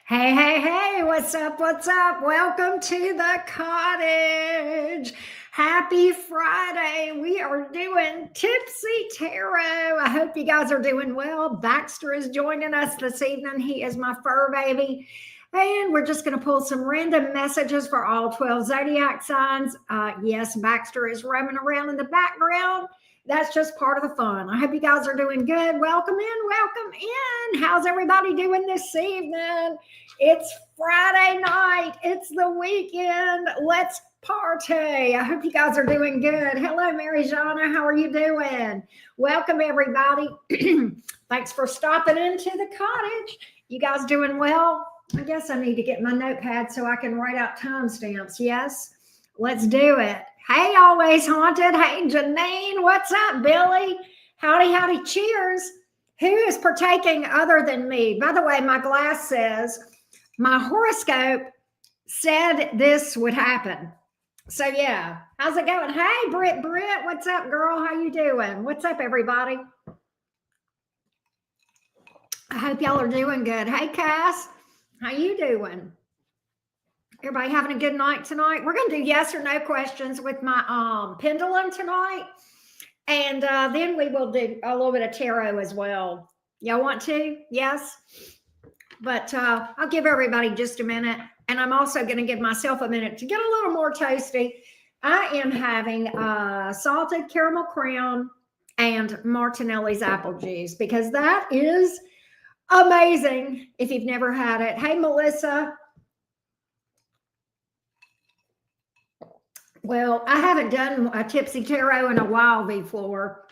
Hey, hey, hey, what's up? What's up? Welcome to the cottage. Happy Friday. We are doing Tipsy Tarot. I hope you guys are doing well. Baxter is joining us this evening. He is my fur baby. And we're just going to pull some random messages for all 12 zodiac signs. Yes, Baxter is roaming around in the background. That's just part of the fun. I hope you guys are doing good. Welcome in, welcome in. How's everybody doing this evening? It's Friday night. It's the weekend. Let's party. I hope you guys are doing good. Hello, Mary Jana. How are you doing? Welcome, everybody. Thanks for stopping into the cottage. You guys doing well? I guess I need to get my notepad so I can write out timestamps. Yes, let's do it. Hey, Always Haunted. Hey, Janine. What's up, Billy? Howdy, howdy. Cheers. Who is partaking other than me? By the way, my glass says my horoscope said this would happen. So yeah, how's it going? Hey, Britt, what's up, girl? How you doing? What's up, everybody? I hope y'all are doing good. Hey, Cass, how you doing? Everybody having a good night tonight? We're going to do yes or no questions with my pendulum tonight. And then we will do a little bit of tarot as well. Y'all want to? Yes? But I'll give everybody just a minute. And I'm also going to give myself a minute to get a little more toasty. I am having salted caramel crown and Martinelli's apple juice because that is amazing if you've never had it. Hey, Melissa. Well, I haven't done a Tipsy Tarot in a while before.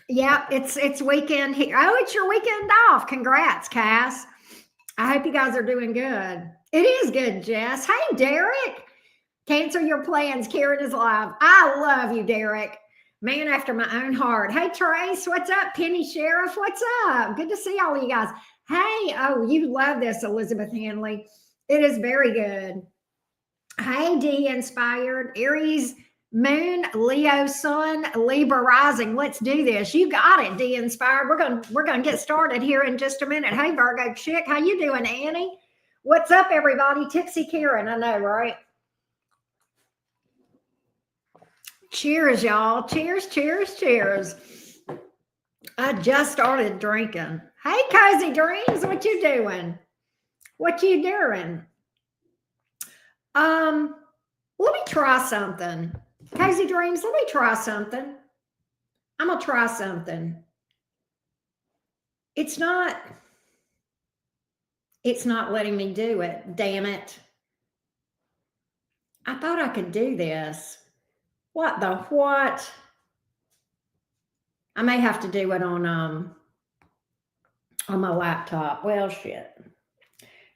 Yeah, it's weekend here. Oh, it's your weekend off. Congrats, Cass. I hope you guys are doing good. It is good, Jess. Hey, Derek. Cancel your plans. Karen is live. I love you, Derek. Man after my own heart. Hey, Trace. What's up? Penny Sheriff. What's up? Good to see all of you guys. Hey, oh, you love this, Elizabeth Hanley. It is very good. Hey, D Inspired. Aries Moon, Leo Sun, Libra Rising. Let's do this. You got it, D Inspired. We're gonna get started here in just a minute. Hey, Virgo Chick, how you doing, Annie? What's up, everybody? Tipsy Karen, I know, right? Cheers, y'all. Cheers, cheers, cheers. I just started drinking. Hey, Cozy Dreams, what you doing? What you doing? Let me try something. Cozy Dreams, let me try something. I'm gonna try something. It's not letting me do it. Damn it. I thought I could do this. What the what? I may have to do it on my laptop. Well, shit.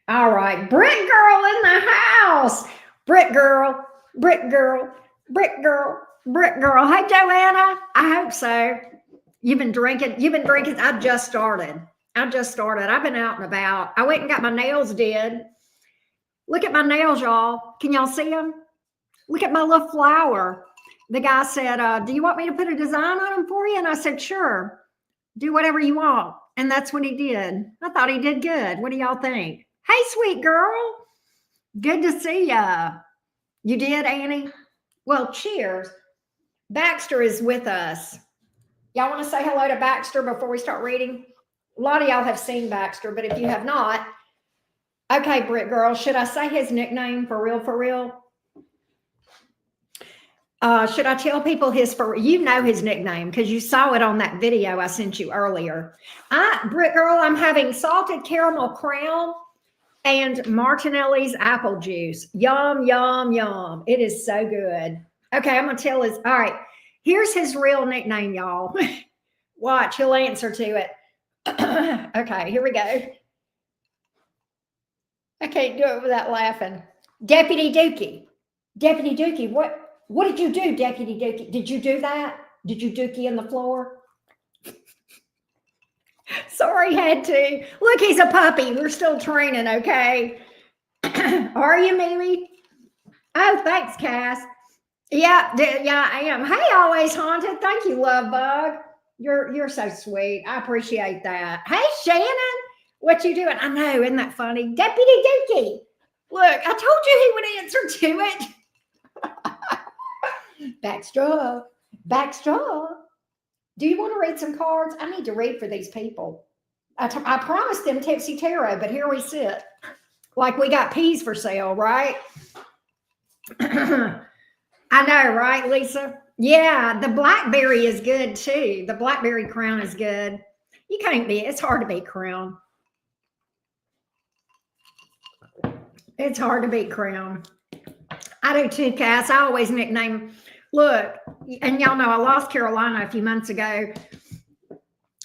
All right, Brick Girl in the house. Brick Girl, Brick Girl, Brick Girl, Brick Girl. Hey, Joanna. I hope so. You've been drinking. I just started. I've been out and about. I went and got my nails did. Look at my nails, y'all. Can y'all see them? Look at my little flower. The guy said, do you want me to put a design on them for you? And I said, sure. Do whatever you want. And that's what he did. I thought he did good. What do y'all think? Hey, sweet girl. Good to see ya. You did, Annie? Well, cheers. Baxter is with us. Y'all want to say hello to Baxter before we start reading? A lot of y'all have seen Baxter, but if you have not, okay, Britt Girl, should I say his nickname for real, for real? Should I tell people you know his nickname because you saw it on that video I sent you earlier. Britt Girl, I'm having salted caramel crown and Martinelli's apple juice. Yum, yum, yum. It is so good. Okay, I'm going to tell all right, here's his real nickname, y'all. Watch, he'll answer to it. Okay, here we go. I can't do it without laughing. Deputy Dookie. Deputy Dookie, what did you do, Deputy Dookie? Did you do that? Did you dookie in the floor? Sorry, had to. Look, he's a puppy. We're still training, okay? Are you, Mimi? Oh, thanks, Cass. Yeah, I am. Hey, Always Haunted. Thank you, Love Bug. You're so sweet. I appreciate that. Hey, Shannon. What you doing? I know, isn't that funny? Deputy Dookie. Look, I told you he would answer to it. Backstraw. Backstraw. Do you want to read some cards? I need to read for these people. I promised them Tipsy Tarot, but here we sit. Like we got peas for sale, right? I know, right, Lisa? Yeah, the blackberry is good too. The blackberry crown is good. You can't be, it's hard to beat crown. It's hard to beat crown. I do too, Cass. I always nickname, look, and y'all know I lost Carolina a few months ago,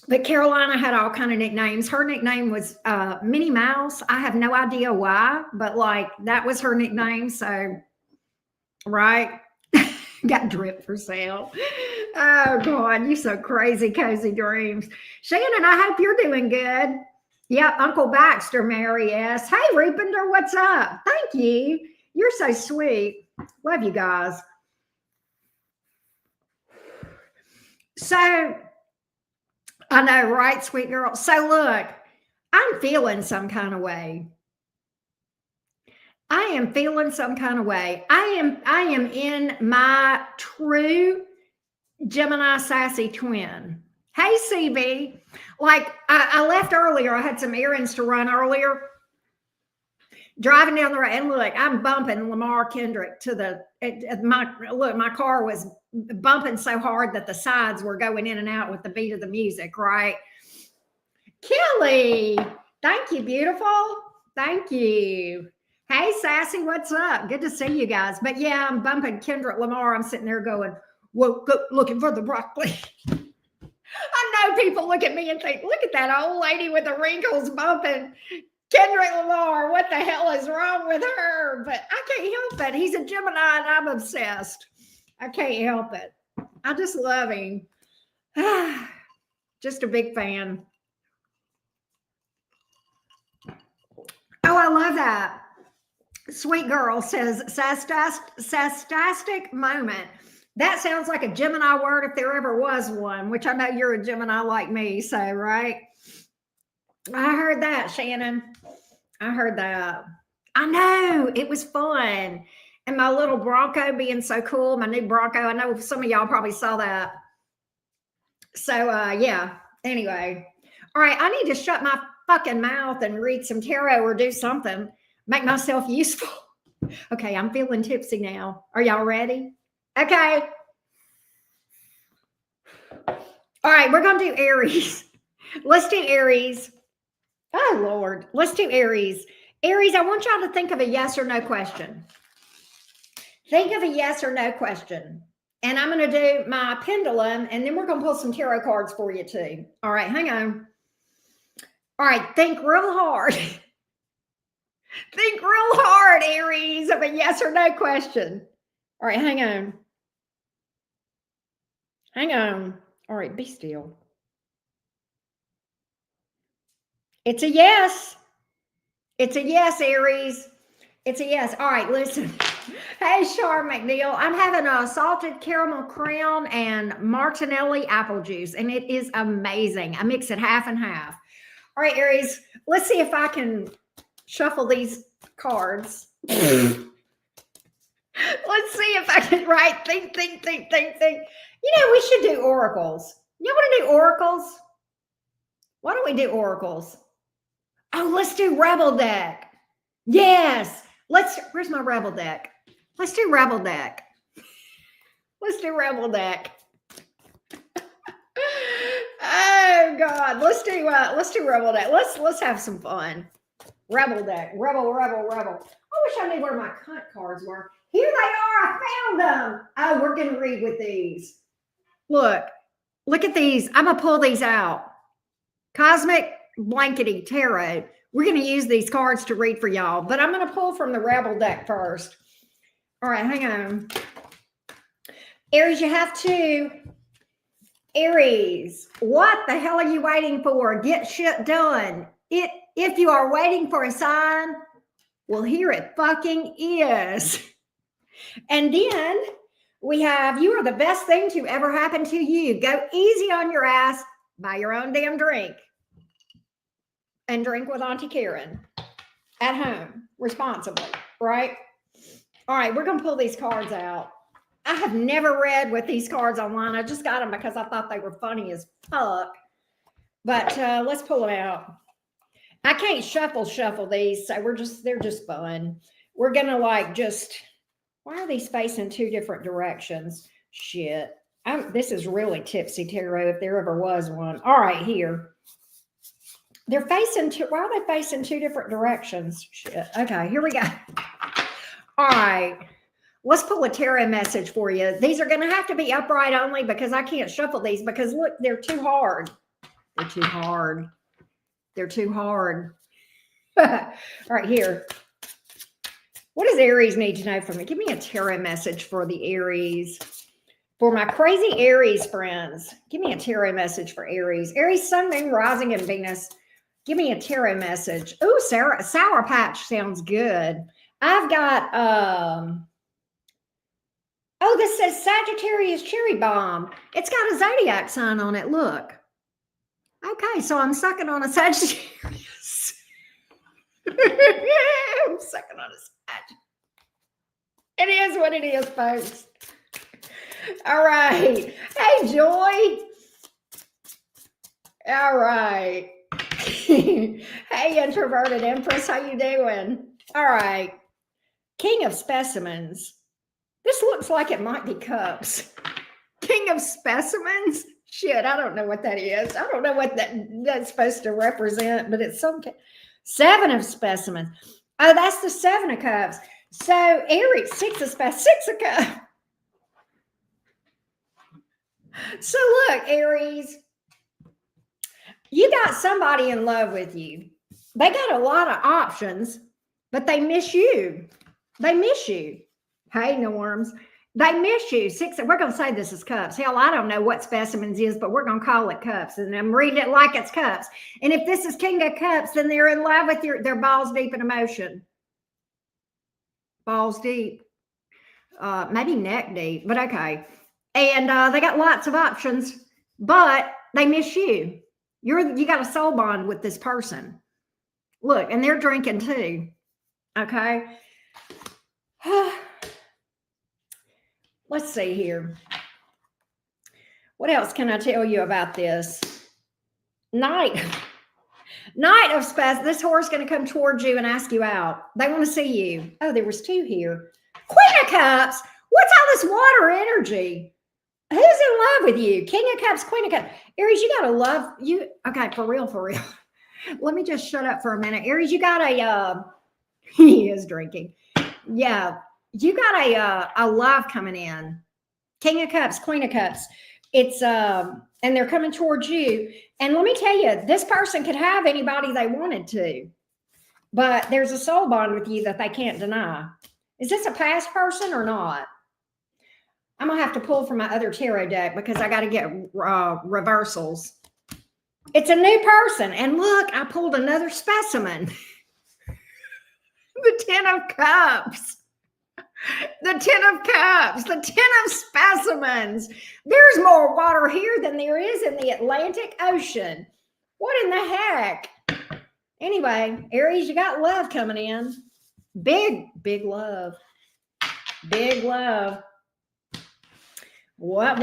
but Carolina had all kind of nicknames. Her nickname was Minnie Mouse. I have no idea why, but like that was her nickname. So, right. Got drip for sale. Oh God, you so crazy, cozy dreams. Shannon, I hope you're doing good. Yep, Uncle Baxter, Mary S. Hey, Rupinder, what's up? Thank you. You're so sweet. Love you guys. So, I know, right, sweet girl? So look, I'm feeling some kind of way. I am feeling some kind of way. I am in my true Gemini sassy twin. Hey, CB. Like I left earlier. I had some errands to run earlier. Driving down the road, and look, I'm bumping Lamar Kendrick to the my car was bumping so hard that the sides were going in and out with the beat of the music, right? Kelly, thank you, beautiful. Thank you. Hey, Sassy, what's up? Good to see you guys. But yeah, I'm bumping Kendrick Lamar. I'm sitting there going, well, looking for the broccoli. I know people look at me and think, look at that old lady with the wrinkles bumping Kendrick Lamar. What the hell is wrong with her? But I can't help it. He's a Gemini and I'm obsessed. I can't help it. I just love him. Just a big fan. Oh, I love that. Sweet girl says sastastic moment. That sounds like a Gemini word if there ever was one, which I know you're a Gemini like me. So, right. I heard that, Shannon. I heard that. I know it was fun. And my little Bronco being so cool, my new Bronco. I know some of y'all probably saw that. So, yeah. Anyway. All right. I need to shut my fucking mouth and read some tarot or do something. Make myself useful. Okay, I'm feeling tipsy now. Are y'all ready? Okay. All right, we're going to do Aries. Let's do Aries. Oh, Lord. Let's do Aries. Aries, I want y'all to think of a yes or no question. Think of a yes or no question. And I'm going to do my pendulum, and then we're going to pull some tarot cards for you, too. All right, hang on. All right, think real hard. Think real hard, Aries, of a yes or no question. All right, hang on. Hang on. All right, be still. It's a yes. It's a yes, Aries. It's a yes. All right, listen. Hey, Char McNeil. I'm having a salted caramel crown and Martinelli apple juice, and it is amazing. I mix it half and half. All right, Aries, let's see if I can shuffle these cards. Let's see if I can think. You know, we should do oracles. You want to do oracles? Why don't we do oracles? Oh, let's do Rebel deck. Yes. Where's my Rebel deck? Let's do Rebel deck. Let's do Rebel deck. Oh God. Let's do Rebel deck. Let's have some fun. Rebel deck. Rebel. I wish I knew where my cunt cards were. Here they are. I found them. Oh, we're going to read with these. Look at these. I'm going to pull these out. Cosmic Blankety Tarot. We're going to use these cards to read for y'all, but I'm going to pull from the Rebel deck first. All right, hang on. Aries, you have to. Aries, what the hell are you waiting for? Get shit done. If you are waiting for a sign, well, here it fucking is. And then we have, you are the best thing to ever happen to you. Go easy on your ass. Buy your own damn drink. and drink with Auntie Karen at home responsibly, right? All right, we're going to pull these cards out. I have never read with these cards online. I just got them because I thought they were funny as fuck. But let's pull them out. I can't shuffle these, so they're just fun. We're going to why are these facing two different directions? Shit. This is really Tipsy Tarot if there ever was one. All right, here. They're facing why are they facing two different directions? Shit. Okay, here we go. All right. Let's pull a tarot message for you. These are going to have to be upright only because I can't shuffle these because look, they're too hard. They're too hard. They're too hard. All right, here. What does Aries need to know from me? Give me a tarot message for the Aries. For my crazy Aries friends, give me a tarot message for Aries. Aries, Sun, Moon, Rising, and Venus. Give me a tarot message. Oh, Sour Patch sounds good. I've got, oh, this says Sagittarius Cherry Bomb. It's got a zodiac sign on it. Look. Okay, so I'm sucking on a Sagittarius. I'm sucking on a Sagittarius. It is what it is, folks. All right. Hey, Joy. All right. Hey, introverted Empress. How you doing? All right. King of Specimens. This looks like it might be cups. King of Specimens? Shit, I don't know what that is. I don't know what that's supposed to represent, but it's some Seven of Specimens. Oh, that's the Seven of Cups. So Aries, Six of Cups. So look, Aries, you got somebody in love with you. They got a lot of options, but they miss you. They miss you. Hey, Norms. They miss you. We're going to say this is cups. Hell, I don't know what specimens is, but we're going to call it cups. And I'm reading it like it's cups. And if this is King of Cups, then they're in love with they're balls deep in emotion. Balls deep. Maybe neck deep, but okay. And they got lots of options, but they miss you. You got a soul bond with this person. Look, and they're drinking too. Okay. Let's see here. What else can I tell you about this? Knight of Spades. This horse is going to come towards you and ask you out. They want to see you. Oh, there was two here. Queen of Cups. What's all this water energy? Who's in love with you? King of Cups, Queen of Cups. Aries, you got to love you. Okay, for real. Let me just shut up for a minute. Aries, you got he is drinking. Yeah, you got a love coming in. King of Cups, Queen of Cups. It's and they're coming towards you. And let me tell you, this person could have anybody they wanted to, but there's a soul bond with you that they can't deny. Is this a past person or not? I'm gonna have to pull from my other tarot deck because I got to get reversals. It's a new person, and look, I pulled another specimen. The Ten of Cups. The Ten of Cups, the Ten of Specimens. There's more water here than there is in the Atlantic Ocean. What in the heck? Anyway, Aries, you got love coming in. Big love. Big love. What?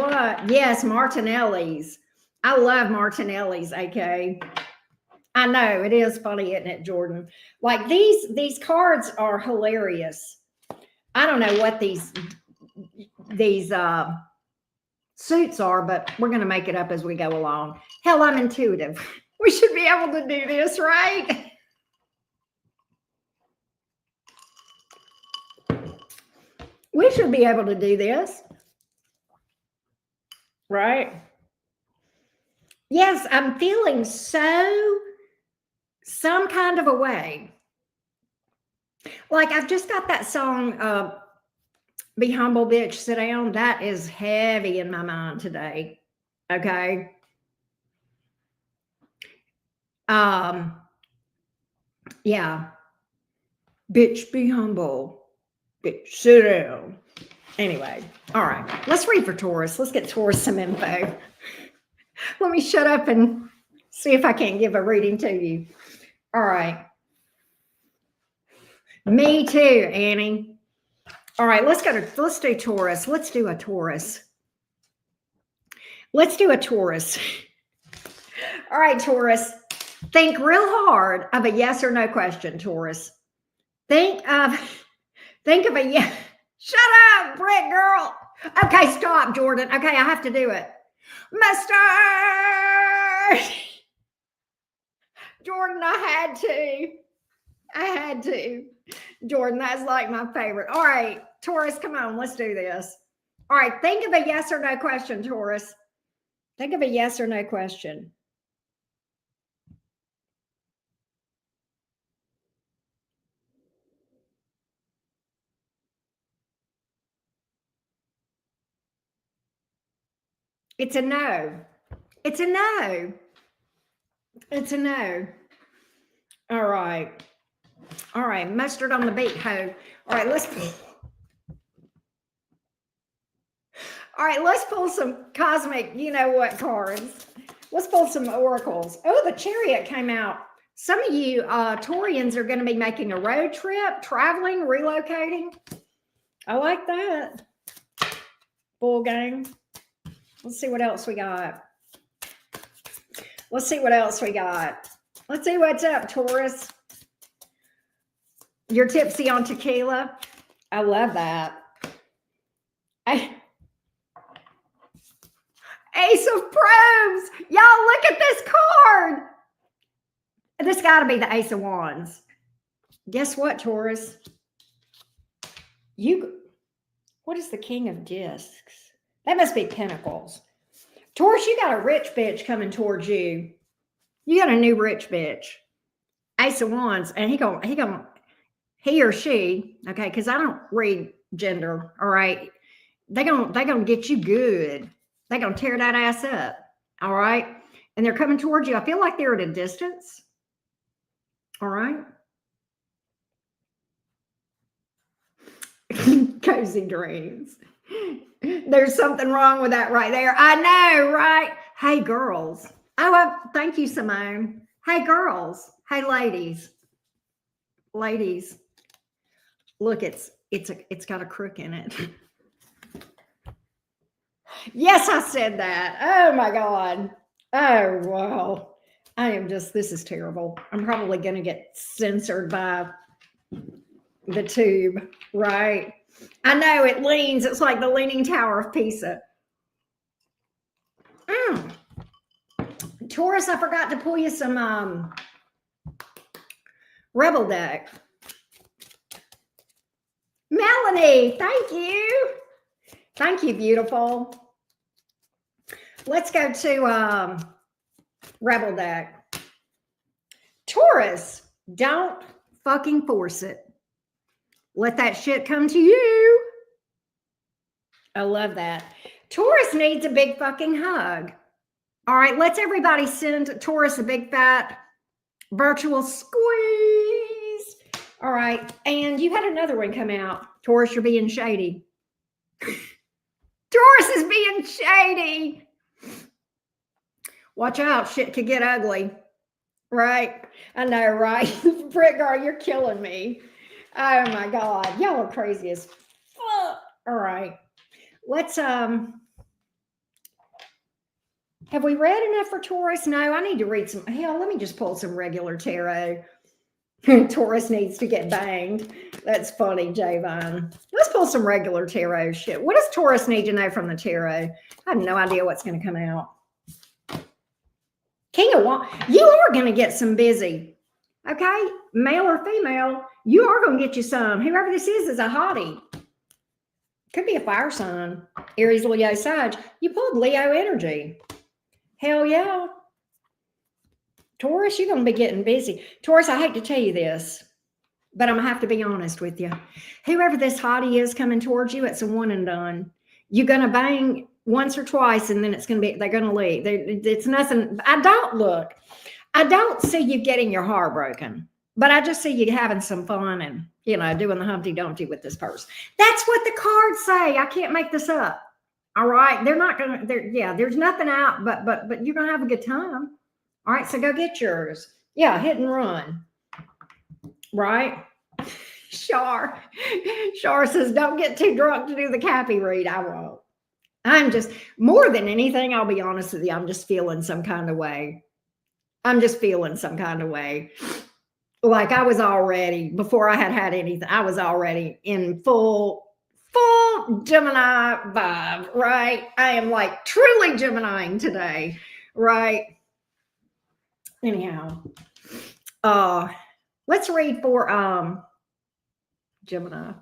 Yes, Martinelli's. I love Martinelli's, okay? I know, it is funny, isn't it, Jordan? Like these cards are hilarious. I don't know what these suits are, but we're going to make it up as we go along. Hell, I'm intuitive. We should be able to do this, right? We should be able to do this, right? Yes, I'm feeling some kind of a way. Like I've just got that song, Be Humble, Bitch, Sit Down. That is heavy in my mind today. Okay. Yeah. Bitch, be humble. Bitch, sit down. Anyway, all right. Let's read for Taurus. Let's get Taurus some info. Let me shut up and see if I can't give a reading to you. All right. Me too, Annie. All right, let's do Taurus. Let's do a Taurus. Let's do a Taurus. All right, Taurus. Think real hard of a yes or no question, Taurus. Think of a yes. Shut up, Brick girl. Okay, stop, Jordan. Okay, I have to do it. Mister Jordan, I had to. Jordan, that's like my favorite. All right, Taurus, come on, let's do this. All right, think of a yes or no question, Taurus. Think of a yes or no question. It's a no. It's a no. It's a no. All right. All right. Mustard on the beet hoe. All right. Let's pull some cosmic, you know what, cards. Let's pull some oracles. Oh, the Chariot came out. Some of you Taurians are going to be making a road trip, traveling, relocating. I like that. Bull gang. Let's see what else we got. Let's see what's up, Taurus. You're tipsy on tequila. I love that. Ace of Probes. Y'all, look at this card. This got to be the Ace of Wands. Guess what, Taurus? What is the King of Discs? That must be Pentacles. Taurus, you got a rich bitch coming towards you. You got a new rich bitch. Ace of Wands, and he or she, okay, because I don't read gender, all right. They gonna get you good. They gonna tear that ass up, all right. And they're coming towards you. I feel like they're at a distance. All right. Cozy dreams. There's something wrong with that right there. I know, right? Hey, girls. Oh, thank you, Simone. Hey, girls. Hey, ladies. Ladies. Look, it's got a crook in it. Yes, I said that. Oh my God. Oh, wow. This is terrible. I'm probably going to get censored by the tube, right? I know it leans. It's like the Leaning Tower of Pisa. Taurus, I forgot to pull you some Rebel deck. Melanie, thank you. Thank you, beautiful. Let's go to Rebel deck. Taurus, don't fucking force it. Let that shit come to you. I love that. Taurus needs a big fucking hug. All right, let's everybody send Taurus a big fat virtual squeeze. All right, and you had another one come out. Taurus, you're being shady. Taurus is being shady. Watch out, shit could get ugly. Right? I know, right? Brick girl, you're killing me. Oh my God. Y'all are crazy as fuck. All right. Let's have we read enough for Taurus? No, I need to read some. Hell, let me just pull some regular tarot. Taurus needs to get banged. That's funny, Javon. Let's pull some regular tarot shit. What does Taurus need to know from the tarot? I have no idea what's going to come out. King of Wands. You are going to get some busy. Okay? Male or female, you are going to get you some. Whoever this is a hottie. Could be a fire sign. Aries, Leo, Sag. You pulled Leo energy. Hell yeah. Taurus, you're going to be getting busy. Taurus, I hate to tell you this, but I'm going to have to be honest with you. Whoever this hottie is coming towards you, it's a one and done. You're going to bang once or twice, and then they're going to leave. It's nothing. I don't see you getting your heart broken, but I just see you having some fun and, doing the Humpty Dumpty with this person. That's what the cards say. I can't make this up. All right. They're not going to, there's nothing out, but you're going to have a good time. All right. So go get yours. Yeah, hit and run, right? Shar. Shar says, don't get too drunk to do the Cappy read. I won't. I'm just, more than anything, I'll be honest with you, I'm just feeling some kind of way. I'm just feeling some kind of way. Like I was already, before I had anything, I was already in full Gemini vibe, right? I am like truly Geminiing today, right? Anyhow, uh, let's read for Gemini.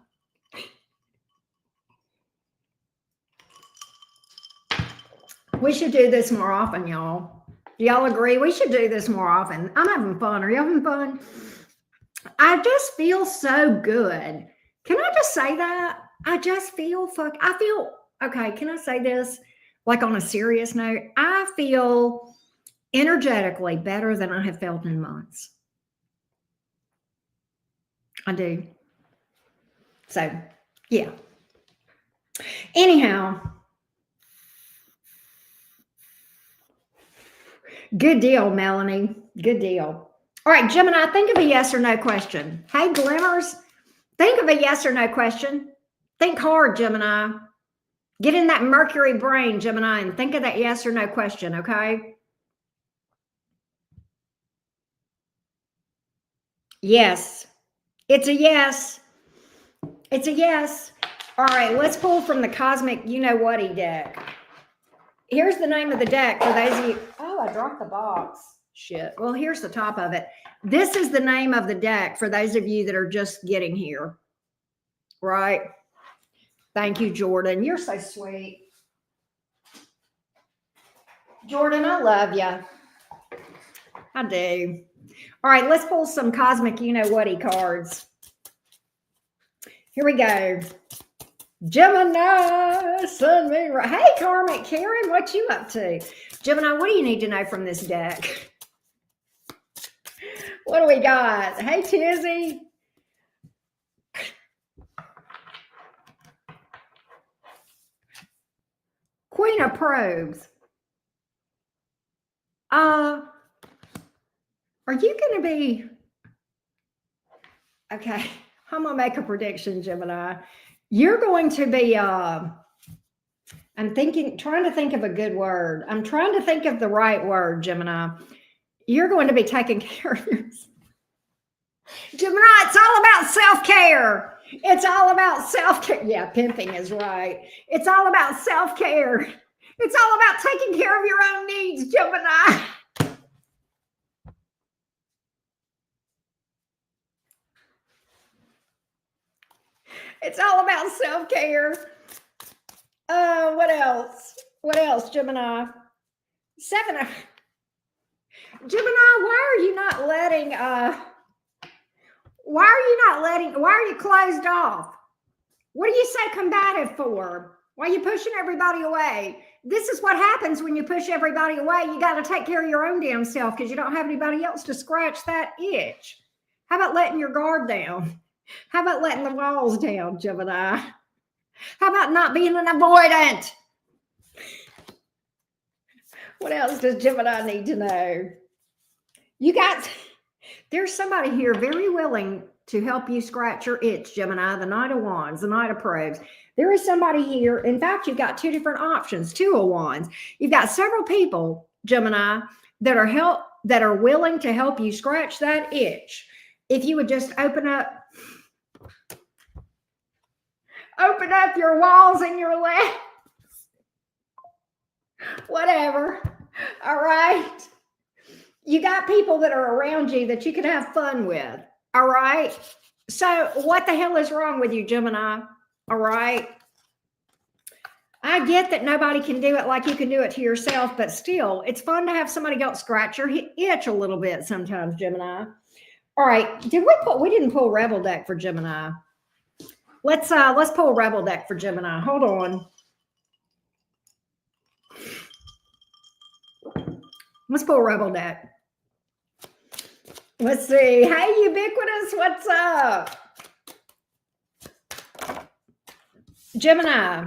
We should do this more often, y'all. Do y'all agree? We should do this more often. I'm having fun. Are you having fun? I just feel so good. Can I just say that? I feel, okay, can I say this? Like on a serious note, I feel energetically better than I have felt in months. I do. So, yeah. Anyhow, good deal, Melanie. Good deal. All right, Gemini, think of a yes or no question. Hey, Glimmers, think of a yes or no question. Think hard, Gemini. Get in that Mercury brain, Gemini, and think of that yes or no question, okay? Yes. It's a yes. It's a yes. All right, let's pull from the Cosmic You Know What-y deck. Here's the name of the deck for those of you. Oh, I dropped the box. Shit. Well, here's the top of it. This is the name of the deck for those of you that are just getting here. Right? Thank you, Jordan. You're so sweet. Jordan, I love you. I do. All right, let's pull some Cosmic You Know What-y cards. Here we go. Gemini, Sun, Moon. Hey, Karmic Karen, what you up to? Gemini, what do you need to know from this deck? What do we got? Hey, Tizzy. Queen of Probes. Are you going to be... Okay, I'm going to make a prediction, Gemini. You're going to be... I'm trying to think of a good word. I'm trying to think of the right word, Gemini. You're going to be taking care of yourself. Gemini, it's all about self-care. It's all about self-care. Yeah, pimping is right. It's all about self-care. It's all about taking care of your own needs, Gemini. It's all about self-care. What else? What else, Gemini? Gemini, why are you closed off? What do you say combative for? Why are you pushing everybody away? This is what happens when you push everybody away. You got to take care of your own damn self because you don't have anybody else to scratch that itch. How about letting your guard down? How about letting the walls down, Gemini? How about not being an avoidant? What else does Gemini need to know? There's somebody here very willing to help you scratch your itch, Gemini, the Knight of Wands, the Knight of Probes. There is somebody here. In fact, you've got two different options, Two of Wands. You've got several people, Gemini, that are willing to help you scratch that itch. If you would just open up your walls and your legs. Whatever. All right. You got people that are around you that you can have fun with. All right. So what the hell is wrong with you, Gemini? All right. I get that nobody can do it like you can do it to yourself, but still, it's fun to have somebody else scratch your itch a little bit sometimes, Gemini. All right. We didn't pull Rebel deck for Gemini. Let's pull Rebel deck for Gemini. Hold on. Let's pull Rebel deck. Let's see. Hey, Ubiquitous, what's up? Gemini.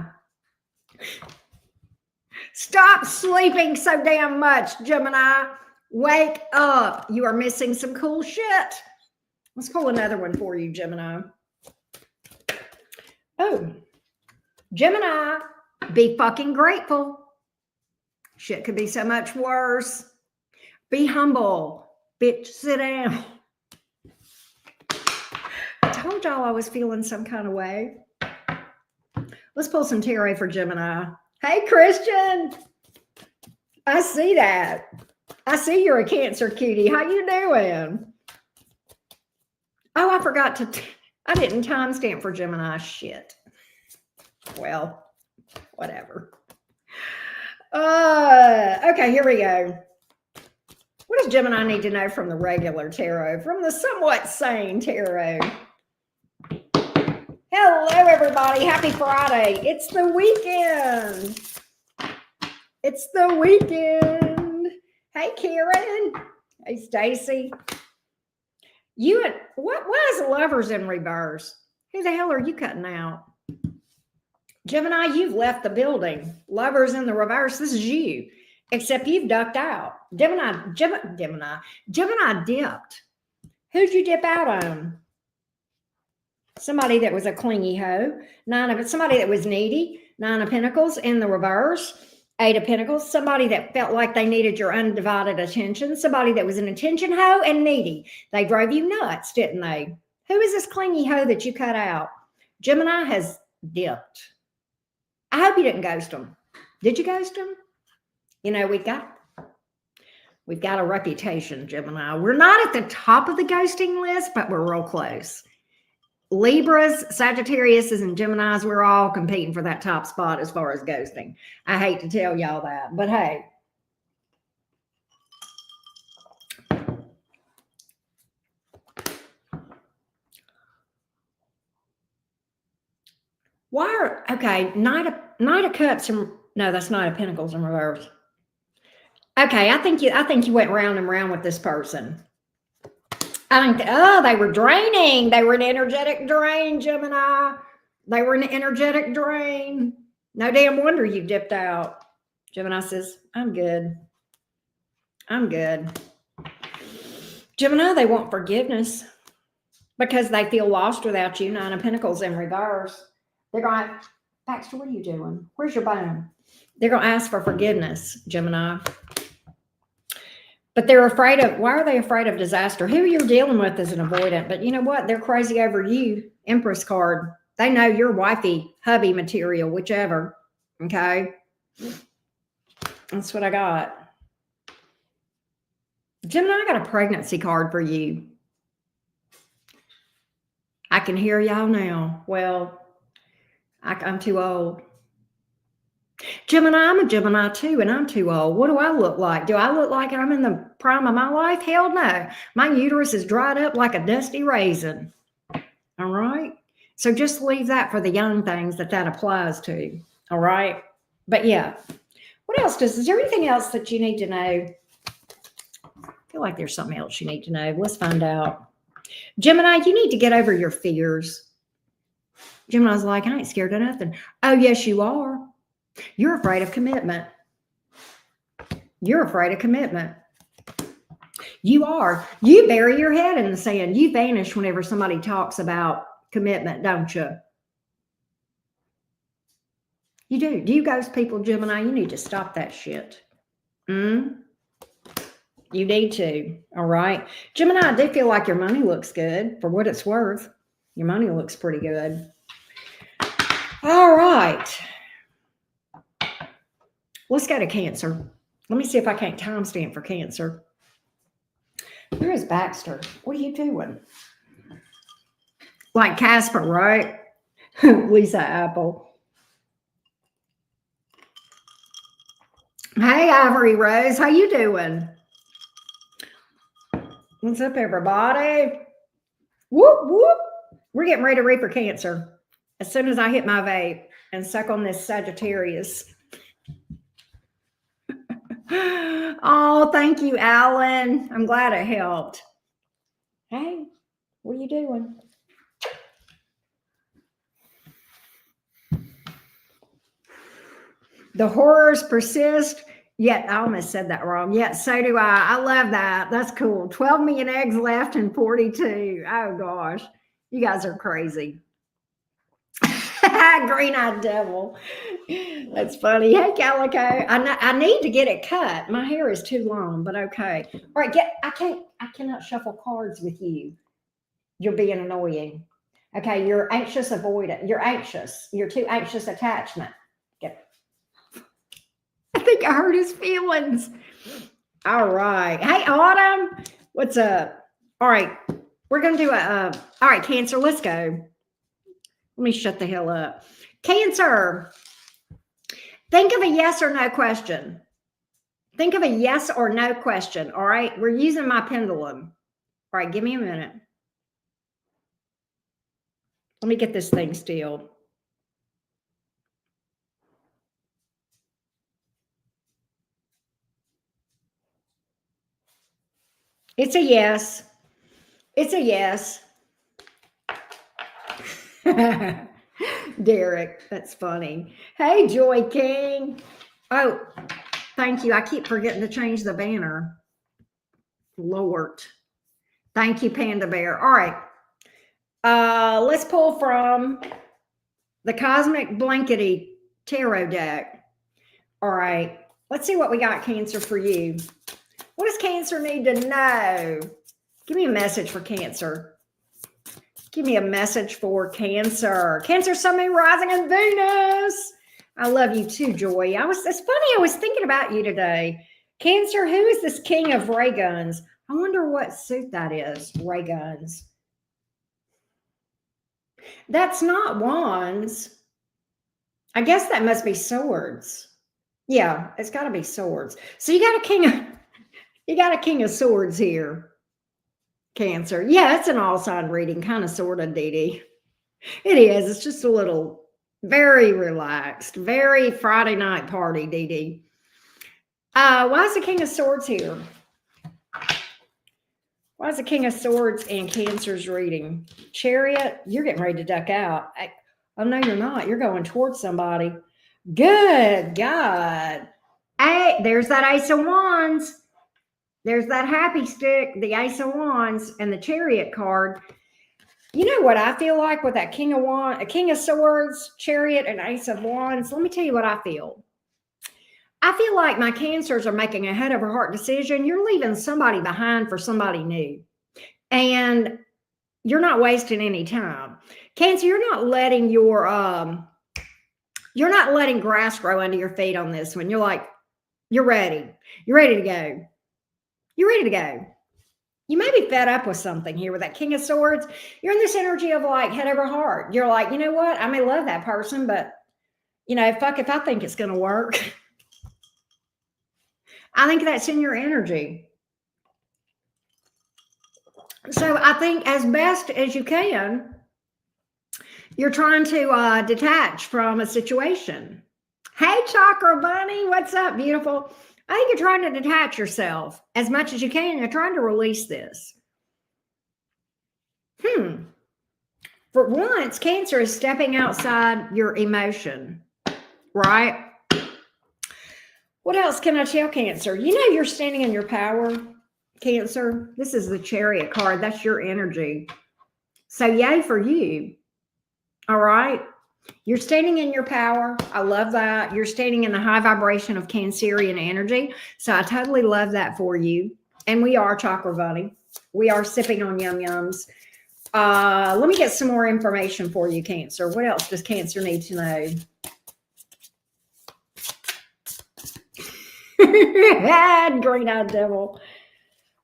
Stop sleeping so damn much, Gemini. Wake up. You are missing some cool shit. Let's pull another one for you, Gemini. Oh, Gemini, be fucking grateful. Shit could be so much worse. Be humble. Bitch, sit down. I told y'all I was feeling some kind of way. Let's pull some tarot for Gemini. Hey, Christian. I see that. I see you're a Cancer cutie. How you doing? Oh, I forgot to... I didn't timestamp for Gemini. Shit. Well, whatever. Okay, here we go. What does Gemini need to know from the regular tarot? From the somewhat sane tarot? Hello, everybody. Happy Friday. It's the weekend. It's the weekend. Hey, Karen. Hey, Stacy. Why is Lovers in reverse? Who the hell are you cutting out? Gemini, you've left the building. Lovers in the reverse. This is you. Except you've ducked out. Gemini dipped. Who'd you dip out on? Somebody that was a clingy hoe. Somebody that was needy. 9 of Pentacles in the reverse. 8 of Pentacles. Somebody that felt like they needed your undivided attention. Somebody that was an attention hoe and needy. They drove you nuts, didn't they? Who is this clingy hoe that you cut out? Gemini has dipped. I hope you didn't ghost them. Did you ghost them? You know, we've got a reputation, Gemini. We're not at the top of the ghosting list, but we're real close. Libras, Sagittarius, and Geminis, we're all competing for that top spot as far as ghosting. I hate to tell y'all that, but hey. Knight of Cups no, that's Knight of Pentacles in reverse. Okay, I think you went round and round with this person. They were draining. They were an energetic drain, Gemini. They were an energetic drain. No damn wonder you dipped out. Gemini says, I'm good. I'm good. Gemini, they want forgiveness because they feel lost without you. 9 of Pentacles in reverse. They're going, Baxter, what are you doing? Where's your bone? They're going to ask for forgiveness, Gemini. But they're afraid of, why are they afraid of disaster? Who you're dealing with is an avoidant. But you know what? They're crazy over you. Empress card. They know you're wifey, hubby material, whichever. Okay? That's what I got. Gemini, I got a pregnancy card for you. I can hear y'all now. Well, I'm too old. Gemini, I'm a Gemini too, and I'm too old. What do I look like? Do I look like I'm in the prime of my life? Hell no. My uterus is dried up like a dusty raisin. All right? So just leave that for the young things that applies to. All right? But yeah. What else is there anything else that you need to know? I feel like there's something else you need to know. Let's find out. Gemini, you need to get over your fears. Gemini's like, I ain't scared of nothing. Oh, yes, you are. You're afraid of commitment. You're afraid of commitment. You are. You bury your head in the sand. You vanish whenever somebody talks about commitment, don't you? You do. Do you ghost people, Gemini? You need to stop that shit. You need to. All right. Gemini, I do feel like your money looks good for what it's worth. Your money looks pretty good. All right. Let's go to Cancer. Let me see if I can't timestamp for Cancer. Where is Baxter? What are you doing? Like Casper, right? Lisa Apple. Hey, Ivory Rose. How you doing? What's up, everybody? Whoop, whoop. We're getting ready to read for Cancer. As soon as I hit my vape and suck on this Sagittarius. Oh, thank you, Alan. I'm glad it helped. Hey, what are you doing? The horrors persist. Yeah, I almost said that wrong. Yeah, so do I. I love that. That's cool. 12 million eggs left and 42. Oh gosh. You guys are crazy. Green-eyed devil. That's funny. Hey, Calico. I need to get it cut. My hair is too long, but okay. All right, I cannot shuffle cards with you. You're being annoying. Okay, you're anxious avoidant. You're anxious. You're too anxious attachment. Get I think I hurt his feelings. All right. Hey, Autumn. What's up? All right. We're going to do all right, Cancer, let's go. Let me shut the hell up. Cancer, think of a yes or no question. Think of a yes or no question. All right. We're using my pendulum. All right. Give me a minute. Let me get this thing still. It's a yes. It's a yes. Derek, that's funny. Hey, Joy King. Oh, thank you. I keep forgetting to change the banner. Lord. Thank you, Panda Bear. All right. Let's pull from the Cosmic Blankety Tarot deck. All right. Let's see what we got, Cancer, for you. What does Cancer need to know? Give me a message for Cancer. Give me a message for Cancer. Cancer, Sun, Moon, Rising, and Venus. I love you too, Joy. It's funny, I was thinking about you today. Cancer, who is this king of ray guns? I wonder what suit that is, ray guns. That's not wands. I guess that must be swords. Yeah, it's got to be swords. So you got a king of swords here. Cancer. Yeah, it's an all sign reading, kind of sort of, Dee Dee. It is. It's just a little very relaxed, very Friday night party, Dee Dee. Why is the King of Swords here? Why is the King of Swords in Cancer's reading? Chariot, you're getting ready to duck out. Oh, no, you're not. You're going towards somebody. Good God. Hey, there's that Ace of Wands. There's that happy stick, the Ace of Wands, and the Chariot card. You know what I feel like with that King of Swords, Chariot, and Ace of Wands? Let me tell you what I feel. I feel like my Cancers are making a head over heart decision. You're leaving somebody behind for somebody new. And you're not wasting any time. Cancer, you're not letting grass grow under your feet on this one. You're like, you're ready. You're ready to go. You're ready to go. You may be fed up with something here with that King of Swords. You're in this energy of like head over heart. You're like, you know what? I may love that person, but fuck if I think it's going to work. I think that's in your energy. So I think as best as you can, you're trying to detach from a situation. Hey, Chakra Bunny, what's up, beautiful? I think you're trying to detach yourself as much as you can. You're trying to release this. For once, Cancer is stepping outside your emotion, right? What else can I tell Cancer? You're standing in your power, Cancer. This is the Chariot card. That's your energy. So yay for you. All right. You're standing in your power. I love that. You're standing in the high vibration of Cancerian energy. So I totally love that for you. And we are Chakra Bunny. We are sipping on yum yums. Let me get some more information for you, Cancer. What else does Cancer need to know? Green-eyed devil.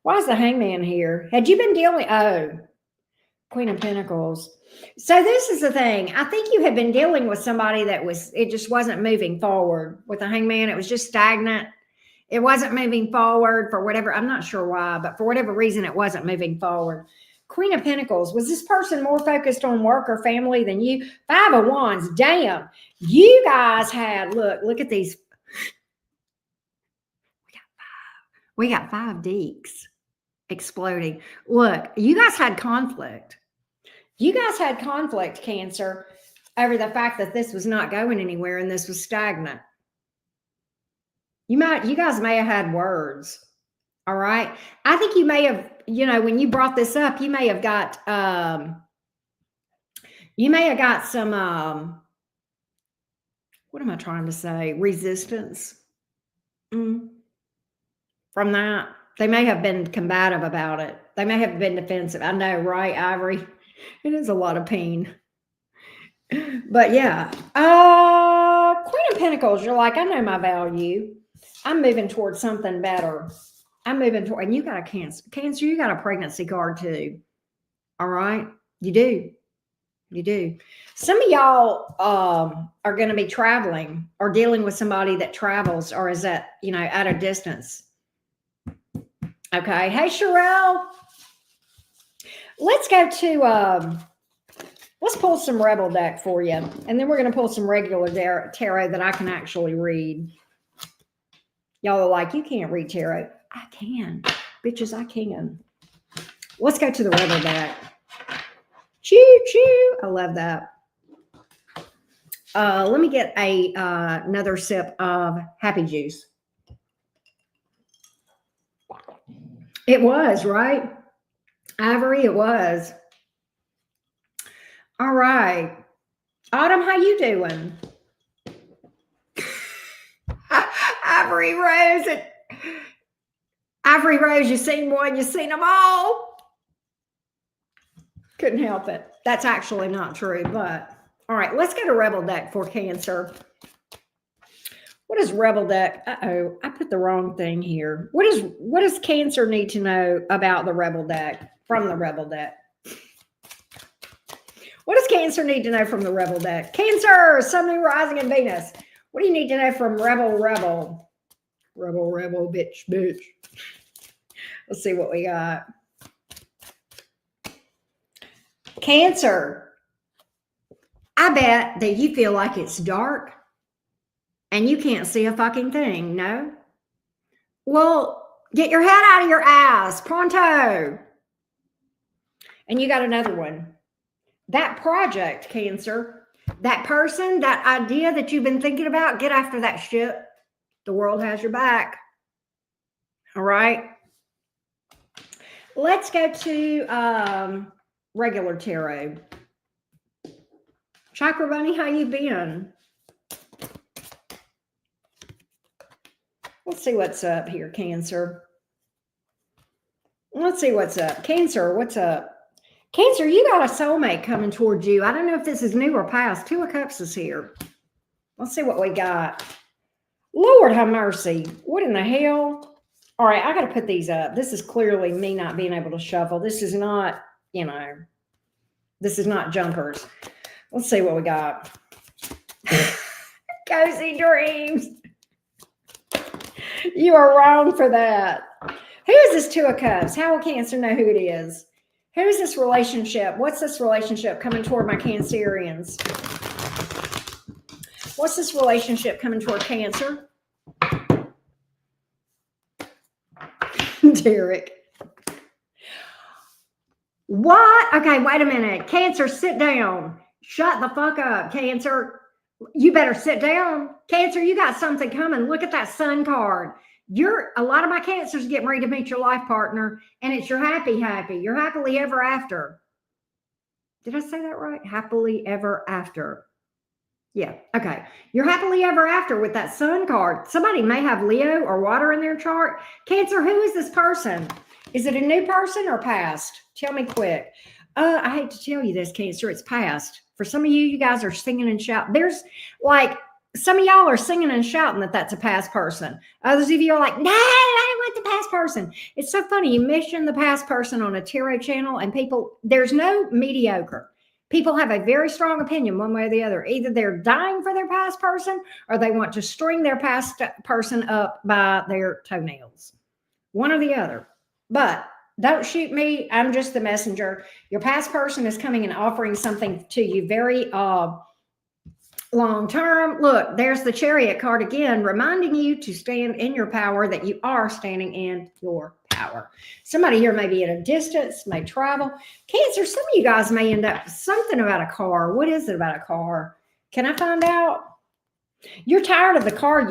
Why is the Hangman here? Had you been dealing? Oh, Queen of Pentacles. So this is the thing. I think you had been dealing with somebody it just wasn't moving forward. With the Hangman, it was just stagnant. It wasn't moving forward for whatever. I'm not sure why, but for whatever reason, it wasn't moving forward. Queen of Pentacles. Was this person more focused on work or family than you? Five of Wands. Damn. You guys had, look at these. We got five deeks exploding. Look, you guys had conflict. You guys had conflict, Cancer, over the fact that this was not going anywhere and this was stagnant. You guys may have had words. All right. I think you may have, when you brought this up, you may have got some what am I trying to say? Resistance from that. They may have been combative about it. They may have been defensive. I know, right, Ivory? It is a lot of pain. But yeah. Queen of Pentacles, you're like, I know my value. I'm moving towards something better. I'm moving toward, and you got a Cancer. Cancer, you got a pregnancy card too. All right. You do. You do. Some of y'all are going to be traveling or dealing with somebody that travels or is at, at a distance. Okay. Hey, Sherelle. Let's go to, let's pull some Rebel deck for you. And then we're going to pull some regular tarot that I can actually read. Y'all are like, you can't read tarot. I can. Bitches, I can. Let's go to the Rebel deck. Choo choo. I love that. Let me get another sip of happy juice. It was, right? Ivory, it was. All right. Autumn, how you doing? Ivory Rose, you seen one, you seen them all. Couldn't help it. That's actually not true, but all right, let's go to Rebel deck for Cancer. What is Rebel deck? Uh-oh, I put the wrong thing here. What does Cancer need to know about the Rebel deck, from the Rebel deck? What does Cancer need to know from the Rebel deck? Cancer, Sun, Moon, Rising, and Venus. What do you need to know from Rebel? Rebel, bitch. Let's see what we got. Cancer, I bet that you feel like it's dark and you can't see a fucking thing, no? Well, get your head out of your ass, pronto. And you got another one. That project, Cancer, that person, that idea that you've been thinking about, get after that shit. The world has your back. All right. Let's go to regular tarot. Chakra Bunny, how you been? Let's see what's up here, Cancer. Let's see what's up. Cancer, what's up? Cancer, you got a soulmate coming towards you. I don't know if this is new or past. Two of Cups is here. Let's see what we got. Lord have mercy. What in the hell? All right, I got to put these up. This is clearly me not being able to shuffle. This is not, this is not jumpers. Let's see what we got. Cozy dreams. You are wrong for that. Who is this Two of Cups? How will Cancer know who it is? Who is this relationship? What's this relationship coming toward my Cancerians? What's this relationship coming toward Cancer? Derek. What? Okay, wait a minute. Cancer, sit down. Shut the fuck up, Cancer. You better sit down. Cancer, you got something coming. Look at that Sun card. A lot of my Cancers getting ready to meet your life partner, and it's your happy. You're happily ever after. Did I say that right? Happily ever after. Yeah. Okay. You're happily ever after with that Sun card. Somebody may have Leo or water in their chart. Cancer, who is this person? Is it a new person or past? Tell me quick. I hate to tell you this, Cancer. It's past. For some of you, you guys are singing and shouting. There's like, some of y'all are singing and shouting that that's a past person. Others of you are like, no, I don't want the past person. It's so funny. You mention the past person on a tarot channel and people, there's no mediocre. People have a very strong opinion one way or the other. Either they're dying for their past person or they want to string their past person up by their toenails. One or the other. But don't shoot me. I'm just the messenger. Your past person is coming and offering something to you very long term. Look, there's the Chariot card again, reminding you to stand in your power, that you are standing in your power. Somebody here may be at a distance, may travel. Cancer, some of you guys may end up something about a car. What is it about a car? Can I find out? You're tired of the car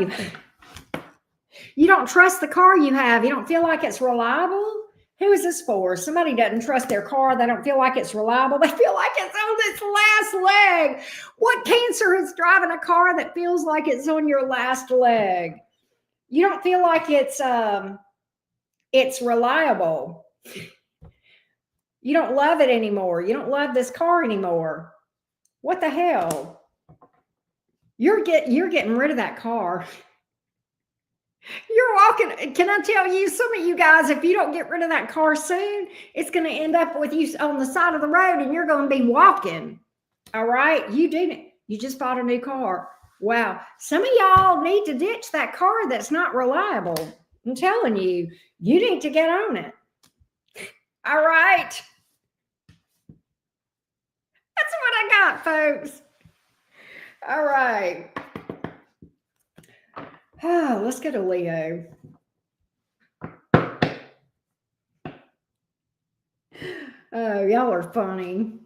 You don't trust the car you have. You don't feel like it's reliable. Who is this for? Somebody doesn't trust their car. They don't feel like it's reliable. They feel like it's on its last leg. What Cancer is driving a car that feels like it's on your last leg? You don't feel like it's reliable. You don't love it anymore. You don't love this car anymore. What the hell? You're getting rid of that car. You're walking. Can I tell you, some of you guys, if you don't get rid of that car soon, it's going to end up with you on the side of the road and you're going to be walking. All right. You just bought a new car. Wow. Some of y'all need to ditch that car that's not reliable. I'm telling you, you need to get on it. All right. That's what I got, folks. All right. Oh, let's go to Leo. Oh, y'all are funny.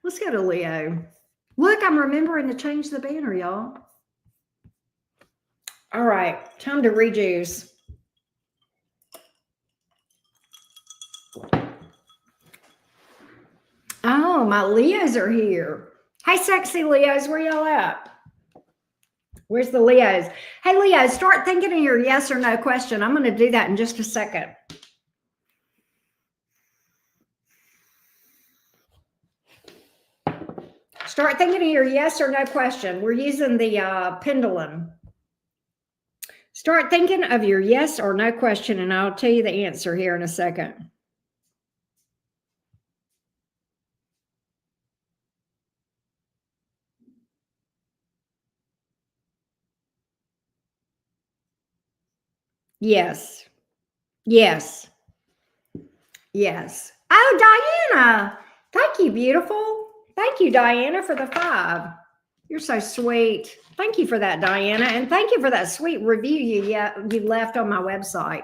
Let's go to Leo. Look, I'm remembering to change the banner, y'all. All right, time to rejuice. Oh, my Leos are here. Hey, sexy Leos, where y'all at? Where's the Leos? Hey, Leos, start thinking of your yes or no question. I'm going to do that in just a second. Start thinking of your yes or no question. We're using the pendulum. Start thinking of your yes or no question, and I'll tell you the answer here in a second. Yes. Yes. Yes. Oh, Diana. Thank you, beautiful. Thank you, Diana, for the 5. You're so sweet. Thank you for that, Diana. And thank you for that sweet review you left on my website.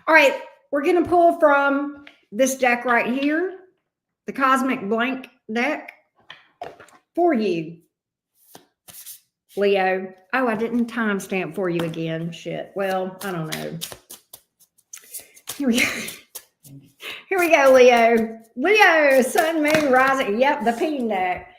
All right. We're going to pull from this deck right here, the Cosmic Blank deck, for you, Leo. Oh, I didn't timestamp for you again. Shit. Well, I don't know. Here we go. Here we go, Leo. Leo, Sun, Moon, Rising. Yep, the Peen deck.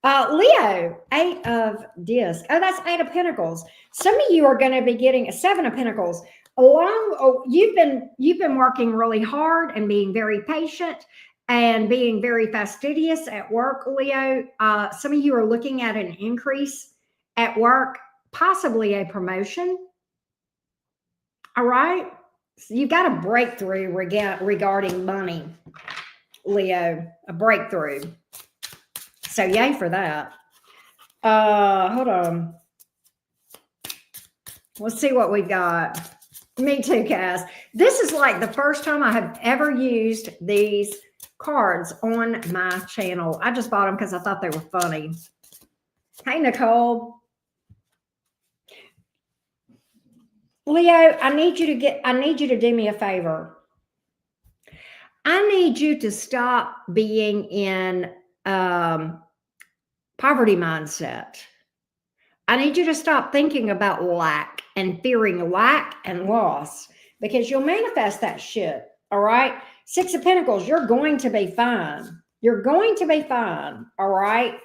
Leo, 8 of Discs. Oh, that's 8 of Pentacles. Some of you are going to be getting a 7 of Pentacles. You've been working really hard and being very patient and being very fastidious at work, Leo. Some of you are looking at an increase at work, possibly a promotion. All right. So you've got a breakthrough regarding money, Leo, a breakthrough. So yay for that. Hold on. Let's see what we've got. Me too, Cass. This is like the first time I have ever used these cards on my channel. I just bought them because I thought they were funny. Hey, Nicole. Leo, I need you to do me a favor. I need you to stop being in poverty mindset. I need you to stop thinking about lack and fearing lack and loss, because you'll manifest that shit. All right. 6 of Pentacles, you're going to be fine. You're going to be fine. All right.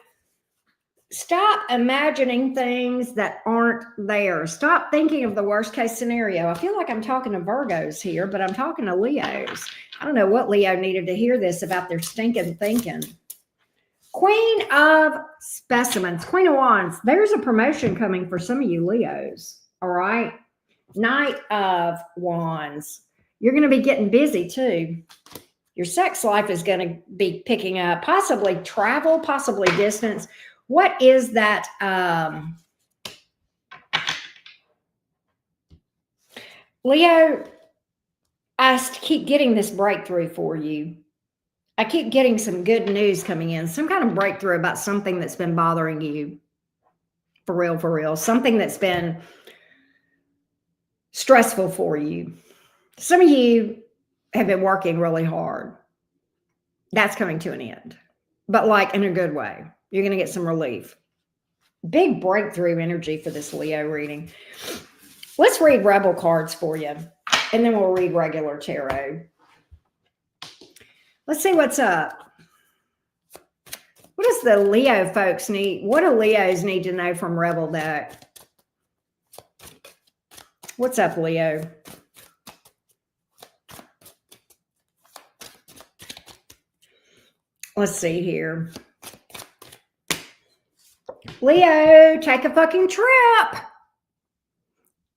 Stop imagining things that aren't there. Stop thinking of the worst case scenario. I feel like I'm talking to Virgos here, but I'm talking to Leos. I don't know what Leo needed to hear this about their stinking thinking. Queen of Specimens, Queen of Wands. There's a promotion coming for some of you Leos. All right. Knight of Wands. You're going to be getting busy too. Your sex life is going to be picking up, possibly travel, possibly distance. What is that? Leo, I keep getting this breakthrough for you. I keep getting some good news coming in, some kind of breakthrough about something that's been bothering you. For real. Something that's been stressful for you. Some of you have been working really hard. That's coming to an end, but like in a good way. You're going to get some relief. Big breakthrough energy for this Leo reading. Let's read Rebel cards for you, and then we'll read regular tarot. Let's see what's up. What does the Leo folks need? What do Leos need to know from Rebel deck? What's up, Leo? Let's see here. Leo, take a fucking trip.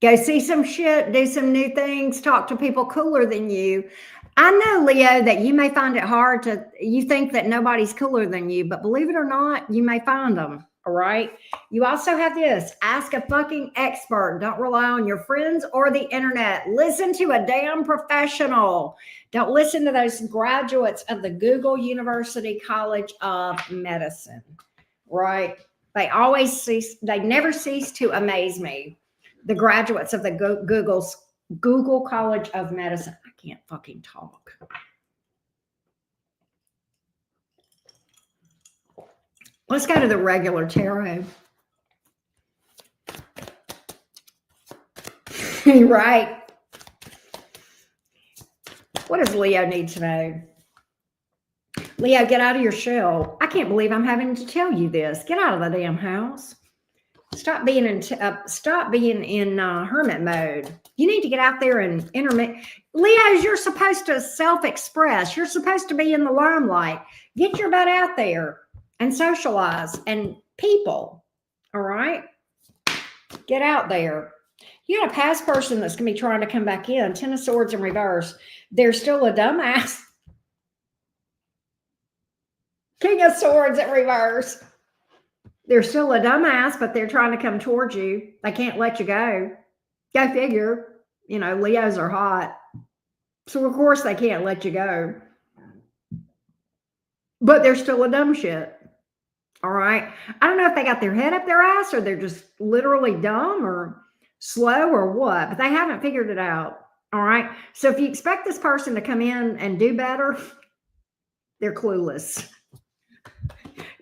Go see some shit, do some new things, talk to people cooler than you. I know, Leo, that you may find it hard you think that nobody's cooler than you, but believe it or not, you may find them, all right? You also have this, ask a fucking expert. Don't rely on your friends or the internet. Listen to a damn professional. Don't listen to those graduates of the Google University College of Medicine, right? They never cease to amaze me. The graduates of the Google College of Medicine. I can't fucking talk. Let's go to the regular tarot. Right. What does Leo need to know? Leo, get out of your shell. I can't believe I'm having to tell you this. Get out of the damn house. Stop being in hermit mode. You need to get out there and Leos, you're supposed to self-express. You're supposed to be in the limelight. Get your butt out there and socialize and people. All right? Get out there. You got a past person that's going to be trying to come back in. 10 of Swords in reverse. They're still a dumbass. King of Swords in reverse. They're still a dumbass, but they're trying to come towards you. They can't let you go. Go figure. You know, Leos are hot. So, of course, they can't let you go. But they're still a dumb shit. All right? I don't know if they got their head up their ass or they're just literally dumb or slow or what, but they haven't figured it out. All right? So, if you expect this person to come in and do better, they're clueless.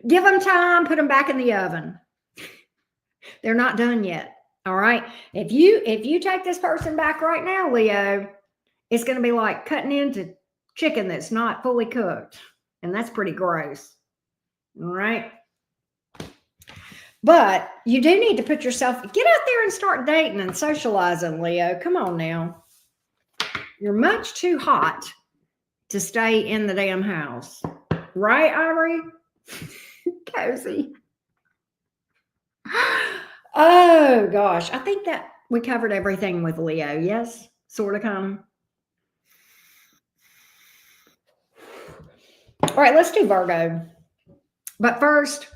Give them time, put them back in the oven. They're not done yet. All right. If you take this person back right now, Leo, it's going to be like cutting into chicken that's not fully cooked. And that's pretty gross. All right. But you do need to get out there and start dating and socializing, Leo. Come on now. You're much too hot to stay in the damn house. Right, Ivory? Cozy. Oh gosh, I think that we covered everything with Leo. Yes, sort of, kind of. All right, let's do Virgo. But first,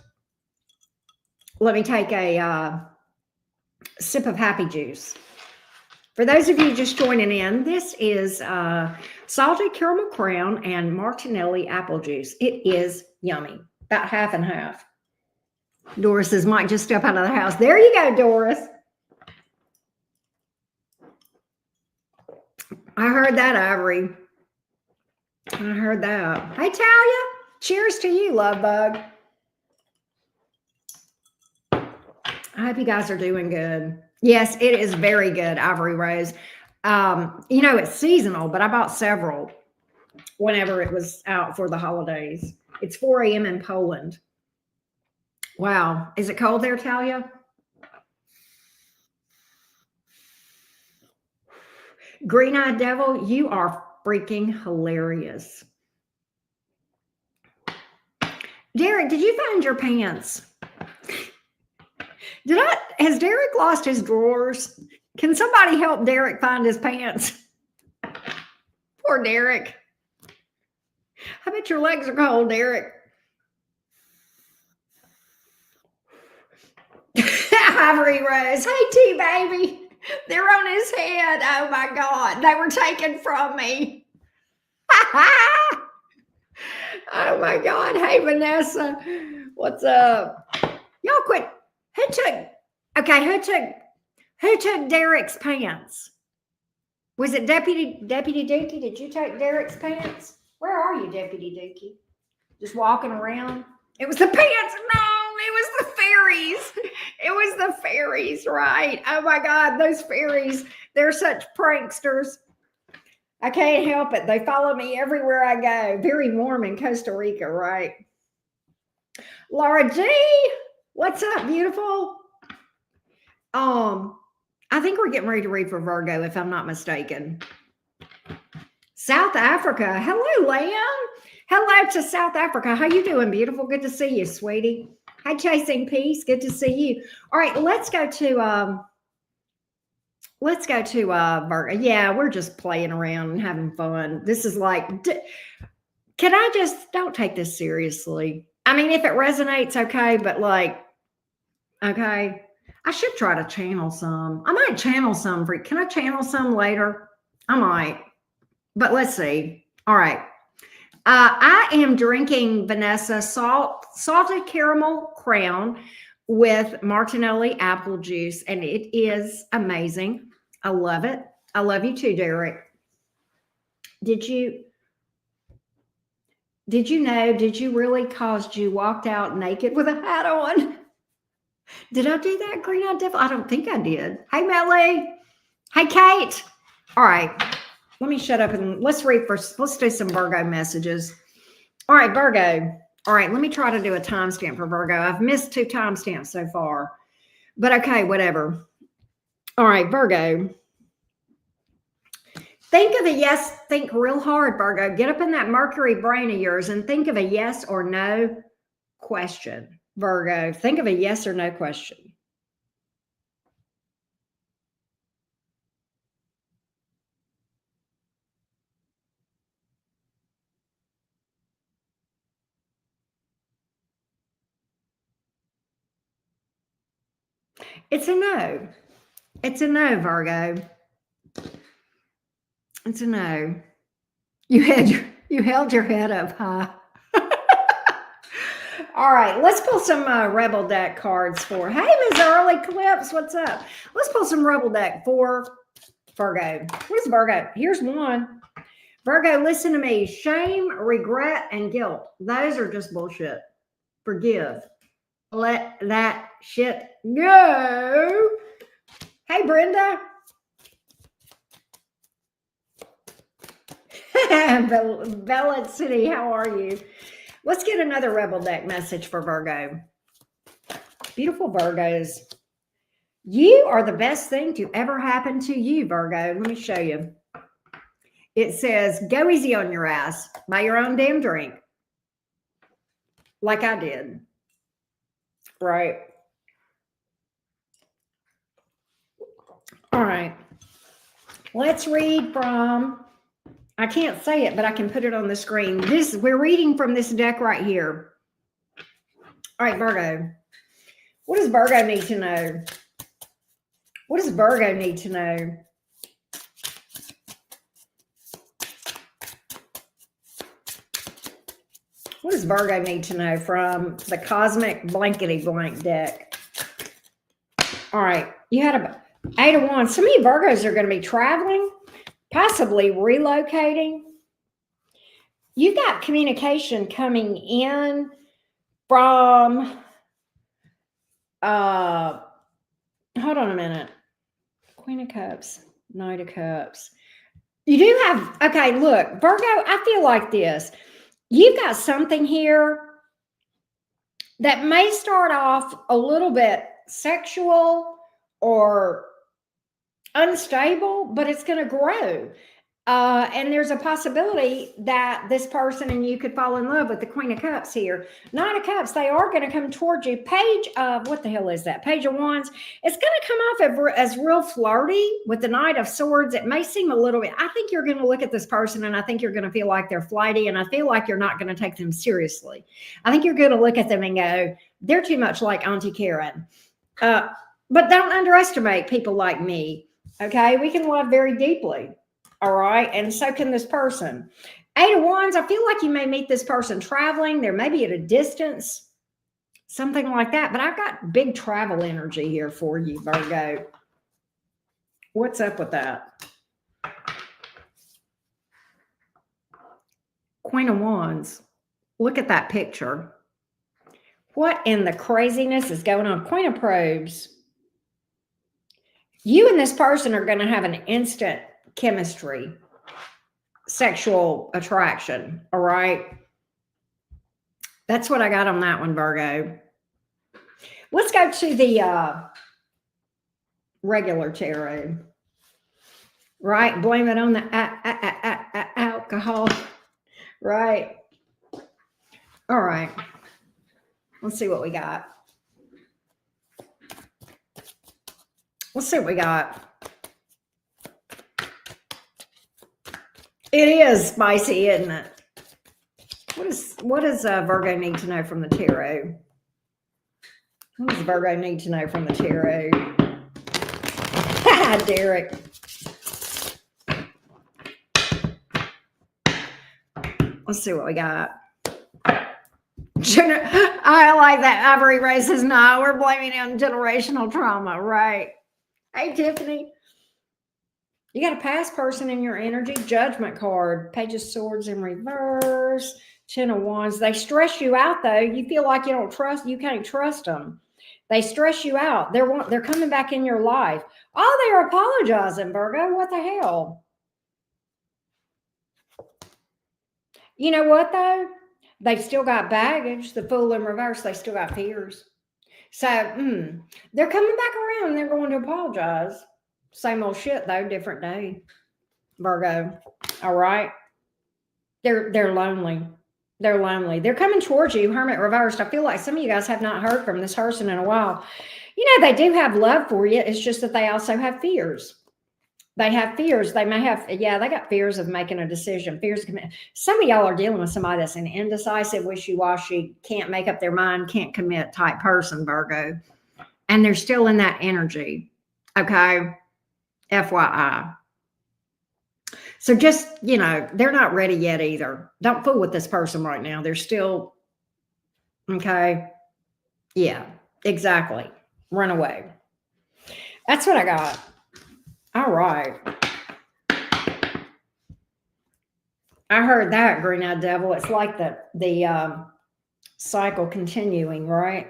let me take a sip of happy juice. For those of you just joining in, this is salted caramel crown and Martinelli apple juice. It is yummy. About half and half. Doris says, Mike, just step out of the house. There you go, Doris. I heard that, Ivory. I heard that. Hey, Talia, cheers to you, love bug. I hope you guys are doing good. Yes, it is very good, Ivory Rose. You know, it's seasonal, but I bought several whenever it was out for the holidays. It's 4 a.m. in Poland. Wow. Is it cold there, Talia? Green-eyed devil, you are freaking hilarious. Derek, did you find your pants? Has Derek lost his drawers? Can somebody help Derek find his pants? Poor Derek. I bet your legs are cold, Derek. Ivory Rose. Hey, T-Baby. They're on his head. Oh, my God. They were taken from me. Oh, my God. Hey, Vanessa. What's up? Y'all quit. Who took Derek's pants? Was it Deputy Dookie? Did you take Derek's pants? Where are you, Deputy Dookie? Just walking around? It was the pants. No, it was the fairy fairies. It was the fairies, right? Oh my God, those fairies, they're such pranksters. I can't help it. They follow me everywhere I go. Very warm in Costa Rica, right? Laura G, what's up, beautiful? I think we're getting ready to read for Virgo, if I'm not mistaken. South Africa. Hello, Lamb. Hello to South Africa. How you doing, beautiful? Good to see you, sweetie. Hi, Chasing Peace. Good to see you. All right, let's go to Virgo. Yeah, we're just playing around and having fun. This is like, can I just don't take this seriously? I mean, if it resonates, okay, but like, okay, I should try to channel some. I might channel some for you. Can I channel some later? I might, but let's see. All right. I am drinking Vanessa salted caramel crown with Martinelli apple juice, and it is amazing. I love it. I love you too, Derek. Did you know? Did you really? Cause you walked out naked with a hat on? Did I do that, Green Eye Devil? I don't think I did. Hey, Melly. Hey, Kate. All right. Let me shut up and let's read first. Let's do some Virgo messages. All right, Virgo. All right, let me try to do a timestamp for Virgo. I've missed 2 timestamps so far, but okay, whatever. All right, Virgo. Think of a yes. Think real hard, Virgo. Get up in that Mercury brain of yours and think of a yes or no question. Virgo, think of a yes or no question. It's a no. It's a no, Virgo. It's a no. You held your head up high. All right, let's pull some Rebel deck cards for. Hey, Ms. Early Clips, what's up? Let's pull some Rebel deck for Virgo. Where's Virgo? Here's one. Virgo, listen to me. Shame, regret, and guilt. Those are just bullshit. Forgive. Let that shit go. Hey, Brenda. Bella City, how are you? Let's get another Rebel deck message for Virgo. Beautiful Virgos. You are the best thing to ever happen to you, Virgo. Let me show you. It says, go easy on your ass. Buy your own damn drink. Like I did. Right. All right. Let's read from, I can't say it, but I can put it on the screen. We're reading from this deck right here. All right, Virgo. What does Virgo need to know? What does Virgo need to know? What does Virgo need to know from the Cosmic Blankety Blank deck? All right. You had a 8 of Wands. Some of you Virgos are going to be traveling, possibly relocating. You've got communication coming in from, hold on a minute. Queen of Cups, Knight of Cups. You do have, okay, look, Virgo, I feel like this. You've got something here that may start off a little bit sexual or unstable, but it's going to grow. And there's a possibility that this person and you could fall in love with the Queen of Cups here. Knight of Cups, they are going to come towards you. Page of, what the hell is that? Page of Wands. It's going to come off as real flirty with the Knight of Swords. It may seem a little bit, I think you're going to look at this person and I think you're going to feel like they're flighty, and I feel like you're not going to take them seriously. I think you're going to look at them and go, they're too much like Auntie Karen. But don't underestimate people like me. Okay, we can love very deeply. All right, and so can this person. 8 of Wands, I feel like you may meet this person traveling. There may be at a distance, something like that. But I've got big travel energy here for you, Virgo. What's up with that? Queen of Wands. Look at that picture. What in the craziness is going on? Queen of Probes. You and this person are going to have an instant chemistry, sexual attraction. All right. That's what I got on that one, Virgo. Let's go to the regular tarot. Right. Blame it on the alcohol. Right. All right. Let's see what we got. Let's see what we got. It is spicy, isn't it? What does Virgo need to know from the tarot? What does Virgo need to know from the tarot? Derek. Let's see what we got. I like that. Ivory races. No, we're blaming it on generational trauma. Right. Hey, Tiffany. You got a past person in your energy. Judgment card. Page of Swords in reverse. Ten of Wands. They stress you out, though. You feel like you can't trust them. They stress you out. They're coming back in your life. Oh, they're apologizing, Virgo. What the hell? You know what, though? They've still got baggage. The Fool in reverse. They still got fears. So they're coming back around and they're going to apologize. Same old shit, though. Different day, Virgo. All right. They're lonely. They're lonely. They're coming towards you, Hermit reversed. I feel like some of you guys have not heard from this person in a while. You know, they do have love for you. It's just that they also have fears. They have fears. They may have, they got fears of making a decision, fears of commitment. Some of y'all are dealing with somebody that's an indecisive, wishy-washy, can't make up their mind, can't commit type person, Virgo. And they're still in that energy. Okay? FYI. So just, they're not ready yet either. Don't fool with this person right now. They're still, okay? Yeah, exactly. Run away. That's what I got. All right. I heard that, Green-Eyed Devil. It's like the cycle continuing, right?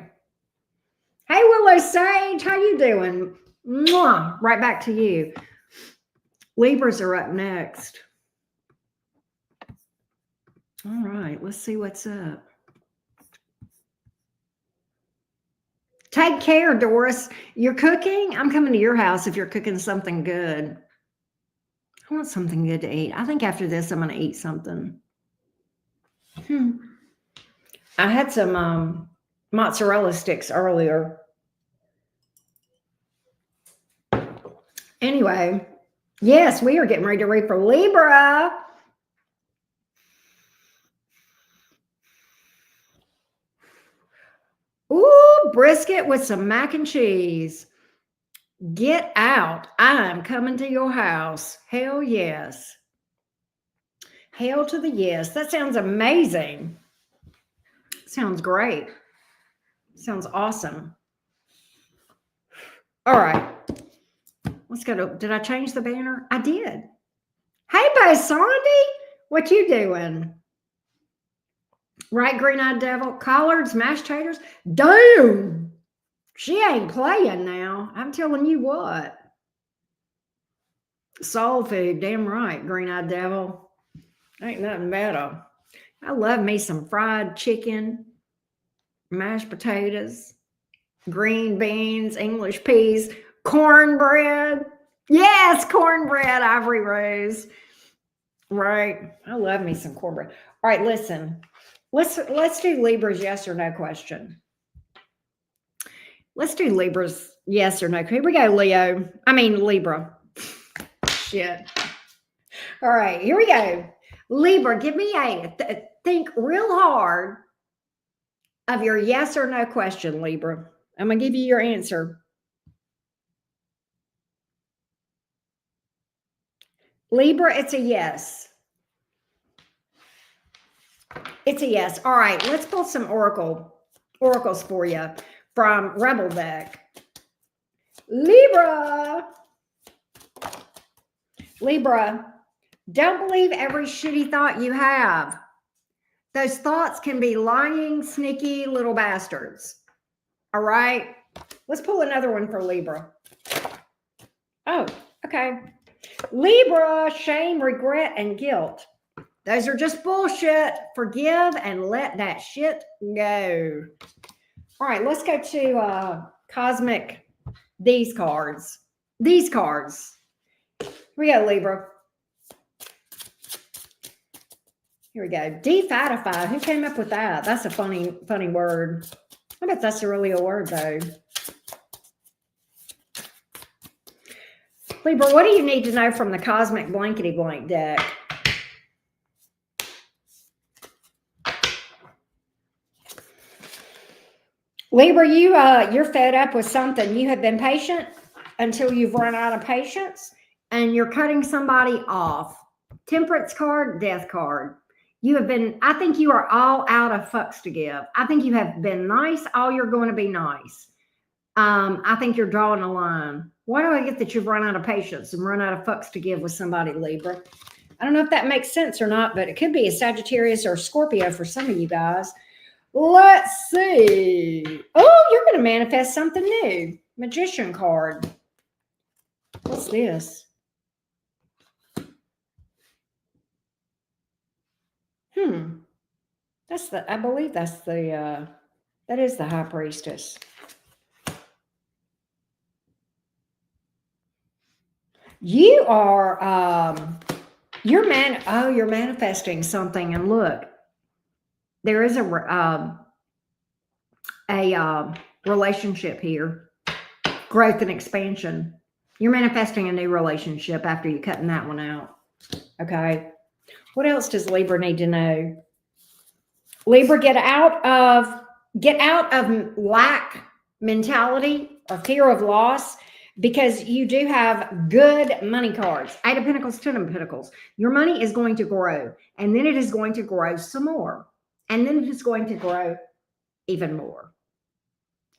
Hey, Willow Sage, how you doing? Mwah. Right back to you. Libras are up next. All right, let's see what's up. Take care, Doris. You're cooking? I'm coming to your house if you're cooking something good. I want something good to eat. I think after this, I'm going to eat something. I had some mozzarella sticks earlier. Anyway, yes, we are getting ready to read for Libra. Ooh, brisket with some mac and cheese. Get out. I'm coming to your house. Hell yes. Hell to the yes. That sounds amazing. Sounds great. Sounds awesome. All right. Let's go to, did I change the banner? I did. Hey, Sandy, what you doing? Right, Green-Eyed Devil? Collards, mashed taters? Damn. She ain't playing now. I'm telling you what. Soul food, damn right, Green-Eyed Devil. Ain't nothing better. I love me some fried chicken, mashed potatoes, green beans, English peas, cornbread. Yes, cornbread, Ivory Rose. Right. I love me some cornbread. All right, listen. Let's do Libra's yes or no question. Let's do Libra's yes or no. Here we go, Leo. I mean, Libra. Shit. All right, here we go. Libra, give me think real hard of your yes or no question, Libra. I'm going to give you your answer. Libra, it's a yes. It's a yes. All right, let's pull some oracles for you from Rebel Deck. Libra, don't believe every shitty thought you have. Those thoughts can be lying, sneaky little bastards. All right. Let's pull another one for Libra. Oh, okay. Libra, shame, regret, and guilt. Those are just bullshit. Forgive and let that shit go. All right, let's go to Cosmic, these cards. These cards. Here we go, Libra. Here we go. Defatify. Who came up with that? That's a funny word. I bet that's really a word, though. Libra, what do you need to know from the Cosmic Blankety Blank deck? Libra, you're fed up with something. You have been patient until you've run out of patience, and you're cutting somebody off. Temperance card, death card. You have been, I think you are all out of fucks to give. I think you have been nice. All you're going to be nice. I think you're drawing a line. Why do I get that you've run out of patience and run out of fucks to give with somebody, Libra? I don't know if that makes sense or not, but it could be a Sagittarius or a Scorpio for some of you guys. Let's see. Oh, you're going to manifest something new. Magician card. What's this? That's the, I believe that's the, that is the High Priestess. You are, you're manifesting something, and look, there is a relationship here, growth and expansion. You're manifesting a new relationship after you cutting that one out. Okay. What else does Libra need to know? Libra, get out of lack mentality or fear of loss, because you do have good money cards. 8 of Pentacles, 10 of Pentacles. Your money is going to grow, and then it is going to grow some more, and then it is going to grow even more.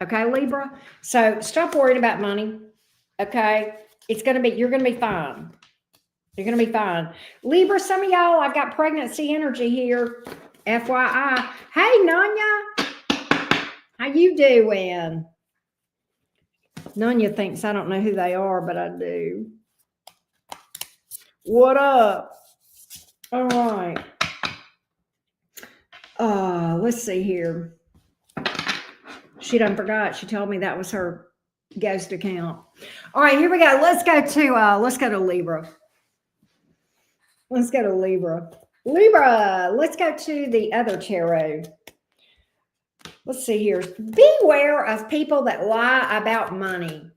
Okay, Libra? So stop worrying about money. Okay? You're going to be fine. You're going to be fine. Libra, some of y'all, I've got pregnancy energy here. FYI. Hey, Nanya. How you doing? Nanya thinks I don't know who they are, but I do. What up? All right. Let's see here. She done forgot. She told me that was her ghost account. All right, here we go. Let's go to Libra. Let's go to Libra. Libra, let's go to the other tarot. Let's see here. Beware of people that lie about money.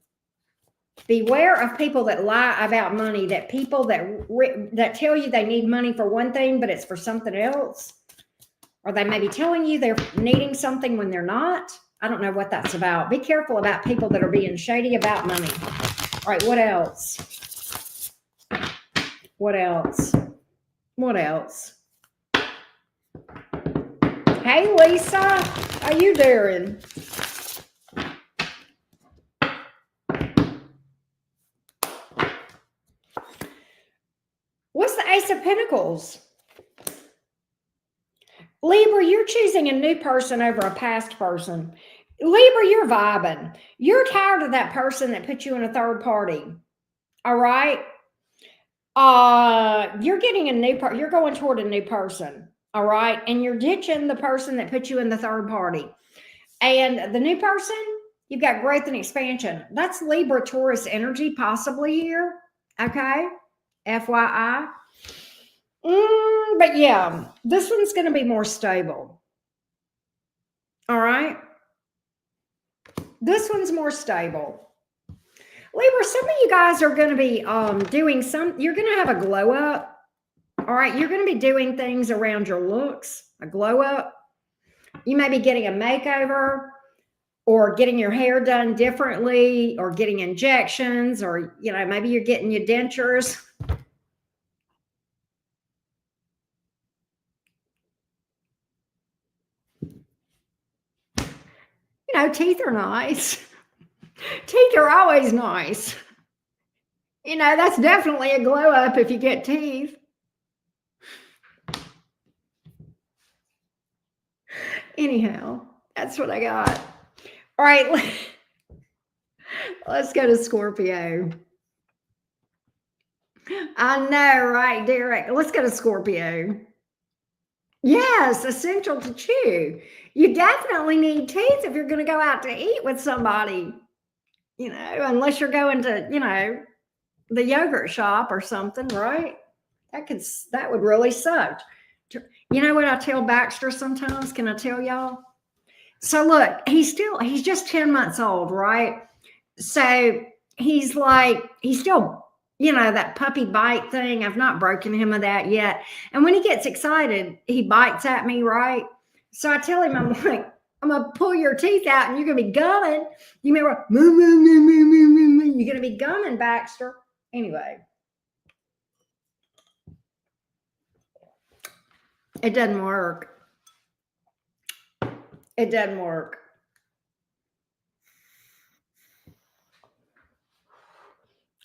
Beware of people that lie about money, that people that tell you they need money for one thing, but it's for something else. Or they may be telling you they're needing something when they're not. I don't know what that's about. Be careful about people that are being shady about money. All right, what else? What else? What else? Hey, Lisa, how you doing? What's the Ace of Pentacles? Libra, you're choosing a new person over a past person. Libra, you're vibing. You're tired of that person that put you in a third party. All right? You're getting a new person. You're going toward a new person. All right? And you're ditching the person that put you in the third party. And the new person, you've got growth and expansion. That's Libra Taurus energy possibly here. Okay? FYI. But yeah, this one's going to be more stable. All right. This one's more stable. Libra, some of you guys are going to be doing you're going to have a glow up. All right. You're going to be doing things around your looks, a glow up. You may be getting a makeover, or getting your hair done differently, or getting injections, or, maybe you're getting your dentures. Teeth are nice. Teeth are always nice. That's definitely a glow up if you get teeth. Anyhow, that's what I got. All right, let's go to Scorpio. I know, right, Derek? Let's go to Scorpio. Yes, essential to chew. You definitely need teeth if you're going to go out to eat with somebody, unless you're going to, the yogurt shop or something, right? That would really suck. You know what I tell Baxter sometimes? Can I tell y'all? So look, he's just 10 months old, right? So he's still, that puppy bite thing. I've not broken him of that yet. And when he gets excited, he bites at me, right? So I tell him, I'm like, I'm gonna pull your teeth out and you're gonna be gumming. You may go, moo, moo, moo, moo, moo, moo, moo. You're gonna be gumming, Baxter. Anyway. It doesn't work. It doesn't work.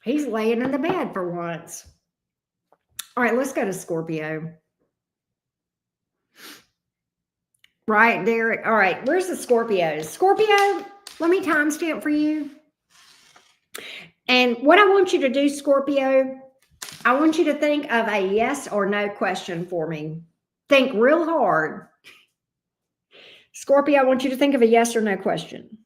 He's laying in the bed for once. All right, let's go to Scorpio. Right, Derek. All right, where's the Scorpios? Scorpio, let me timestamp for you. And what I want you to do, Scorpio, I want you to think of a yes or no question for me. Think real hard. Scorpio, I want you to think of a yes or no question.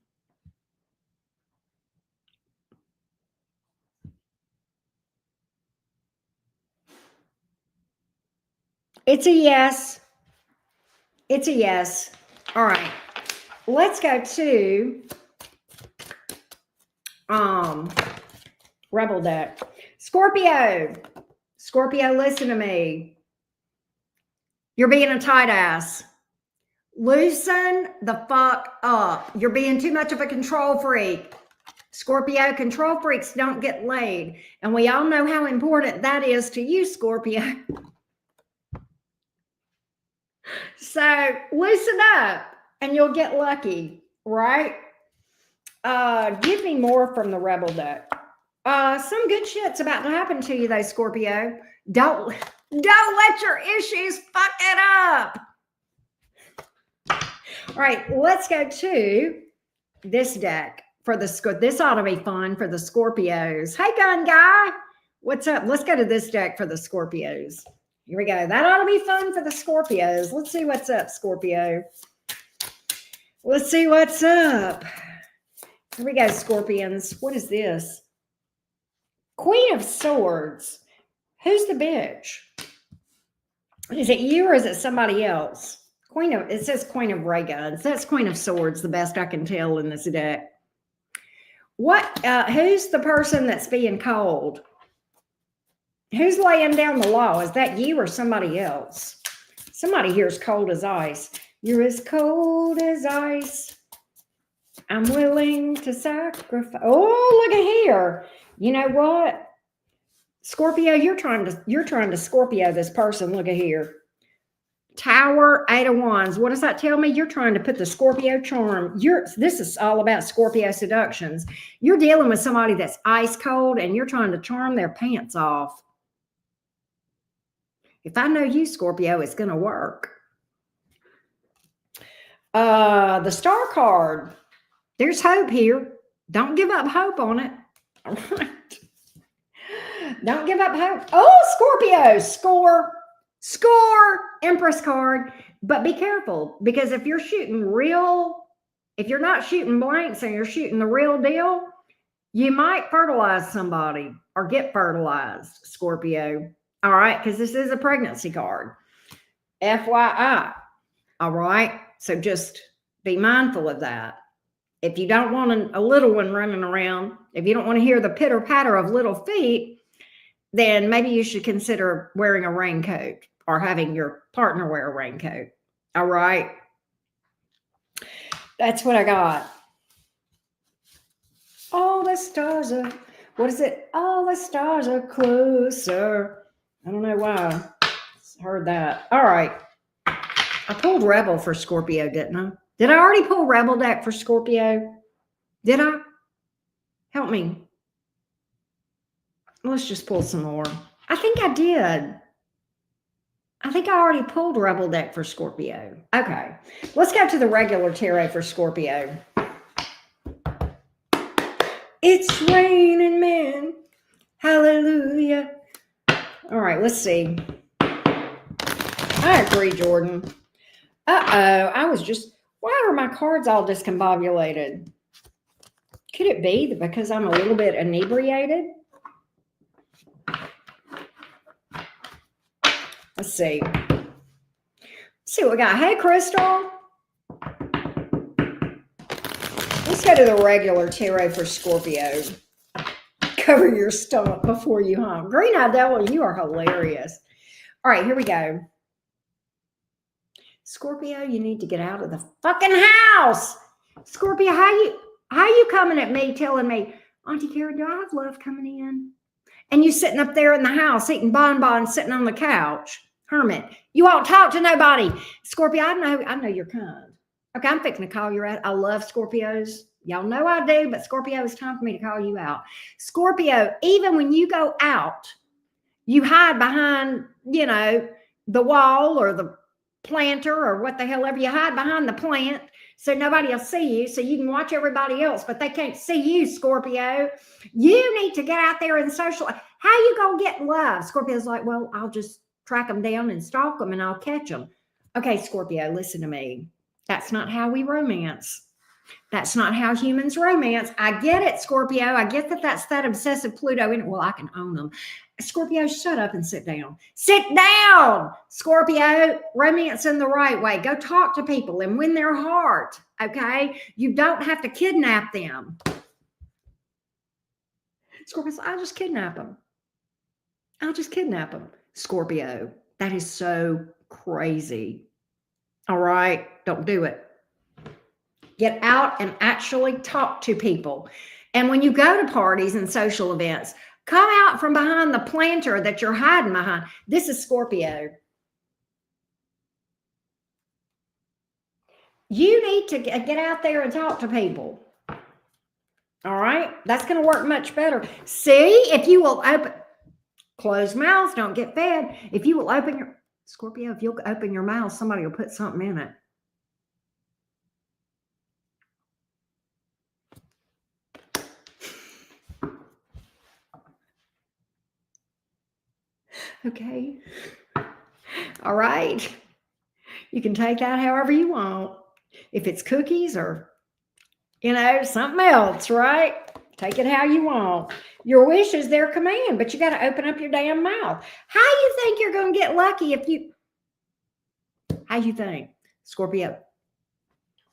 It's a yes. It's a yes. All right. Let's go to Rebel deck. Scorpio. Scorpio, listen to me. You're being a tight ass. Loosen the fuck up. You're being too much of a control freak. Scorpio, control freaks don't get laid. And we all know how important that is to you, Scorpio. So loosen up and you'll get lucky, right? Give me more from the Rebel deck. Some good shit's about to happen to you though, Scorpio. Don't let your issues fuck it up. All right, let's go to this deck for this ought to be fun for the Scorpios. Hey, gun guy, what's up? Let's go to this deck for the Scorpios. Here we go. That ought to be fun for the Scorpios. Let's see what's up, Scorpio. Let's see what's up. Here we go, Scorpions. What is this? Queen of Swords. Who's the bitch? Is it you or is it somebody else? It says Queen of Ray Guns. That's Queen of Swords, the best I can tell in this deck. Who's the person that's being cold? Who's laying down the law? Is that you or somebody else? Somebody here is cold as ice. You're as cold as ice. I'm willing to sacrifice. Oh, look at here. You know what? Scorpio, you're trying to Scorpio this person. Look at here. Tower, 8 of Wands. What does that tell me? You're trying to put the Scorpio charm. This is all about Scorpio seductions. You're dealing with somebody that's ice cold and you're trying to charm their pants off. If I know you, Scorpio, it's going to work. The Star card. There's hope here. Don't give up hope on it. All right. Don't give up hope. Oh, Scorpio, score, Empress card. But be careful because if you're not shooting blanks and you're shooting the real deal, you might fertilize somebody or get fertilized, Scorpio. All right, because this is a pregnancy card. FYI. All right, so just be mindful of that. If you don't want a little one running around, if you don't want to hear the pitter patter of little feet, then maybe you should consider wearing a raincoat or having your partner wear a raincoat. All right. That's what I got. All the stars are, what is it? All the stars are closer. I don't know why I heard that. All right. I pulled Rebel for Scorpio, didn't I? Did I already pull Rebel deck for Scorpio? Did I? Help me. Let's just pull some more. I think I did. I think I already pulled Rebel deck for Scorpio. Okay, let's go to the regular tarot for Scorpio. It's raining men. Hallelujah. All right, let's see. I agree, Jordan. Why are my cards all discombobulated? Could it be that because I'm a little bit inebriated? Let's see. Let's see what we got. Hey, Crystal. Let's go to the regular tarot for Scorpio. Cover your stomach before you hum. Green Eye Devil, you are hilarious. All right, here we go. Scorpio, you need to get out of the fucking house. Scorpio, how you coming at me telling me, Auntie Karen, do I have love coming in? And you sitting up there in the house eating bonbons, sitting on the couch. Hermit, you won't talk to nobody. Scorpio, I know you're kind. Okay, I'm fixing to call you out. I love Scorpios. Y'all know I do, but Scorpio, it's time for me to call you out. Scorpio, even when you go out, you hide behind, the wall or the planter or what the hell ever. You hide behind the plant so nobody will see you, so you can watch everybody else, but they can't see you, Scorpio. You need to get out there and social. How you gonna get love? Scorpio's like, well, I'll just track them down and stalk them and I'll catch them. Okay, Scorpio, listen to me. That's not how we romance. That's not how humans romance. I get it, Scorpio. I get that that's that obsessive Pluto in it. Well, I can own them. Scorpio, shut up and sit down. Sit down, Scorpio. Romance in the right way. Go talk to people and win their heart, okay? You don't have to kidnap them. Scorpio, I'll just kidnap them. I'll just kidnap them. Scorpio, that is so crazy. All right, don't do it. Get out and actually talk to people. And when you go to parties and social events, come out from behind the planter that you're hiding behind. This is Scorpio. You need to get out there and talk to people. All right? That's going to work much better. See, if you will open, closed mouths don't get fed. If you will open your, Scorpio, if you'll open your mouth, somebody will put something in it. Okay. All right. You can take that however you want. If it's cookies or, something else, right? Take it how you want. Your wish is their command, but you got to open up your damn mouth. How you think you're going to get lucky how you think? Scorpio.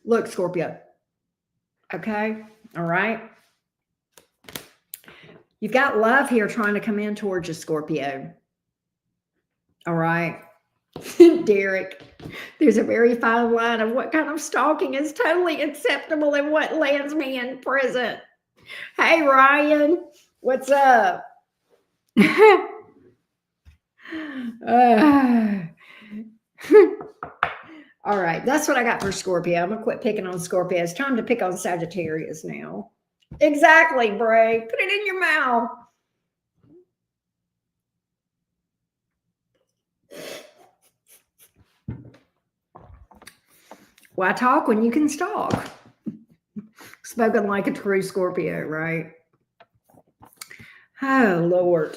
Look, Scorpio. Okay. All right. You've got love here trying to come in towards you, Scorpio. All right. Derek, there's a very fine line of what kind of stalking is totally acceptable and what lands me in prison. Hey, Ryan, what's up? All right, that's what I got for Scorpio. I'm going to quit picking on Scorpio. It's time to pick on Sagittarius now. Exactly, Bray. Put it in your mouth. Why talk when you can stalk? Spoken like a true Scorpio, right? Oh, Lord.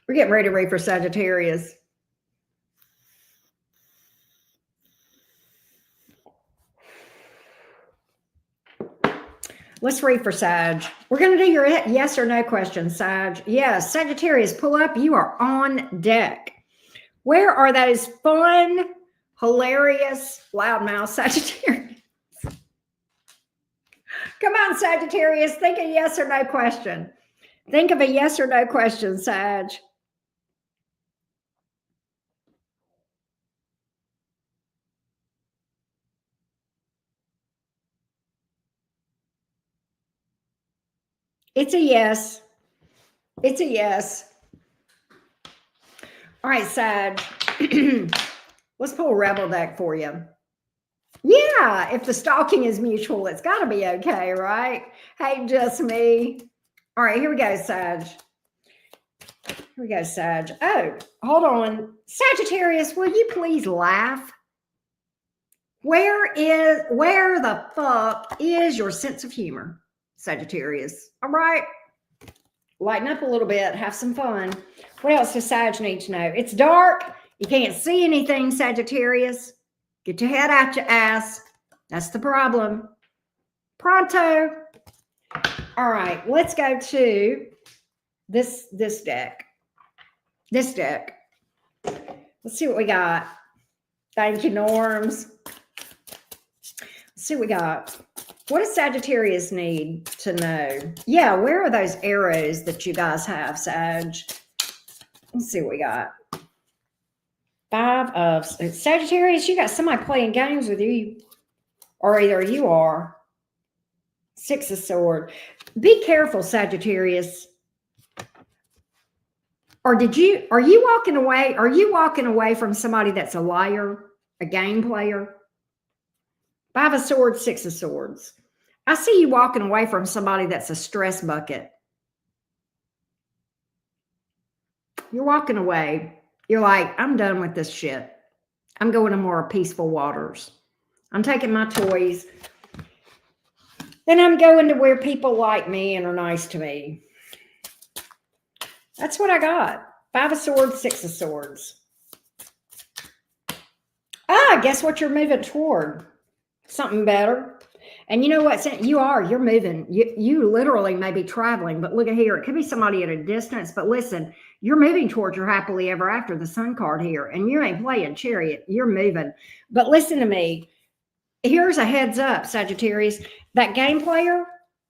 We're getting ready to read for Sagittarius. Let's read for Sag. We're going to do your yes or no question, Sag. Yes, Sagittarius, pull up. You are on deck. Where are those fun, hilarious, loudmouth Sagittarius? Come on, Sagittarius. Think a yes or no question. Think of a yes or no question, Sag. It's a yes. It's a yes. All right, Sag. Let's pull a Rebel deck for you. Yeah, if the stalking is mutual, it's got to be okay, right? Hey, just me. All right, here we go, Sag. Here we go, Sag. Oh, hold on. Sagittarius, will you please laugh? Where the fuck is your sense of humor, Sagittarius? All right. Lighten up a little bit. Have some fun. What else does Sag need to know? It's dark. You can't see anything, Sagittarius. Get your head out your ass. That's the problem. Pronto. All right. Let's go to this deck. This deck. Let's see what we got. Thank you, Norms. Let's see what we got. What does Sagittarius need to know? Yeah, where are those arrows that you guys have, Sag? Let's see what we got. 5 of Sagittarius, you got somebody playing games with you, or either you are. 6 of Swords. Be careful, Sagittarius. Or are you walking away? Are you walking away from somebody that's a liar, a game player? 5 of Swords, 6 of Swords. I see you walking away from somebody that's a stress bucket. You're walking away. You're like, I'm done with this shit. I'm going to more peaceful waters. I'm taking my toys. Then I'm going to where people like me and are nice to me. That's what I got. 5 of Swords, 6 of Swords. Guess what you're moving toward? Something better. And you know what? You're moving. You literally may be traveling, but look at here. It could be somebody at a distance, but listen, you're moving towards your happily ever after, the Sun card here, and you ain't playing Chariot. You're moving. But listen to me. Here's a heads up, Sagittarius. That game player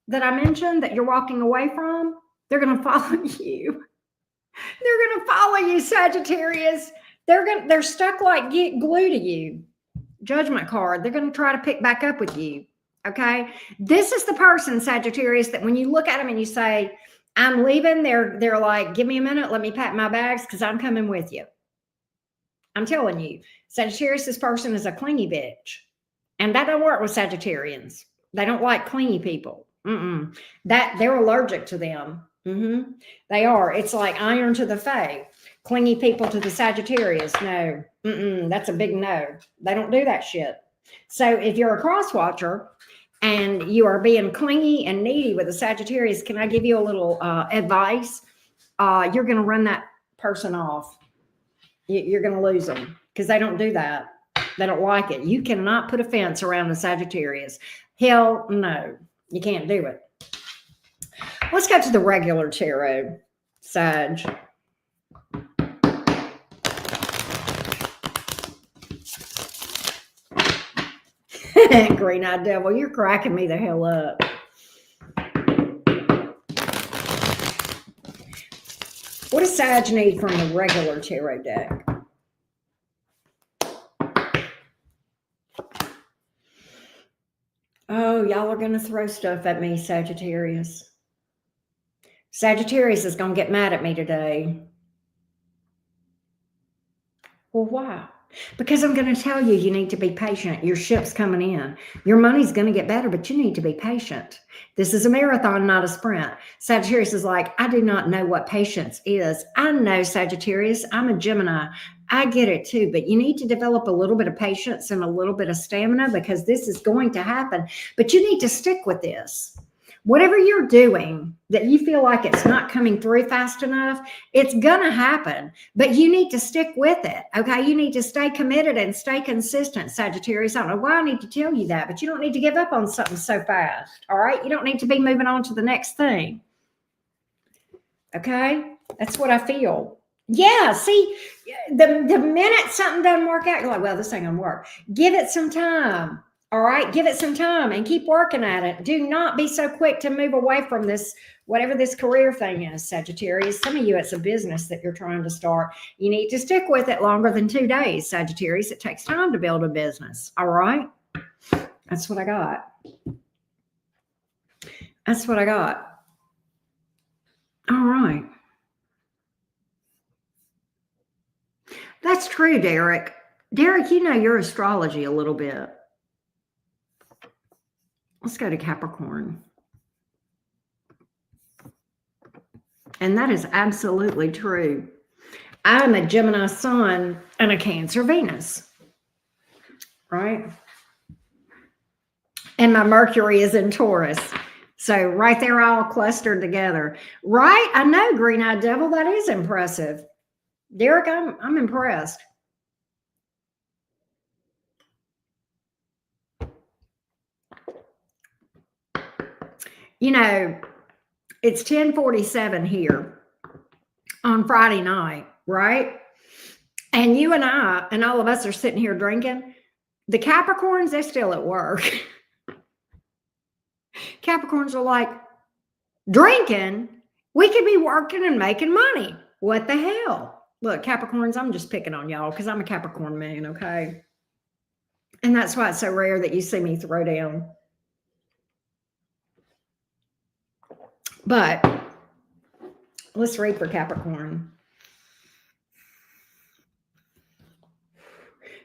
that I mentioned that you're walking away from, they're going to follow you. They're going to follow you, Sagittarius. They're stuck like glue to you. Judgment card. They're going to try to pick back up with you. Okay. This is the person, Sagittarius, that when you look at them and you say, I'm leaving, they're like, give me a minute. Let me pack my bags because I'm coming with you. I'm telling you, Sagittarius, this person is a clingy bitch. And that don't work with Sagittarians. They don't like clingy people. That they're allergic to them. They are. It's like iron to the Fae. Clingy people to the Sagittarius. No. That's a big no. They don't do that shit. So if you're a cross watcher and you are being clingy and needy with a Sagittarius, can I give you a little advice? You're going to run that person off. You're going to lose them because they don't do that. They don't like it. You cannot put a fence around a Sagittarius. Hell no. You can't do it. Let's go to the regular tarot, Sag. Green-eyed devil, you're cracking me the hell up. What does Sag need from the regular tarot deck? Oh, y'all are going to throw stuff at me, Sagittarius. Sagittarius is going to get mad at me today. Well, why? Because I'm going to tell you, you need to be patient. Your ship's coming in. Your money's going to get better, but you need to be patient. This is a marathon, not a sprint. Sagittarius is like, I do not know what patience is. I know, Sagittarius. I'm a Gemini. I get it too, but you need to develop a little bit of patience and a little bit of stamina because this is going to happen. But you need to stick with this. Whatever you're doing that you feel like it's not coming through fast enough, it's going to happen, but you need to stick with it. Okay. You need to stay committed and stay consistent, Sagittarius. I don't know why I need to tell you that, but you don't need to give up on something so fast. All right. You don't need to be moving on to the next thing. Okay. That's what I feel. Yeah. See, the minute something doesn't work out, you're like, well, this ain't going to work. Give it some time. All right, give it some time and keep working at it. Do not be so quick to move away from this, whatever this career thing is, Sagittarius. Some of you, it's a business that you're trying to start. You need to stick with it longer than 2 days, Sagittarius. It takes time to build a business. All right, that's what I got. That's what I got. All right. That's true, Derek. Derek, you know your astrology a little bit. Let's go to Capricorn. And that is absolutely true. I'm a Gemini sun and a Cancer Venus, right? And my Mercury is in Taurus. So right there, all clustered together. Right? I know, Green-Eyed Devil. That is impressive. Derek, I'm impressed. You know, it's 10:47 here on Friday night, right? And you and I and all of us are sitting here drinking. The Capricorns, they're still at work. Capricorns are like, drinking? We could be working and making money. What the hell? Look, Capricorns, I'm just picking on y'all because I'm a Capricorn moon, okay? And that's why it's so rare that you see me throw down. But let's read for Capricorn.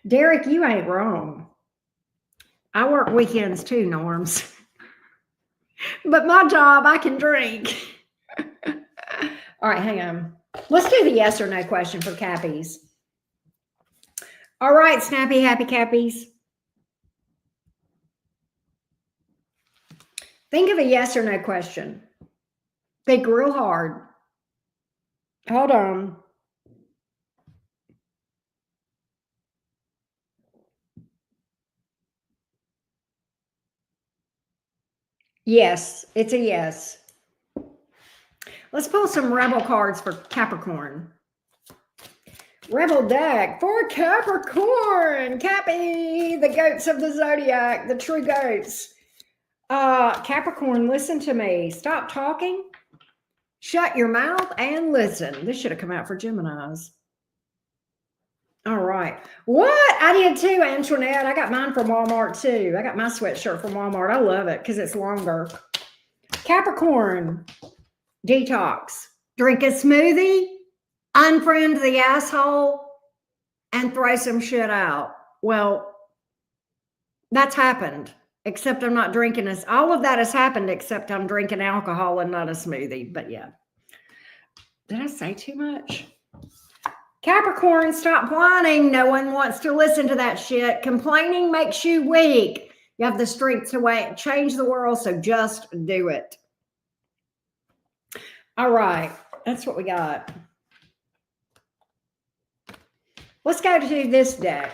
Derek, you ain't wrong. I work weekends too, Norms. But my job, I can drink. All right, hang on. Let's do the yes or no question for Cappies. All right, snappy, happy Cappies. Think of a yes or no question. Think real hard. Hold on. Yes, it's a yes. Let's pull some Rebel cards for Capricorn. Rebel deck for Capricorn. Cappy, the goats of the zodiac, the true goats. Capricorn, listen to me. Stop talking. Shut your mouth and listen. This should have come out for Geminis. All right. What? I did too, Antoinette. I got mine from Walmart too. I got my sweatshirt from Walmart. I love it because it's longer. Capricorn, detox. Drink a smoothie, unfriend the asshole, and throw some shit out. Well, that's happened. Except I'm not drinking this. All of that has happened except I'm drinking alcohol and not a smoothie. But yeah. Did I say too much? Capricorn, stop whining. No one wants to listen to that shit. Complaining makes you weak. You have the strength to change the world, so just do it. All right. That's what we got. Let's go to this deck.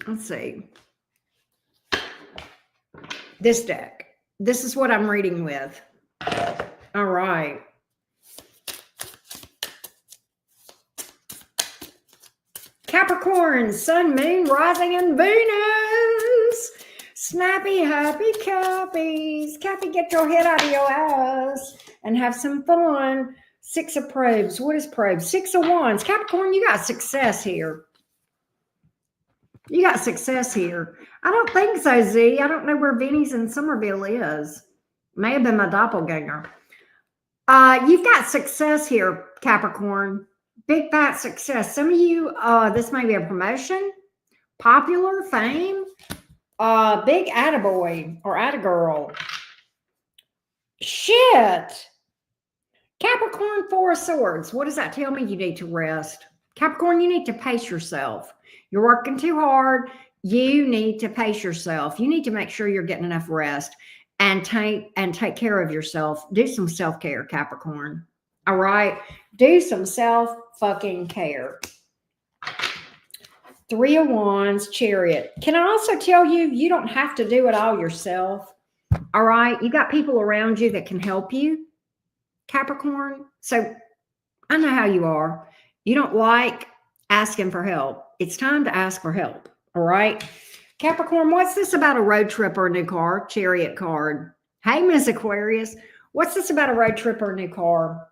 Let's see. This deck. This is what I'm reading with. All right. Capricorn, Sun, Moon, Rising, and Venus. Snappy, happy Cappies. Cappy, get your head out of your ass and have some fun. 6 of probes. What is probes? 6 of wands. Capricorn, you got success here. You got success here. I don't think so, Z. I don't know where Vinny's in Somerville is. May have been my doppelganger. You've got success here, Capricorn. Big fat success. Some of you, this may be a promotion, popular, fame, big attaboy or attagirl. Shit. Capricorn, 4 of swords. What does that tell me? You need to rest. Capricorn, you need to pace yourself. You're working too hard. You need to pace yourself. You need to make sure you're getting enough rest and take care of yourself. Do some self-care, Capricorn. All right. Do some self-fucking care. 3 of wands, chariot. Can I also tell you, you don't have to do it all yourself. All right. You got people around you that can help you, Capricorn. So I know how you are. You don't like asking for help. It's time to ask for help. All right. Capricorn, what's this about a road trip or a new car? Chariot card. Hey, Miss Aquarius. What's this about a road trip or a new car?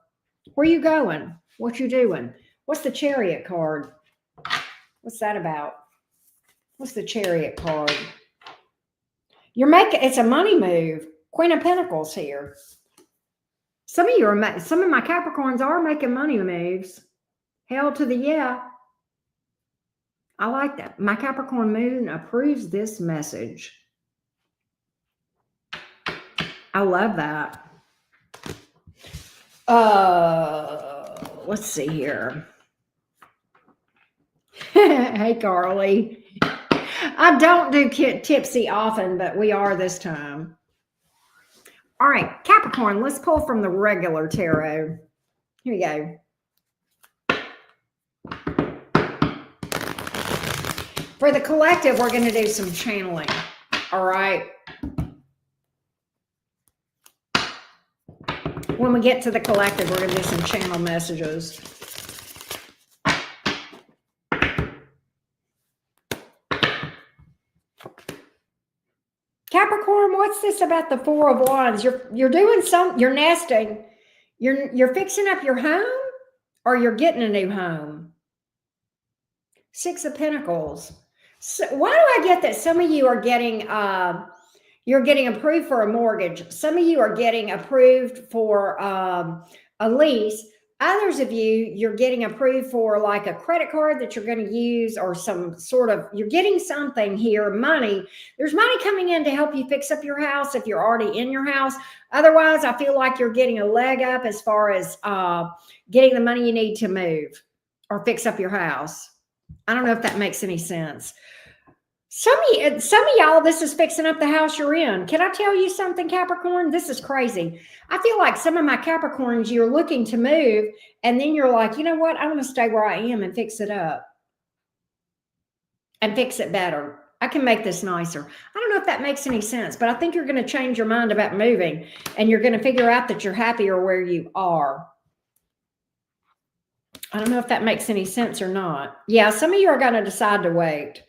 Where you going? What you doing? What's the chariot card? What's that about? What's the chariot card? It's a money move. Queen of Pentacles here. Some of my Capricorns are making money moves. Hell to the yeah. I like that. My Capricorn moon approves this message. I love that. Let's see here. Hey, Carly. I don't do tipsy often, but we are this time. All right, Capricorn, let's pull from the regular tarot. Here we go. For the collective, we're going to do some channeling. All right. When we get to the collective, we're going to do some channel messages. Capricorn, what's this about the Four of Wands? You're doing you're nesting. You're fixing up your home, or you're getting a new home. Six of Pentacles. So why do I get that some of you are getting you're getting approved for a mortgage? Some of you are getting approved for a lease. Others of you, you're getting approved for like a credit card that you're going to use, or some sort of, you're getting something here, money. There's money coming in to help you fix up your house if you're already in your house. Otherwise, I feel like you're getting a leg up as far as getting the money you need to move or fix up your house. I don't know if that makes any sense. Some of y'all, this is fixing up the house you're in. Can I tell you something, Capricorn? This is crazy. I feel like some of my Capricorns, you're looking to move, and then you're like, you know what? I want to stay where I am and fix it up and fix it better. I can make this nicer. I don't know if that makes any sense, but I think you're going to change your mind about moving, and you're going to figure out that you're happier where you are. I don't know if that makes any sense or not. Yeah, some of you are going to decide to wait.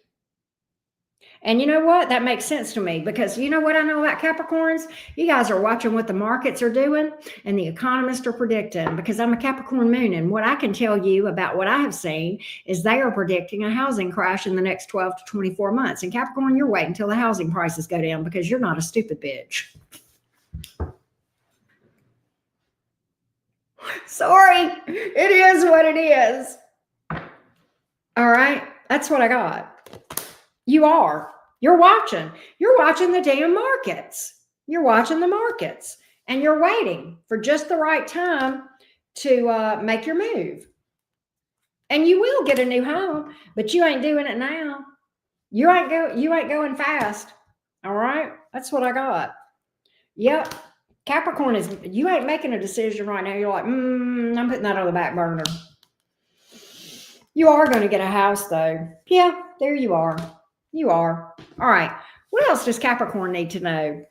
And you know what? That makes sense to me, because you know what I know about Capricorns? You guys are watching what the markets are doing and the economists are predicting, because I'm a Capricorn moon. And what I can tell you about what I have seen is they are predicting a housing crash in the next 12 to 24 months. And Capricorn, you're waiting until the housing prices go down, because you're not a stupid bitch. Sorry, it is what it is. All right, that's what I got. You are. You're watching. You're watching the damn markets. You're watching the markets, and you're waiting for just the right time to make your move. And you will get a new home, but you ain't doing it now. You ain't going fast. All right, that's what I got. Yep. Capricorn is, you ain't making a decision right now. You're like, I'm putting that on the back burner. You are going to get a house, though. Yeah, there you are. You are. All right. What else does Capricorn need to know?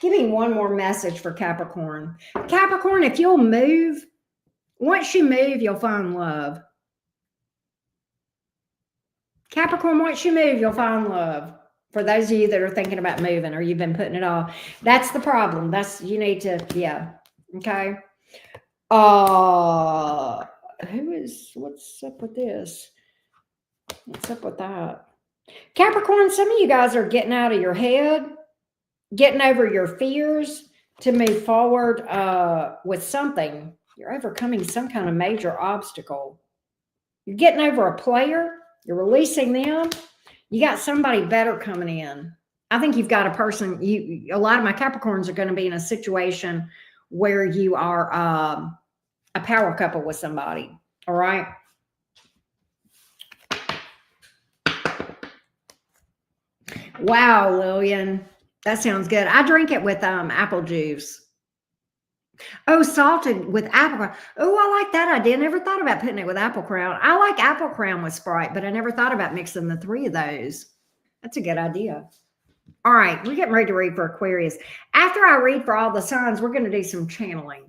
Give me one more message for Capricorn. Capricorn, if you'll move, once you move, you'll find love. Capricorn, once you move, you'll find love. For those of you that are thinking about moving, or you've been putting it off, that's the problem. You need to, yeah. Okay. What's up with this? What's up with that? Capricorn, some of you guys are getting out of your head, getting over your fears to move forward with something. You're overcoming some kind of major obstacle. You're getting over a player. You're releasing them. You got somebody better coming in. I think you've got a person. A lot of my Capricorns are going to be in a situation where you are a power couple with somebody. All right. Wow, Lillian. That sounds good. I drink it with apple juice. Oh, salted with apple crown. Oh, I like that idea. I never thought about putting it with apple crown. I like apple crown with Sprite, but I never thought about mixing the three of those. That's a good idea. All right, we're getting ready to read for Aquarius. After I read for all the signs, we're going to do some channeling,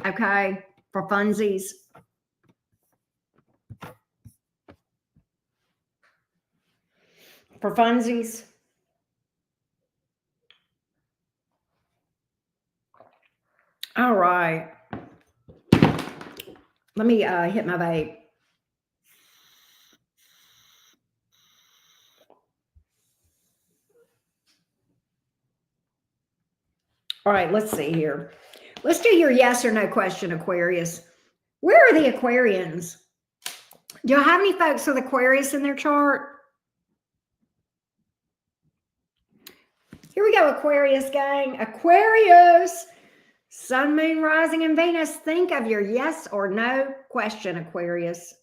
okay, for funsies. For funsies. All right. Let me hit my vape. All right, let's see here. Let's do your yes or no question, Aquarius. Where are the Aquarians? Do y'all have any folks with Aquarius in their chart? Here we go, Aquarius gang. Aquarius. Sun, moon, rising, and Venus. Think of your yes or no question, Aquarius.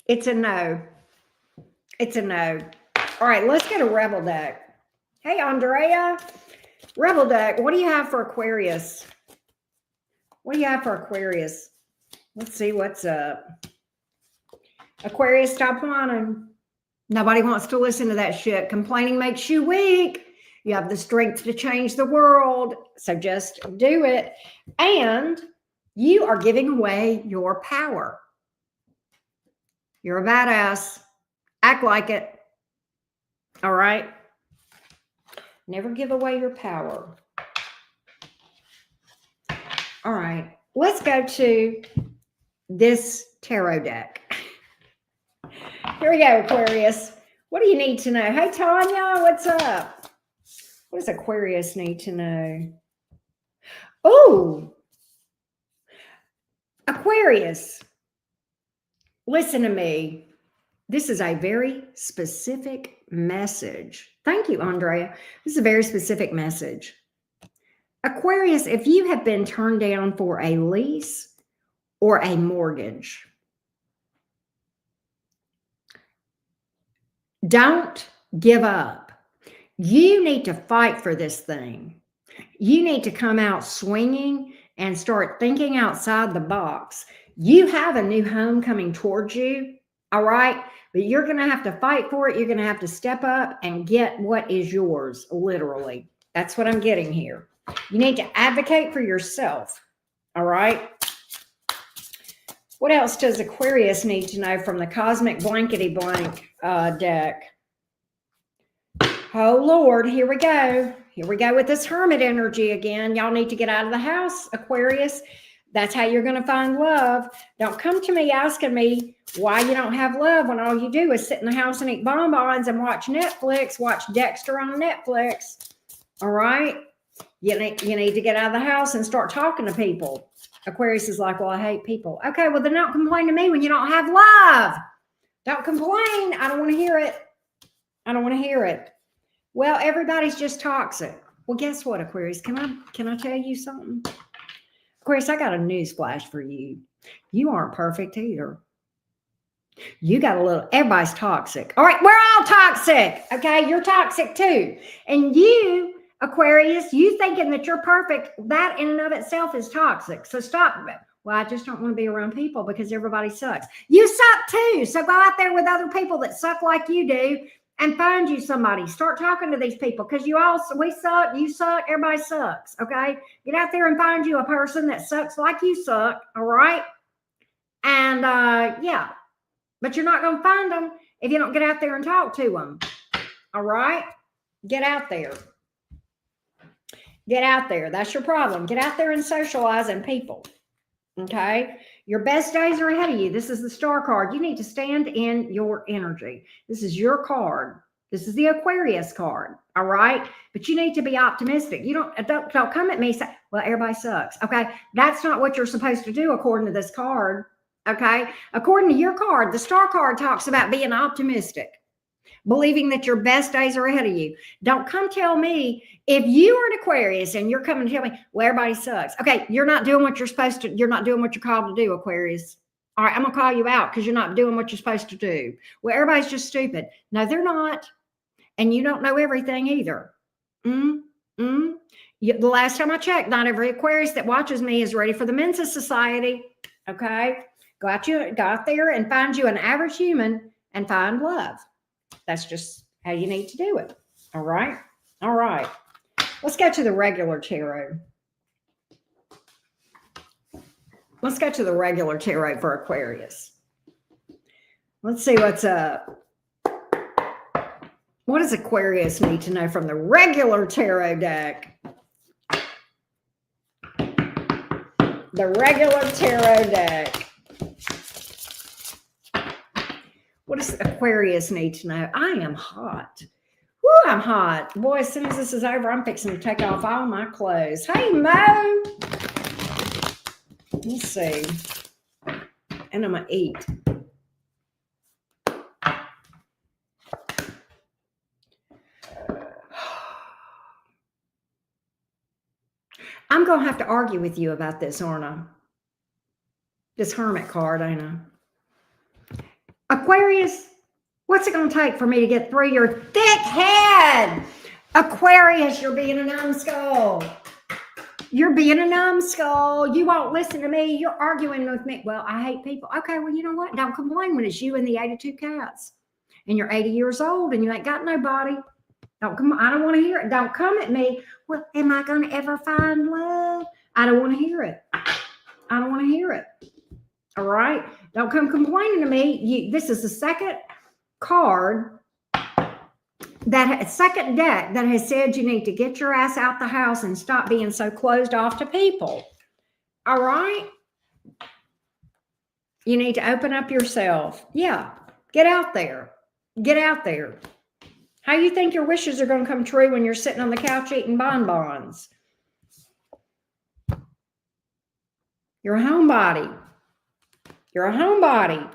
It's a no. It's a no. All right, let's get a Rebel deck. Hey, Andrea. Rebel deck, what do you have for Aquarius? What do you have for Aquarius? Let's see what's up. Aquarius, stop whining. Nobody wants to listen to that shit. Complaining makes you weak. You have the strength to change the world. So just do it. And you are giving away your power. You're a badass. Act like it. All right? Never give away your power. All right. Let's go to this tarot deck. Here we go, Aquarius. What do you need to know? Hey, Tanya, what's up? What does Aquarius need to know? Oh, Aquarius, listen to me. This is a very specific message. Thank you, Andrea. This is a very specific message. Aquarius, if you have been turned down for a lease or a mortgage, don't give up. You need to fight for this thing. You need to come out swinging and start thinking outside the box. You have a new home coming towards you, all right? But you're going to have to fight for it. You're going to have to step up and get what is yours, literally. That's what I'm getting here. You need to advocate for yourself, all right? What else does Aquarius need to know from the Cosmic Blankety Blank deck? Oh, Lord, here we go. Here we go with this Hermit energy again. Y'all need to get out of the house, Aquarius. That's how you're going to find love. Don't come to me asking me why you don't have love when all you do is sit in the house and eat bonbons and watch Netflix, watch Dexter on Netflix. All right? You need to get out of the house and start talking to people. Aquarius is like, well, I hate people. Okay, well, then don't complain to me when you don't have love. Don't complain. I don't want to hear it. I don't want to hear it. Well, everybody's just toxic. Well, guess what, Aquarius? Can I tell you something? Aquarius, I got a news flash for you. You aren't perfect either. You got everybody's toxic. All right, we're all toxic. Okay, you're toxic too. And you, Aquarius, you thinking that you're perfect, that in and of itself is toxic. So stop. Well, I just don't want to be around people because everybody sucks. You suck too. So go out there with other people that suck like you do and find you somebody. Start talking to these people because we suck, you suck, everybody sucks, okay? Get out there and find you a person that sucks like you suck, all right? And, yeah, but you're not going to find them if you don't get out there and talk to them, all right? Get out there. Get out there. That's your problem. Get out there and socialize and people, okay? Your best days are ahead of you. This is the Star card. You need to stand in your energy. This is your card. This is the Aquarius card, all right? But you need to be optimistic. You don't come at me and say, well, everybody sucks, okay? That's not what you're supposed to do according to this card, okay? According to your card, the Star card talks about being optimistic, believing that your best days are ahead of you. Don't come tell me, if you are an Aquarius and you're coming to tell me, well, everybody sucks. Okay, you're not doing what you're supposed to. You're not doing what you're called to do, Aquarius. All right, I'm going to call you out because you're not doing what you're supposed to do. Well, everybody's just stupid. No, they're not. And you don't know everything either. The last time I checked, not every Aquarius that watches me is ready for the Mensa Society. Okay? Go out there and find you an average human and find love. That's just how you need to do it. All right? All right. Let's go to the regular tarot. Let's go to the regular tarot for Aquarius. Let's see what's up. What does Aquarius need to know from the regular tarot deck? The regular tarot deck. What does Aquarius need to know? I am hot. Woo, I'm hot. Boy, as soon as this is over, I'm fixing to take off all my clothes. Hey, Mo. Let's see. And I'm going to eat. I'm going to have to argue with you about this, aren't I? This Hermit card, ain't I? Aquarius, what's it going to take for me to get through your thick head? Aquarius, you're being a numbskull. You're being a numbskull. You won't listen to me. You're arguing with me. Well, I hate people. Okay, well, you know what? Don't complain when it's you and the 82 cats. And you're 80 years old and you ain't got nobody. Don't come. I don't want to hear it. Don't come at me. Well, am I going to ever find love? I don't want to hear it. I don't want to hear it. All right. Don't come complaining to me. This is the second card, that second deck that has said you need to get your ass out the house and stop being so closed off to people. All right. You need to open up yourself. Yeah. Get out there. Get out there. How you think your wishes are going to come true when you're sitting on the couch eating bonbons? You're a homebody. You're a homebody.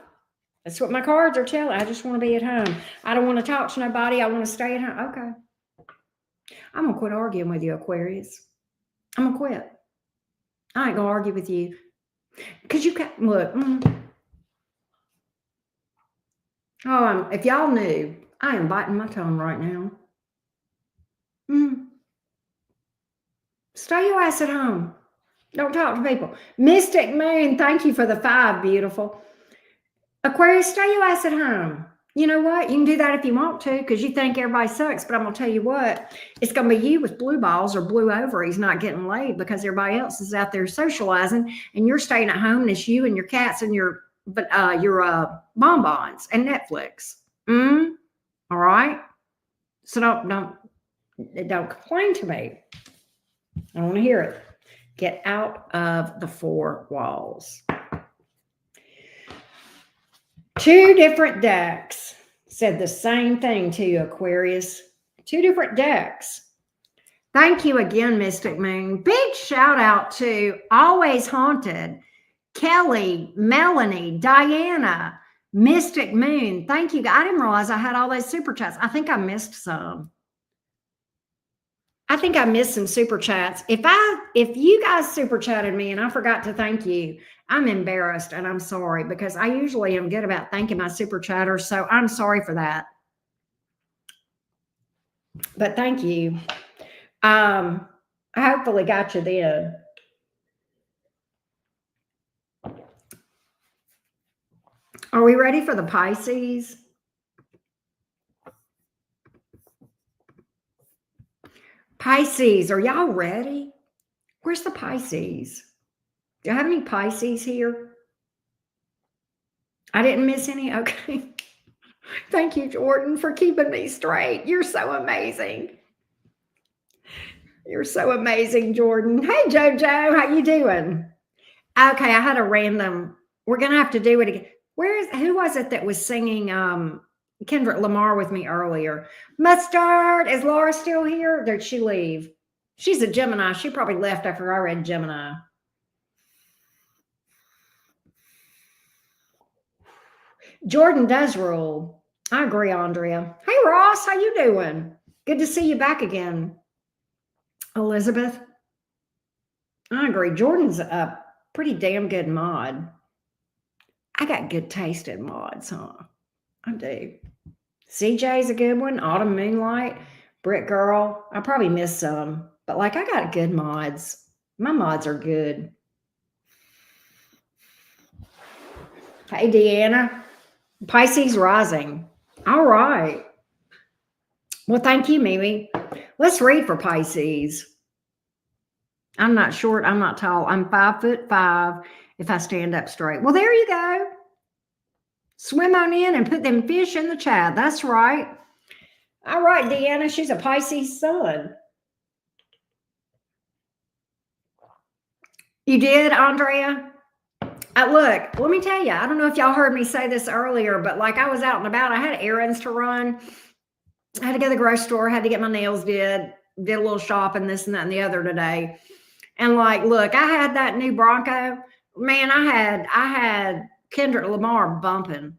That's what my cards are telling. I just want to be at home. I don't want to talk to nobody. I want to stay at home. Okay. I'm going to quit arguing with you, Aquarius. I'm going to quit. I ain't going to argue with you. Because you can't, look. Oh, if y'all knew, I am biting my tongue right now. Stay your ass at home. Don't talk to people. Mystic Moon, thank you for the 5, beautiful. Aquarius, stay your ass at home. You know what? You can do that if you want to because you think everybody sucks. But I'm going to tell you what. It's going to be you with blue balls or blue ovaries not getting laid because everybody else is out there socializing and you're staying at home and it's you and your cats and your bonbons and Netflix. All right? So don't complain to me. I don't want to hear it. Get out of the 4 walls. 2 different decks said the same thing to you, Aquarius. 2 different decks. Thank you again, Mystic Moon. Big shout out to Always Haunted, Kelly, Melanie, Diana, Mystic Moon. Thank you. I didn't realize I had all those super chats. I think I missed some. I think I missed some super chats. If you guys super chatted me and I forgot to thank you, I'm embarrassed and I'm sorry because I usually am good about thanking my super chatters. So I'm sorry for that. But thank you. I hopefully got you then. Are we ready for the Pisces? Pisces, are y'all ready? Where's the Pisces? Do I have any Pisces here? I didn't miss any? Okay. Thank you, Jordan, for keeping me straight. You're so amazing. You're so amazing, Jordan. Hey, JoJo, how you doing? Okay, I had a random. We're going to have to do it again. Who was it that was singing Kendrick Lamar with me earlier? Mustard. Is Laura still here? Or did she leave? She's a Gemini. She probably left after I read Gemini. Jordan does rule. I agree, Andrea. Hey, Ross, how you doing? Good to see you back again. Elizabeth. I agree. Jordan's a pretty damn good mod. I got good taste in mods, huh? I do. CJ's a good one. Autumn Moonlight. Brick Girl. I probably missed some. But I got good mods. My mods are good. Hey, Deanna. Pisces rising. All right. Well, thank you, Mimi. Let's read for Pisces. I'm not short. I'm not tall. I'm 5'5" if I stand up straight. Well, there you go. Swim on in and put them fish in the chat. That's right. All right, Deanna. She's a Pisces sun. You did, Andrea? Look, let me tell you, I don't know if y'all heard me say this earlier, but I was out and about. I had errands to run. I had to go to the grocery store, had to get my nails did a little shopping, this and that and the other today. And look, I had that new Bronco. Man, I had Kendrick Lamar bumping.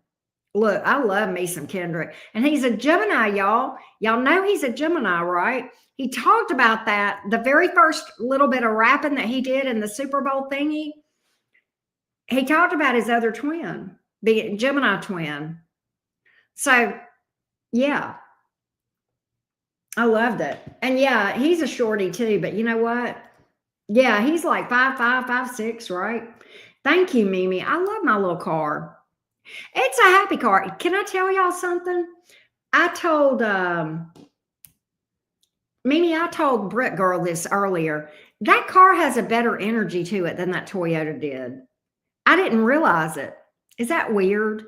Look, I love me some Kendrick. And he's a Gemini, y'all. Y'all know he's a Gemini, right? He talked about that. The very first little bit of rapping that he did in the Super Bowl thingy, he talked about his other twin, the Gemini twin. So, yeah, I loved it. And yeah, he's a shorty too, but you know what? Yeah, he's like 5'5", 5'6", right? Thank you, Mimi. I love my little car. It's a happy car. Can I tell y'all something? I told Mimi, I told Britt Girl this earlier. That car has a better energy to it than that Toyota did. I didn't realize it. Is that weird?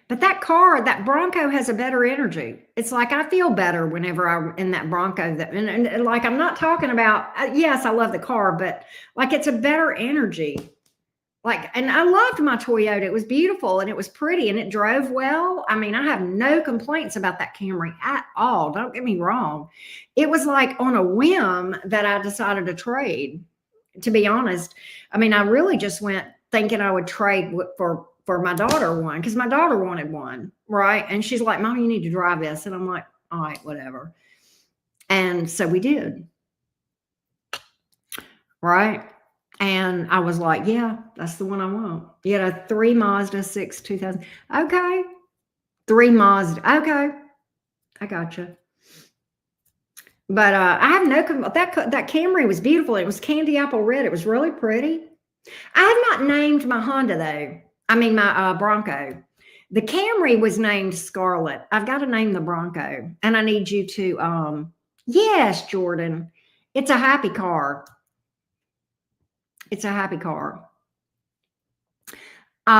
But that car, that Bronco has a better energy. It's like I feel better whenever I'm in that Bronco. And like I'm not talking about, yes, I love the car, but like it's a better energy. Like, and I loved my Toyota. It was beautiful and it was pretty and it drove well. I mean, I have no complaints about that Camry at all. Don't get me wrong. It was like on a whim that I decided to trade, to be honest. I mean, I really just went thinking I would trade for my daughter one because my daughter wanted one, right? And she's like, Mom, you need to drive this. And I'm like, all right, whatever. And so we did. Right. And I was like, yeah, that's the one I want. You had a 3 Mazda 6 2000. Okay. 3 Mazda. Okay. I gotcha. But I have no, that Camry was beautiful. It was candy apple red. It was really pretty. I have not named my Honda though. I mean, my Bronco. The Camry was named Scarlet. I've got to name the Bronco. And I need you to, yes, Jordan. It's a happy car. It's a happy car. But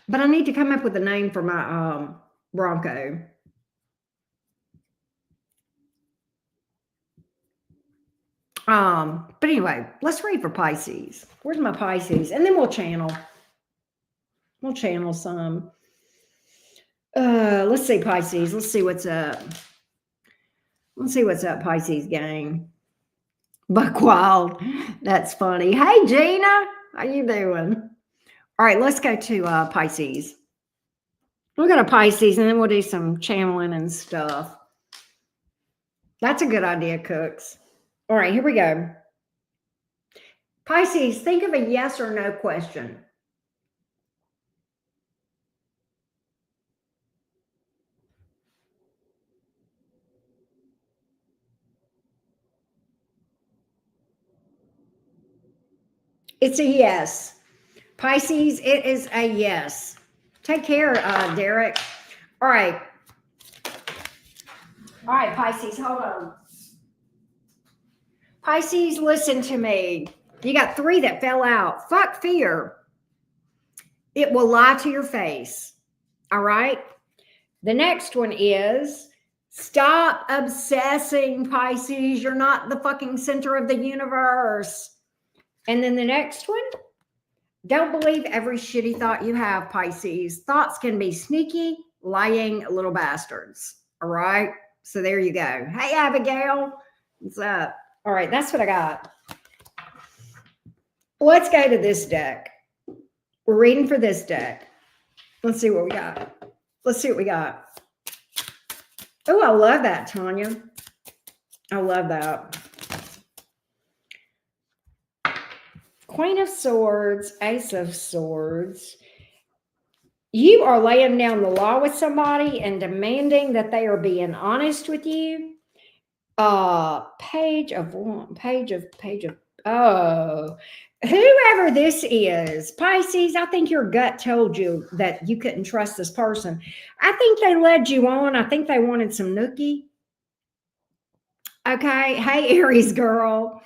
I need to come up with a name for my Bronco. But anyway, let's read for Pisces. Where's my Pisces? And then we'll channel. We'll channel some. Let's see, Pisces. Let's see what's up. Let's see what's up, Pisces gang. Buckwild. That's funny. Hey, Gina. How you doing? All right, let's go to Pisces. We'll go to Pisces, and then we'll do some channeling and stuff. That's a good idea, Cooks. All right, here we go. Pisces, think of a yes or no question. It's a yes. Pisces, it is a yes. Take care, Derek. All right. All right, Pisces, hold on. Pisces, listen to me. You got 3 that fell out. Fuck fear. It will lie to your face. All right. The next one is stop obsessing, Pisces. You're not the fucking center of the universe. And then the next one, don't believe every shitty thought you have, Pisces. Thoughts can be sneaky, lying little bastards. All right. So there you go. Hey, Abigail. What's up? All right. That's what I got. Let's go to this deck. We're reading for this deck. Let's see what we got. Let's see what we got. Oh, I love that, Tanya. I love that. Queen of Swords, Ace of Swords. You are laying down the law with somebody and demanding that they are being honest with you. Page of, oh, whoever this is, Pisces, I think your gut told you that you couldn't trust this person. I think they led you on. I think they wanted some nookie. Okay. Hey, Aries girl.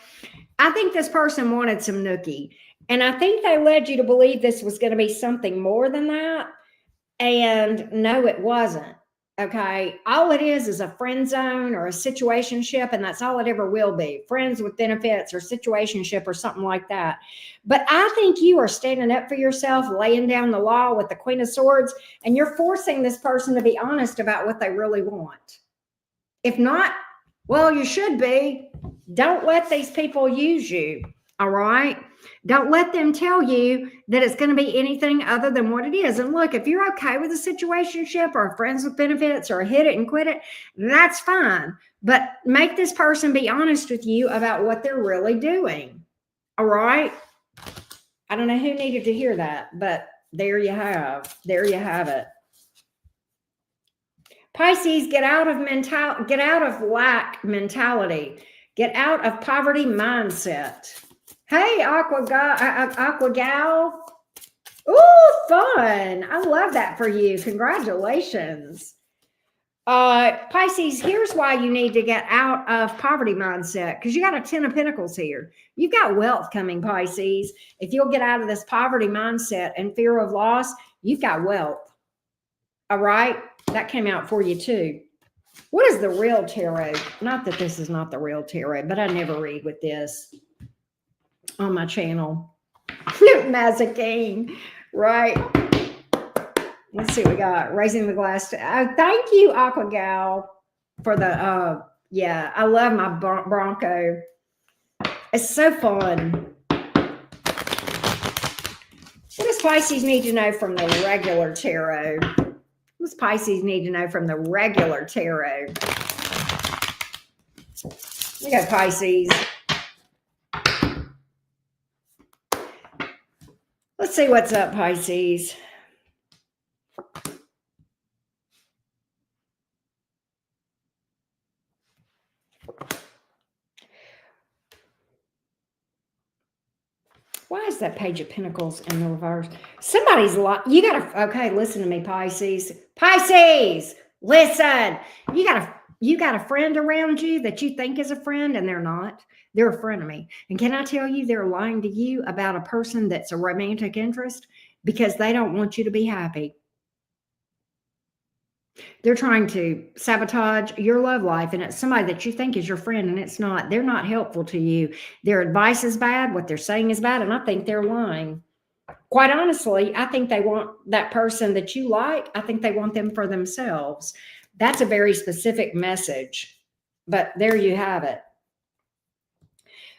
I think this person wanted some nookie. And I think they led you to believe this was going to be something more than that. And no, it wasn't. Okay. All it is a friend zone or a situationship. And that's all it ever will be. Friends with benefits or situationship or something like that. But I think you are standing up for yourself, laying down the law with the Queen of Swords, and you're forcing this person to be honest about what they really want. If not, well, you should be. Don't let these people use you. All right. Don't let them tell you that it's going to be anything other than what it is. And look, if you're okay with a situationship or friends with benefits or hit it and quit it, that's fine. But make this person be honest with you about what they're really doing. All right. I don't know who needed to hear that, but there you have it. Pisces, get out of lack mentality. Get out of poverty mindset. Hey, Aqua Gal. Ooh, fun. I love that for you. Congratulations. Pisces, here's why you need to get out of poverty mindset, because you got a 10 of Pentacles here. You've got wealth coming, Pisces. If you'll get out of this poverty mindset and fear of loss, you've got wealth. All right. That came out for you too. What is the real tarot? Not that this is not the real tarot, but I never read with this on my channel. Mazikeen, right? Let's see what we got. Raising the glass. Thank you, Aqua Gal, for the, yeah, I love my Bronco. It's so fun. What does Pisces need to know from the regular tarot? What does Pisces need to know from the regular tarot? We got Pisces. Let's see what's up, Pisces. Why is that Page of Pentacles in the reverse? Somebody's like, you gotta, okay, listen to me, Pisces. Pisces, listen. You got a friend around you that you think is a friend and they're not. They're a frenemy. And can I tell you, they're lying to you about a person that's a romantic interest because they don't want you to be happy. They're trying to sabotage your love life, and it's somebody that you think is your friend, and it's not. They're not helpful to you. Their advice is bad. What they're saying is bad, and I think they're lying. Quite honestly, I think they want that person that you like. I think they want them for themselves. That's a very specific message, but there you have it.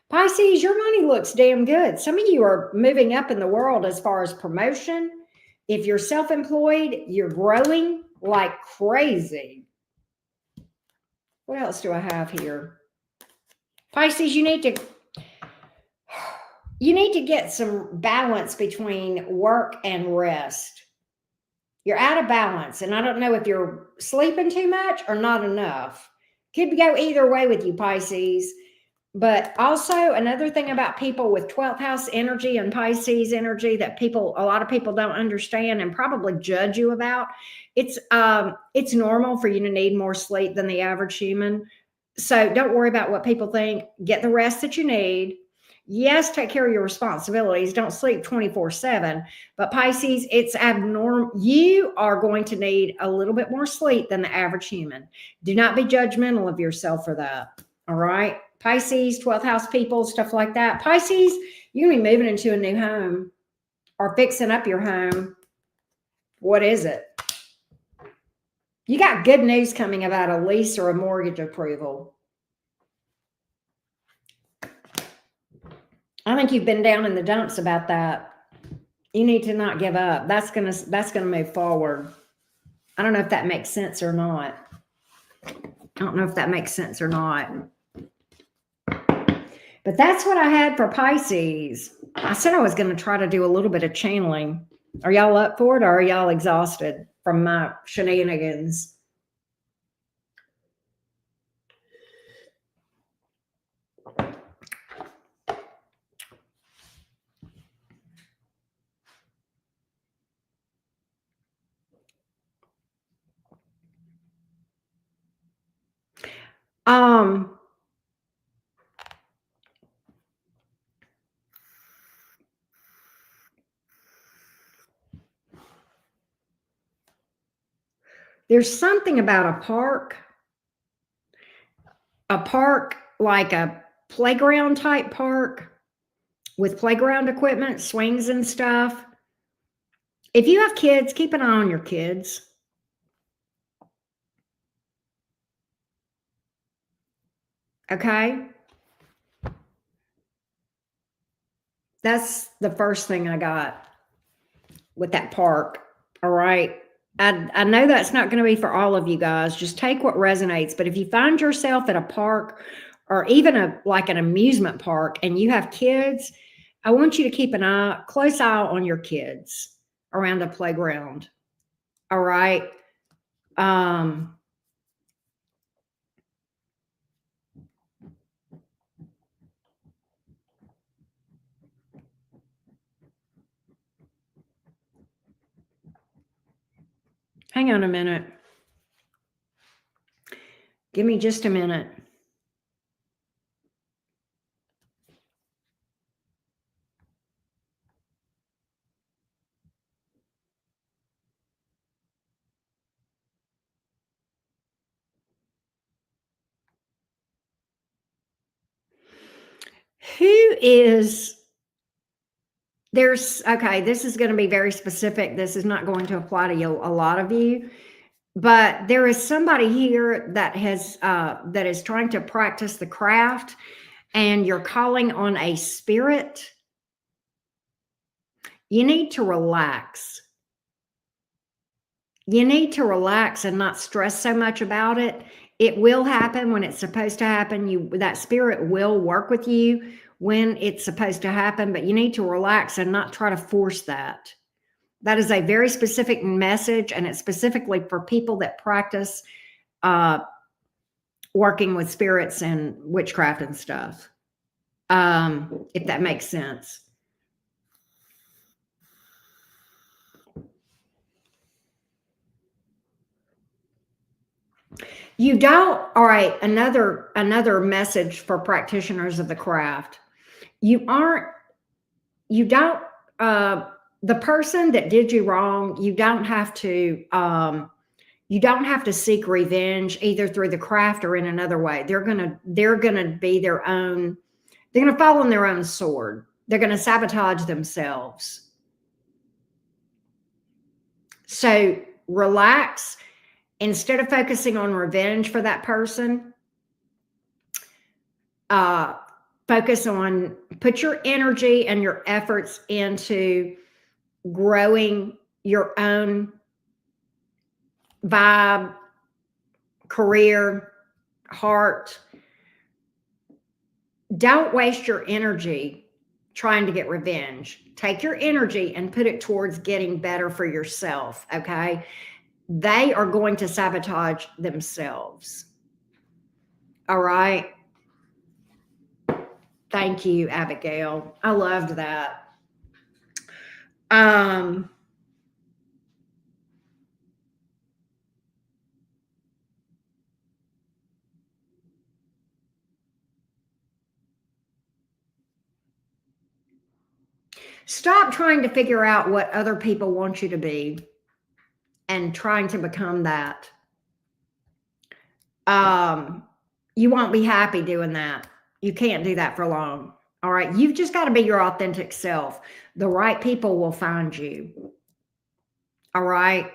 Pisces, your money looks damn good. Some of you are moving up in the world as far as promotion. If you're self-employed, you're growing like crazy. What else do I have here? Pisces, you need to get some balance between work and rest. You're out of balance, and I don't know if you're sleeping too much or not enough. Could go either way with you, Pisces. But also another thing about people with 12th house energy and Pisces energy that a lot of people don't understand and probably judge you about. It's normal for you to need more sleep than the average human. So don't worry about what people think. Get the rest that you need. Yes, take care of your responsibilities. Don't sleep 24/7. But Pisces, it's abnormal. You are going to need a little bit more sleep than the average human. Do not be judgmental of yourself for that. All right. Pisces, 12th house people, stuff like that. Pisces, you're going to be moving into a new home or fixing up your home. What is it? You got good news coming about a lease or a mortgage approval. I think you've been down in the dumps about that. You need to not give up. That's gonna move forward. I don't know if that makes sense or not. But that's what I had for Pisces. I said I was going to try to do a little bit of channeling. Are y'all up for it, or are y'all exhausted from my shenanigans? There's something about a park like a playground type park with playground equipment, swings and stuff. If you have kids, keep an eye on your kids. Okay? That's the first thing I got with that park. All right. I know that's not going to be for all of you guys. Just take what resonates. But if you find yourself at a park or even like an amusement park and you have kids, I want you to keep close eye on your kids around the playground. All right. Um, Hang on a minute. Give me just a minute. Who is okay, this is going to be very specific. This is not going to apply to you, a lot of you, but there is somebody here that that is trying to practice the craft, and you're calling on a spirit. You need to relax. You need to relax and not stress so much about it. It will happen when it's supposed to happen. That spirit will work with you when it's supposed to happen, but you need to relax and not try to force that. That is a very specific message, and it's specifically for people that practice working with spirits and witchcraft and stuff, if that makes sense. You don't, all right, another message for practitioners of the craft. You don't, the person that did you wrong, you don't have to seek revenge either through the craft or in another way. They're gonna be their own, they're gonna fall on their own sword. They're gonna sabotage themselves. So relax. Instead of focusing on revenge for that person, put your energy and your efforts into growing your own vibe, career, heart. Don't waste your energy trying to get revenge. Take your energy and put it towards getting better for yourself, okay? They are going to sabotage themselves. All right? Thank you, Abigail. I loved that. Stop trying to figure out what other people want you to be and trying to become that. You won't be happy doing that. You can't do that for long. All right. You've just got to be your authentic self. The right people will find you. All right.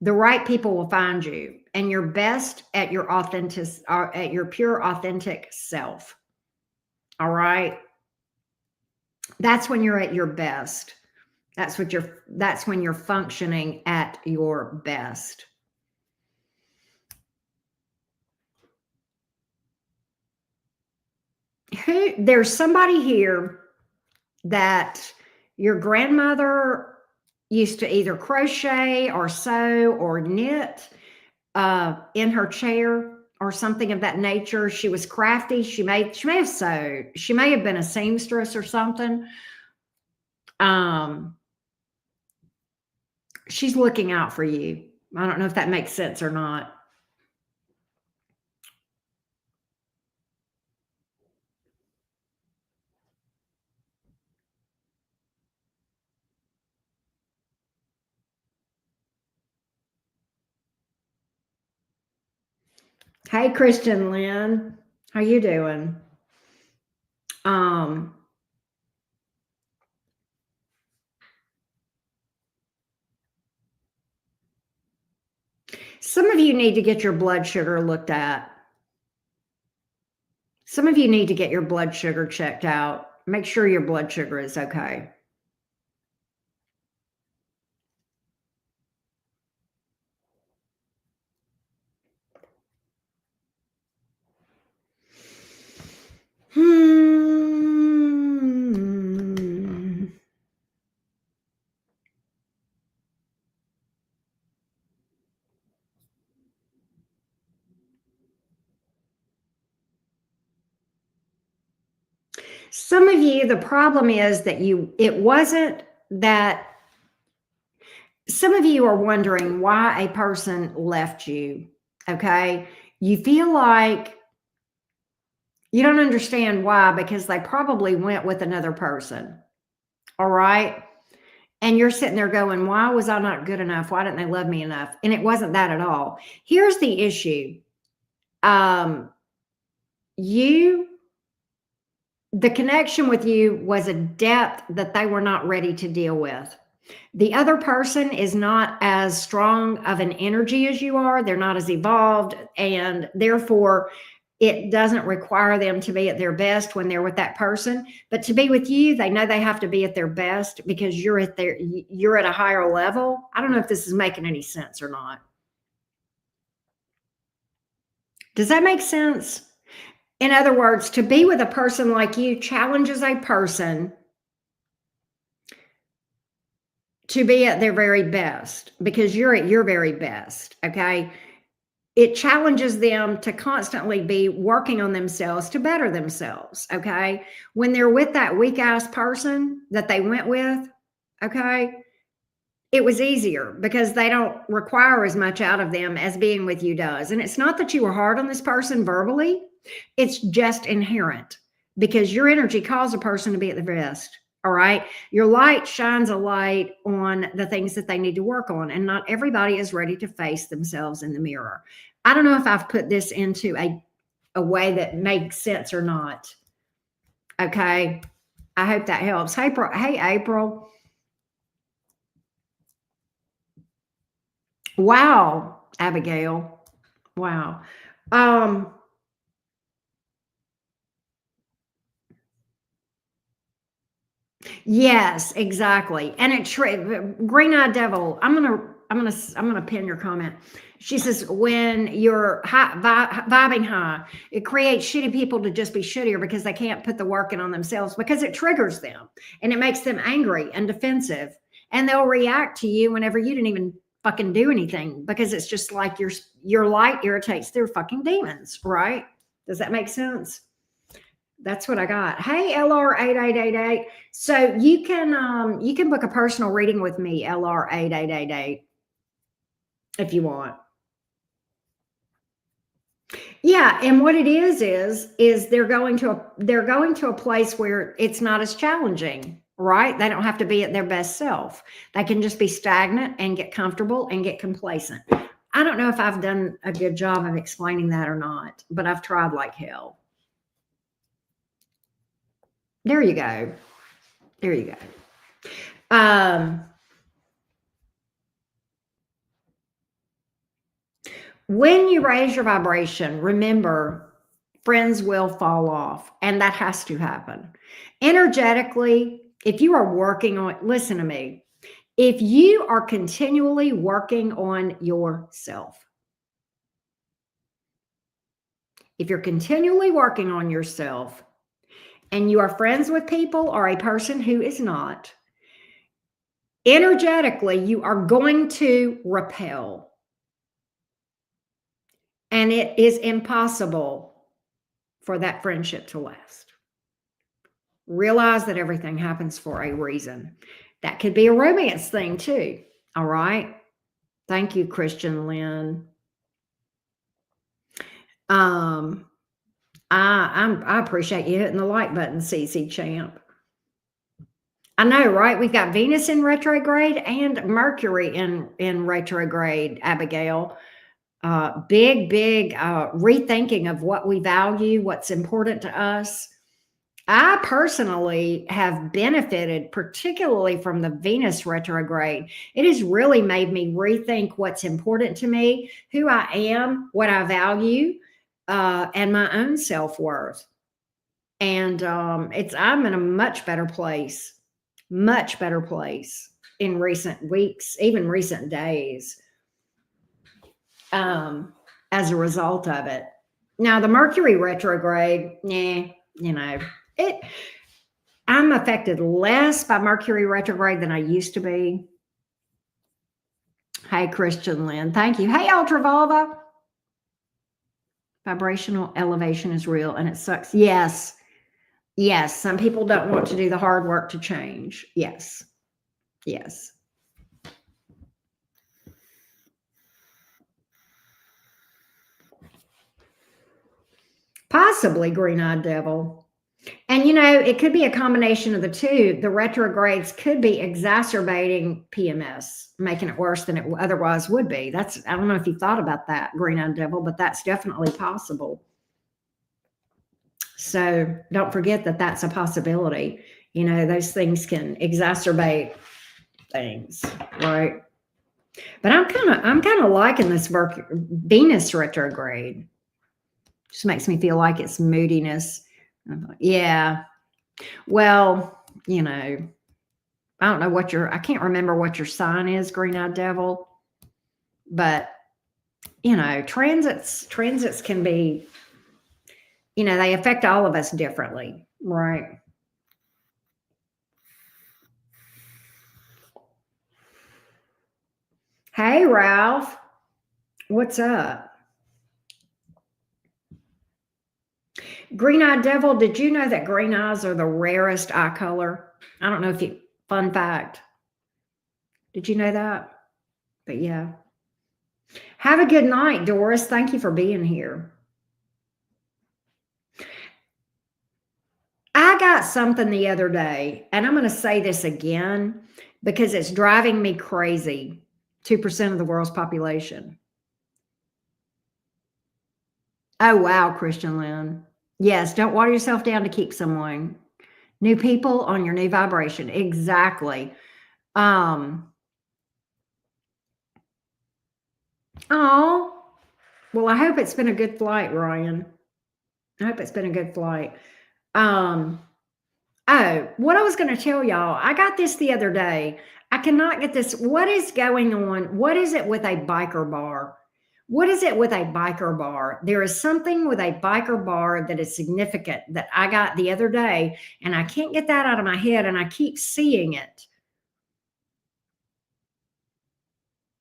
The right people will find you, and you're best at your at your pure authentic self. All right. That's when you're at your best. That's when you're functioning at your best. There's somebody here that your grandmother used to either crochet or sew or knit in her chair or something of that nature. She was crafty. She may have sewed. She may have been a seamstress or something. She's looking out for you. I don't know if that makes sense or not. Hey, Christian Lynn, how you doing? Some of you need to get your blood sugar looked at. Some of you need to get your blood sugar checked out. Make sure your blood sugar is okay. Hmm. Some of you, the problem is that it wasn't that some of you are wondering why a person left you. Okay. You feel like you don't understand why because they probably went with another person. All right. And you're sitting there going, why was I not good enough? Why didn't they love me enough? And it wasn't that at all. Here's the issue. Um, you, the connection with you was a depth that they were not ready to deal with. The other person is not as strong of an energy as you are. They're not as evolved. And therefore, it doesn't require them to be at their best when they're with that person. But to be with you, they know they have to be at their best because you're at a higher level. I don't know if this is making any sense or not. Does that make sense? In other words, to be with a person like you challenges a person to be at their very best because you're at your very best. Okay. It challenges them to constantly be working on themselves to better themselves. Okay. When they're with that weak ass person that they went with, okay, it was easier because they don't require as much out of them as being with you does. And it's not that you were hard on this person verbally, it's just inherent because your energy calls a person to be at their best. All right. Your light shines a light on the things that they need to work on. And not everybody is ready to face themselves in the mirror. I don't know if I've put this into a way that makes sense or not. Okay. I hope that helps. Hey, April. Wow, Abigail. Wow. Um, yes, exactly. And green-eyed devil, I'm gonna pin your comment. She says, when you're vibing high, it creates shitty people to just be shittier because they can't put the work in on themselves because it triggers them and it makes them angry and defensive. And they'll react to you whenever you didn't even fucking do anything because it's just like your light irritates their fucking demons, right? Does that make sense? That's what I got. Hey, LR8888. So you can book a personal reading with me, LR8888, if you want. Yeah, and what it is they're going to a place where it's not as challenging, right? They don't have to be at their best self. They can just be stagnant and get comfortable and get complacent. I don't know if I've done a good job of explaining that or not, but I've tried like hell. There you go. There you go. When you raise your vibration, remember friends will fall off, and that has to happen. Energetically, if you are working on, listen to me, if you are continually working on yourself, if you're continually working on yourself and you are friends with people or a person who is not, energetically, you are going to repel. And it is impossible for that friendship to last. Realize that everything happens for a reason. That could be a romance thing too. All right. Thank you, Christian Lynn. I appreciate you hitting the like button, CC Champ. I know, right? We've got Venus in retrograde and Mercury in retrograde, Abigail. Big rethinking of what we value, what's important to us. I personally have benefited particularly from the Venus retrograde. It has really made me rethink what's important to me, who I am, what I value, and my own self-worth. And I'm in a much better place in recent weeks, even recent days, as a result of it. Now the Mercury retrograde, it I'm affected less by Mercury retrograde than I used to be. Hey, Christian Lynn, thank you. Hey, Ultravolva. Vibrational elevation is real and it sucks. Yes. Yes. Some people don't want to do the hard work to change. Yes. Yes. Possibly Green-Eyed Devil. And it could be a combination of the two. The retrogrades could be exacerbating PMS, making it worse than it otherwise would be. I don't know if you thought about that, Green-Eyed Devil, but that's definitely possible. So don't forget that that's a possibility. Those things can exacerbate things, right? But I'm kind of liking this Venus retrograde. Just makes me feel like it's moodiness. Yeah. Well, I don't know I can't remember what your sign is, Green-Eyed Devil, but transits can be, they affect all of us differently, right? Hey, Ralph, what's up? Green-Eyed Devil, did you know that green eyes are the rarest eye color? I don't know fun fact. Did you know that? But yeah. Have a good night, Doris. Thank you for being here. I got something the other day, and I'm going to say this again because it's driving me crazy. 2% of the world's population. Oh, wow, Christian Lynn. Yes, don't water yourself down to keep someone. New people on your new vibration. Exactly. Oh, well, I hope it's been a good flight, Ryan. I hope it's been a good flight. Oh, what I was going to tell y'all, I got this the other day. I cannot get this. What is going on? What is it with a biker bar? What is it with a biker bar? There is something with a biker bar that is significant that I got the other day, and I can't get that out of my head, and I keep seeing it.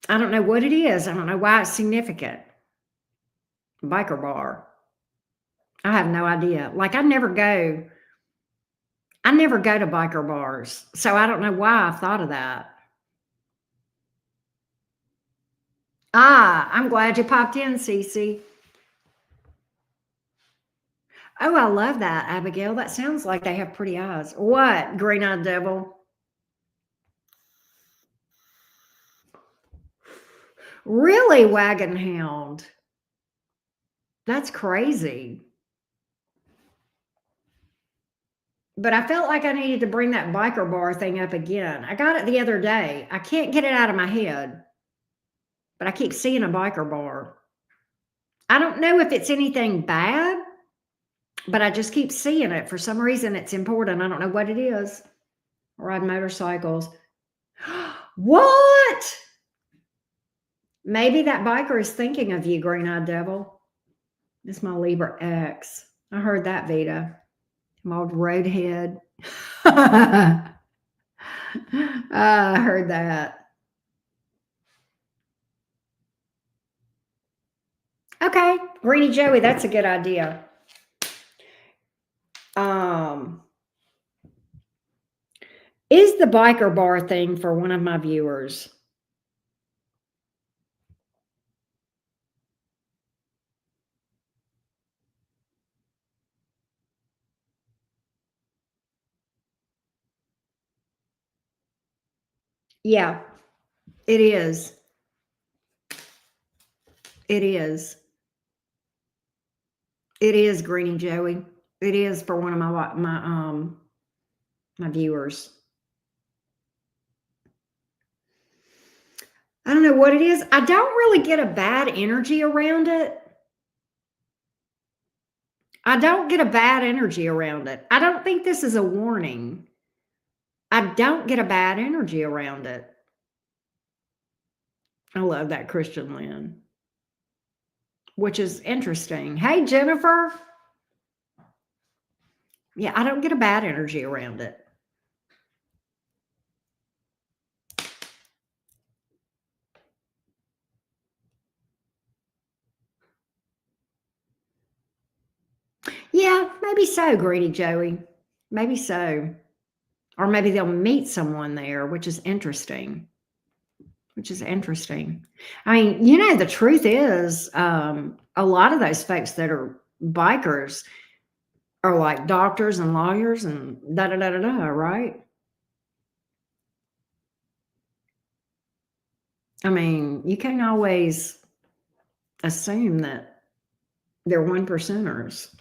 I don't know what it is. I don't know why it's significant. Biker bar. I have no idea. Like I never go to biker bars. So I don't know why I thought of that. I'm glad you popped in, Cece. Oh, I love that, Abigail. That sounds like they have pretty eyes. What, Green-Eyed Devil? Really, Wagon Hound? That's crazy. But I felt like I needed to bring that biker bar thing up again. I got it the other day. I can't get it out of my head, but I keep seeing a biker bar. I don't know if it's anything bad, but I just keep seeing it. For some reason, it's important. I don't know what it is. Ride motorcycles. What? Maybe that biker is thinking of you, Green-Eyed Devil. It's my Libra X. I heard that, Vita. I'm old roadhead. I heard that. Okay, Greenie Joey, that's a good idea. Is the biker bar thing for one of my viewers? Yeah, it is. It is. It is, Greenie Joey. It is for one of my viewers. I don't know what it is. I don't really get a bad energy around it. I don't get a bad energy around it. I don't think this is a warning. I don't get a bad energy around it. I love that, Christian Lynn, which is interesting. Hey, Jennifer. Yeah, I don't get a bad energy around it. Yeah, maybe so, Greedy Joey. Maybe so. Or maybe they'll meet someone there, which is interesting. Which is interesting. I mean, the truth is, a lot of those folks that are bikers are like doctors and lawyers and da da da da da, right? I mean, you can't always assume that they're one percenters.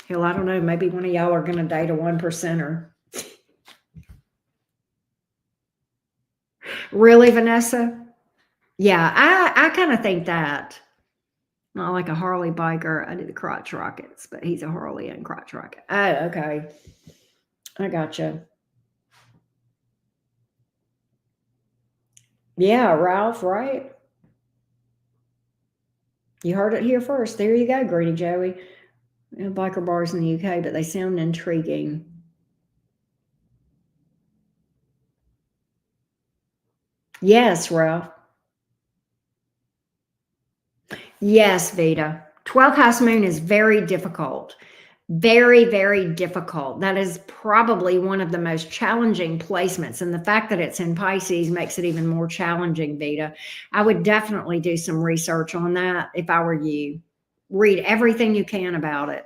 Hell, I don't know. Maybe one of y'all are going to date a one percenter. Really, Vanessa? Yeah, I kind of think that. Not like a Harley biker. I do the crotch rockets, but he's a Harley and crotch rocket. Oh, okay. I gotcha. Yeah, Ralph, right? You heard it here first. There you go, Greedy Joey. Biker bars in the UK, but they sound intriguing. Yes, Ralph. Yes, Vita. 12th house moon is very difficult. Very, very difficult. That is probably one of the most challenging placements. And the fact that it's in Pisces makes it even more challenging, Vita. I would definitely do some research on that if I were you. Read everything you can about it.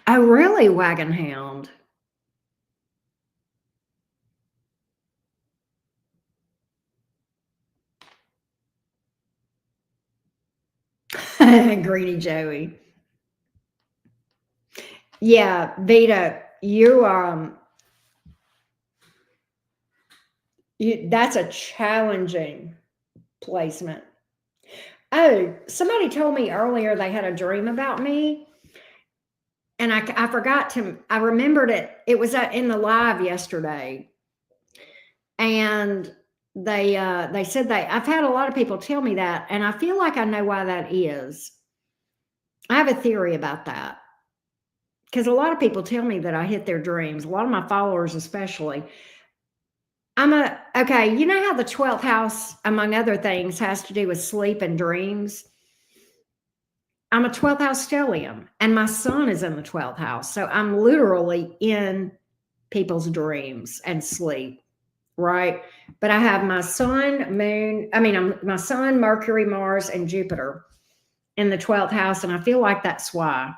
Oh, really, Wagon Hound? Greedy Joey. Yeah, Vita, that's a challenging placement. Oh, somebody told me earlier they had a dream about me, and I forgot to. I remembered it. It was in the live yesterday, and they said I've had a lot of people tell me that, and I feel like I know why that is. I have a theory about that because a lot of people tell me that I hit their dreams. A lot of my followers, especially. Okay, you know how the 12th house, among other things, has to do with sleep and dreams? I'm a 12th house stellium, and my sun is in the 12th house. So I'm literally in people's dreams and sleep, right? But I have my sun, moon, my sun, Mercury, Mars, and Jupiter in the 12th house. And I feel like that's why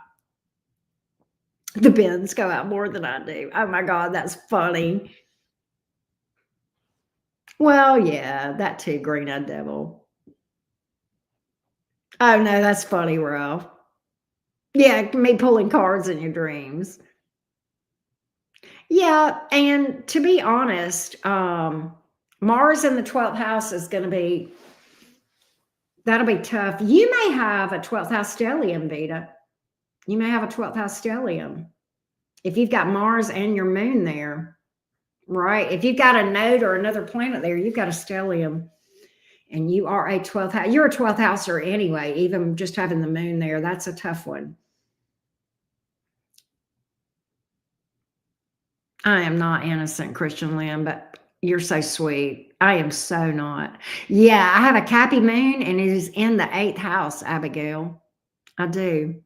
the bins go out more than I do. Oh my God, that's funny. Well, yeah, that too, green eyed devil. Oh no, that's funny, Ralph. Yeah, me pulling cards in your dreams. Yeah, and to be honest, Mars in the 12th house is going to be that'll be tough. You may have a 12th house stellium, Vita. You may have a 12th house stellium if you've got Mars and your moon there, right? If you've got a node or another planet there, you've got a stellium, and you are a 12th house. You're a 12th houser anyway. Even just having the moon there, that's a tough one. I am not innocent, Christian Lynn, but you're so sweet. I am so not. Yeah, I have a Cappy moon and it is in the 8th house, Abigail. I do.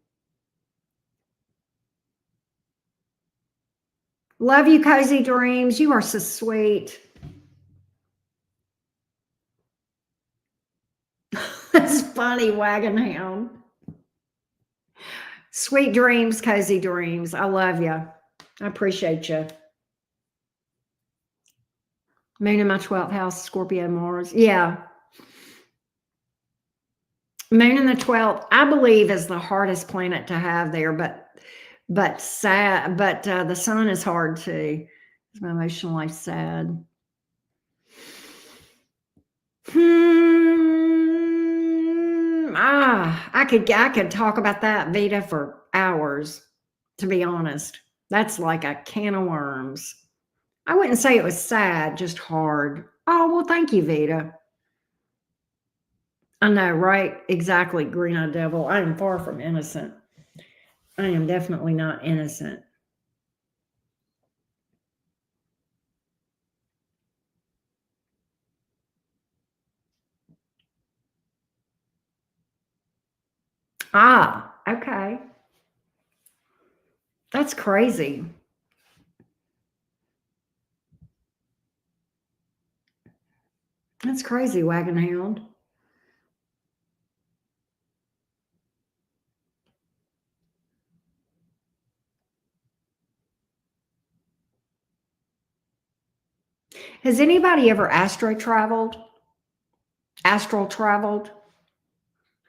Love you, Cozy Dreams. You are so sweet. That's funny, Wagon Hound. Sweet dreams, Cozy Dreams. I love you. I appreciate you. Moon in my 12th house, Scorpio, Mars. Yeah. Moon in the 12th, I believe, is the hardest planet to have there, but sad. But the sun is hard too. It's my emotional life sad. I could talk about that, Vita, for hours, to be honest. That's like a can of worms. I wouldn't say it was sad, just hard. Oh, well, thank you, Vita. I know, right? Exactly, Green Eyed Devil. I am far from innocent. I am definitely not innocent. Ah, okay. That's crazy. That's crazy, Wagon Hound. Has anybody ever astro traveled? Astral traveled?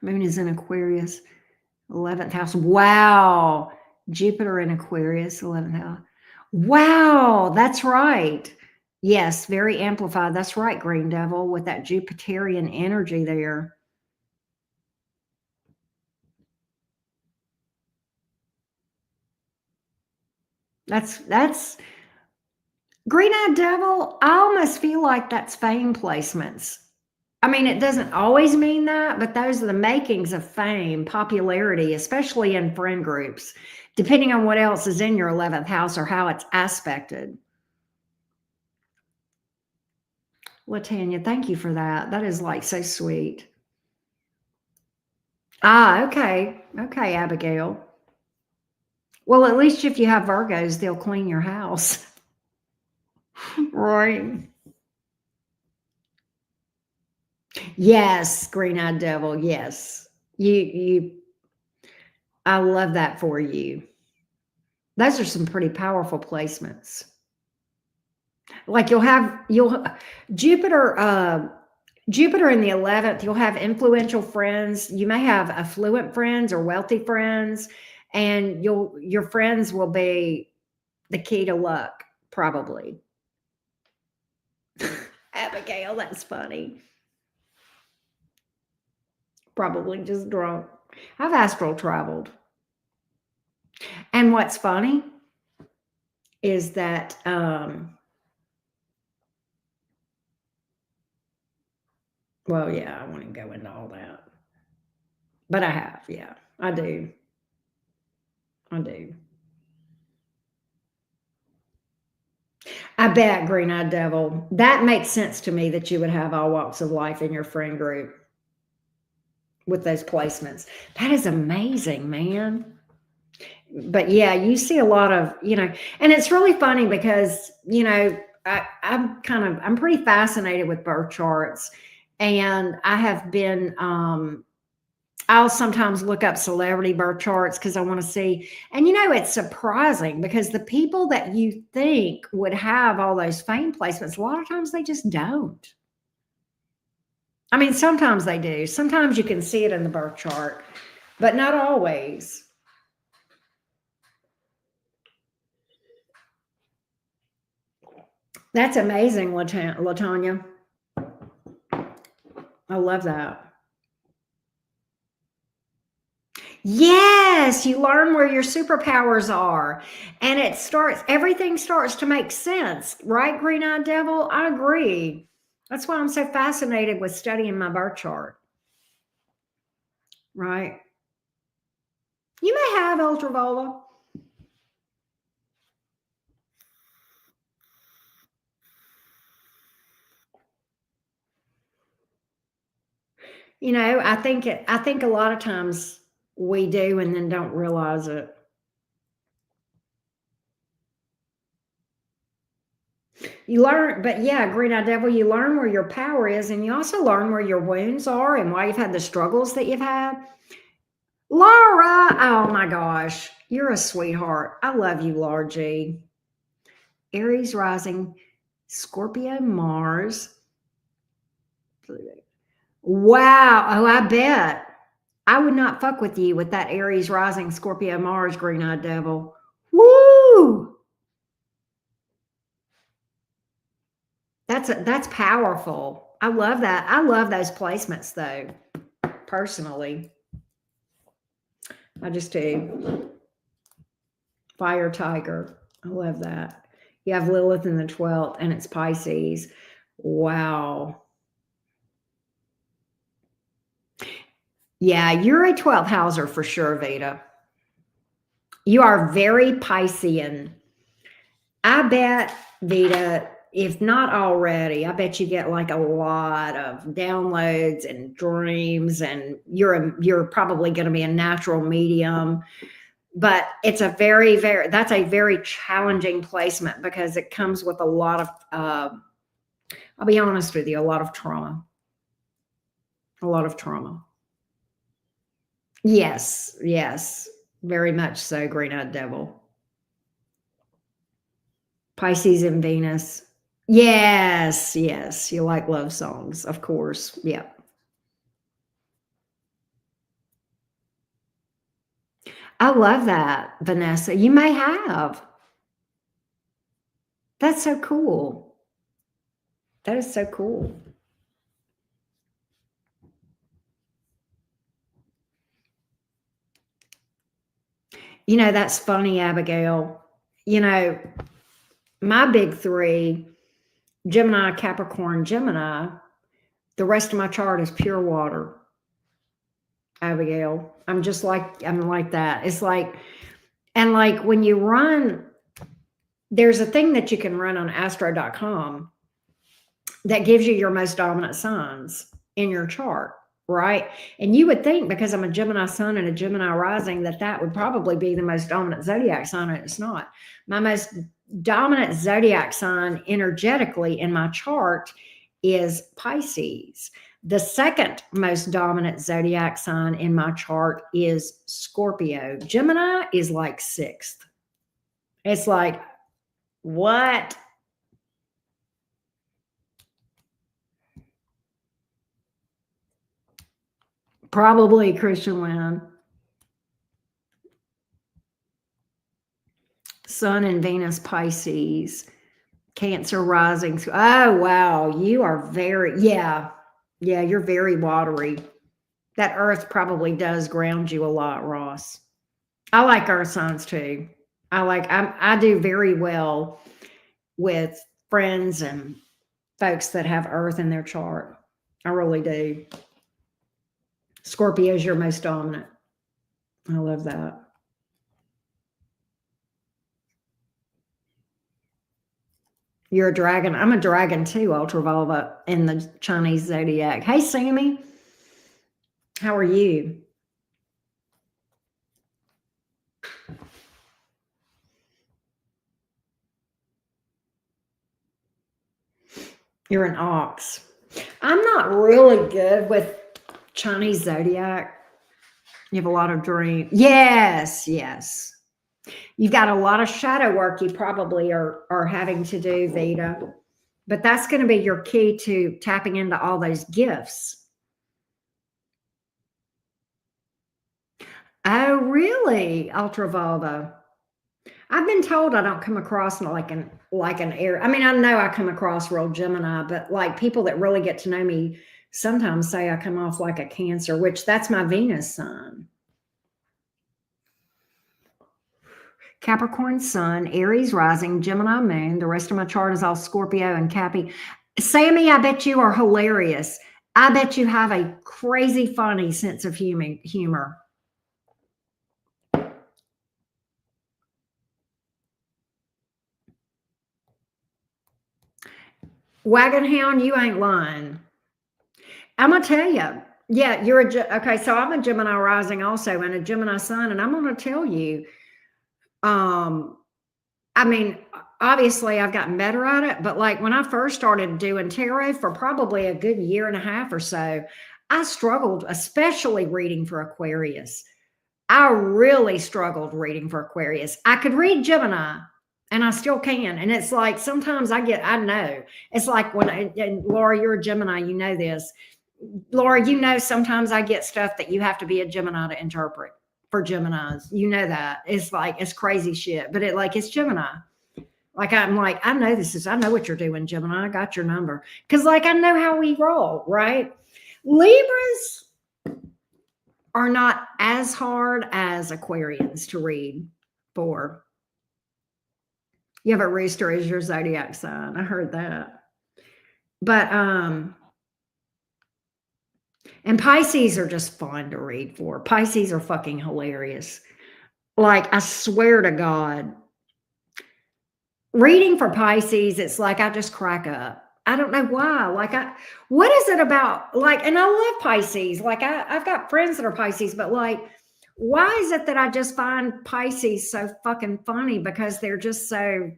Moon is in Aquarius, 11th house. Wow. Jupiter in Aquarius, 11th house. Wow, that's right. Yes, very amplified. That's right, Green Devil, with that Jupiterian energy there. That's Green Eyed Devil. I almost feel like that's fame placements. I mean, it doesn't always mean that, but those are the makings of fame, popularity, especially in friend groups, depending on what else is in your 11th house or how it's aspected. Latanya, thank you for that. That is like so sweet. Ah, okay. Okay, Abigail. Well, at least if you have Virgos, they'll clean your house. Right. Yes, green eyed devil. Yes. You I love that for you. Those are some pretty powerful placements. Like you'll Jupiter Jupiter in the 11th, you'll have influential friends. You may have affluent friends or wealthy friends, and your friends will be the key to luck, probably. Abigail, that's funny. Probably just drunk. I've astral traveled. And what's funny is that well, yeah, I won't go into all that. But I have, yeah. I do. I do. I bet, Green Eyed Devil. That makes sense to me that you would have all walks of life in your friend group with those placements. That is amazing, man. But yeah, you see a lot of, and it's really funny because, I'm pretty fascinated with birth charts. And I have been, I'll sometimes look up celebrity birth charts because I want to see. And it's surprising because the people that you think would have all those fame placements, a lot of times they just don't. I mean, sometimes they do. Sometimes you can see it in the birth chart, but not always. That's amazing, Latanya. I love that. Yes, you learn where your superpowers are. And everything starts to make sense, right, Green Eyed Devil? I agree. That's why I'm so fascinated with studying my birth chart, right? You may have ultraviolet. I think a lot of times we do and then don't realize it. You learn, but yeah, Green Eye Devil, you learn where your power is, and you also learn where your wounds are and why you've had the struggles that you've had. Laura, oh my gosh, you're a sweetheart. I love you, Laura G. Aries rising, Scorpio, Mars. Wow. Oh, I bet. I would not fuck with you with that Aries rising, Scorpio, Mars, Green Eyed Devil. Woo! That's powerful. I love that. I love those placements though. personally. I just do. Fire Tiger. I love that. You have Lilith in the 12th and it's Pisces. Wow. Yeah, you're a 12th houser for sure, Veda. You are very Piscean. I bet, Veda, if not already, I bet you get like a lot of downloads and dreams, and you're probably going to be a natural medium. But it's a that's a very challenging placement because it comes with a lot of, I'll be honest with you, a lot of trauma. A lot of trauma. Yes, yes, very much so, green-eyed devil. Pisces and Venus. Yes, yes, you like love songs, of course. Yeah. I love that, Vanessa. You may have. That's so cool. That is so cool. You know, that's funny, Abigail. You know, my big three, Gemini, Capricorn, Gemini, the rest of my chart is pure water, Abigail. I'm like that. It's like, and like when you run, there's a thing that you can run on astro.com that gives you your most dominant signs in your chart, right? And you would think, because I'm a Gemini sun and a Gemini rising, that would probably be the most dominant zodiac sign, and it's not. My most dominant zodiac sign energetically in my chart is Pisces. The second most dominant zodiac sign in my chart is Scorpio. Gemini is like sixth. It's like, what? Probably Christian Lynn. Sun and Venus Pisces. Cancer rising. Oh, wow. You are very, yeah. Yeah, you're very watery. That earth probably does ground you a lot, Ross. I like earth signs too. I do very well with friends and folks that have earth in their chart. I really do. Scorpio is your most dominant. I love that. You're a dragon. I'm a dragon too, Ultraviolet, in the Chinese zodiac. Hey, Sammy. How are you? You're an ox. I'm not really good with Chinese zodiac. You have a lot of dreams. Yes, yes. You've got a lot of shadow work you probably are having to do, Veda. But that's going to be your key to tapping into all those gifts. Oh, really, Ultraviolet? I've been told I don't come across like an air. I mean, I know I come across real Gemini, but like people that really get to know me sometimes say I come off like a Cancer, which that's my Venus sign. Capricorn sun, Aries rising, Gemini moon. The rest of my chart is all Scorpio and Cappy. Sammy, I bet you are hilarious. I bet you have a crazy funny sense of humor. Wagon Hound, you ain't lying. I'm gonna tell you. Yeah, you're okay. So I'm a Gemini rising also, and a Gemini sun, and I'm gonna tell you. I mean, obviously I've gotten better at it, but like when I first started doing tarot for probably a good year and a half or so, I struggled, especially reading for Aquarius. I really struggled reading for Aquarius. I could read Gemini, and I still can. And it's like sometimes I know. It's like and Laura, you're a Gemini, you know this. Laura, you know sometimes I get stuff that you have to be a Gemini to interpret for Geminis. You know that. It's like it's crazy shit. But it's Gemini. Like I'm like, I know what you're doing, Gemini. I got your number. Because like I know how we roll, right? Libras, are not as hard as Aquarians to read for. You have a rooster as your zodiac sign. I heard that. But and Pisces are just fun to read for. Pisces are fucking hilarious. Like, I swear to God, reading for Pisces, it's like I just crack up. I don't know why. Like, what is it about? Like, and I love Pisces. Like, I've got friends that are Pisces, but like, why is it that I just find Pisces so fucking funny? Because they're just so,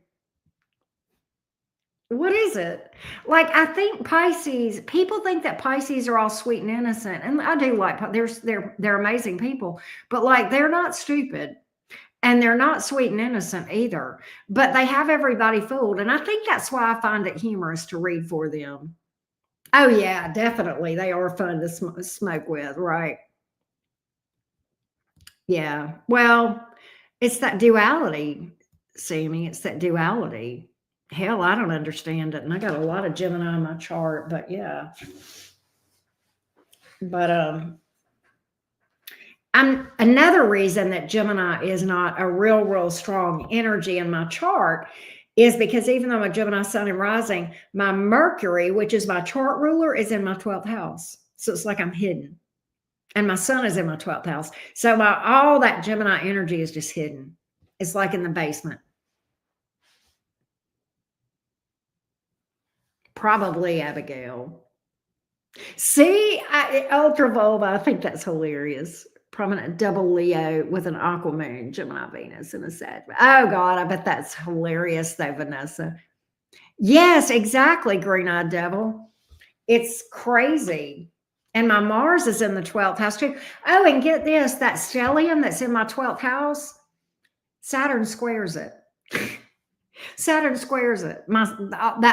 what is it? Like, I think Pisces, people think that Pisces are all sweet and innocent. And I do like, they're amazing people, but like, they're not stupid. And they're not sweet and innocent either, but they have everybody fooled. And I think that's why I find it humorous to read for them. Oh, yeah, definitely. They are fun to smoke with, right? Yeah. Well, it's that duality, Sammy. It's that duality. Hell, I don't understand it. And I got a lot of Gemini in my chart, but yeah. But I'm another reason that Gemini is not a real strong energy in my chart is because even though I'm a Gemini sun and rising, my Mercury, which is my chart ruler, is in my 12th house. So it's like I'm hidden. And my sun is in my 12th house. So all that Gemini energy is just hidden. It's like in the basement. Probably Abigail. See, Ultra Volva, I think that's hilarious. Prominent double Leo with an aqua moon, Gemini Venus, and a Sag. Oh God, I bet that's hilarious though, Vanessa. Yes, exactly, Green Eyed Devil. It's crazy. And my Mars is in the 12th house too. Oh, and get this, that stellium that's in my 12th house, Saturn squares it. Saturn squares it.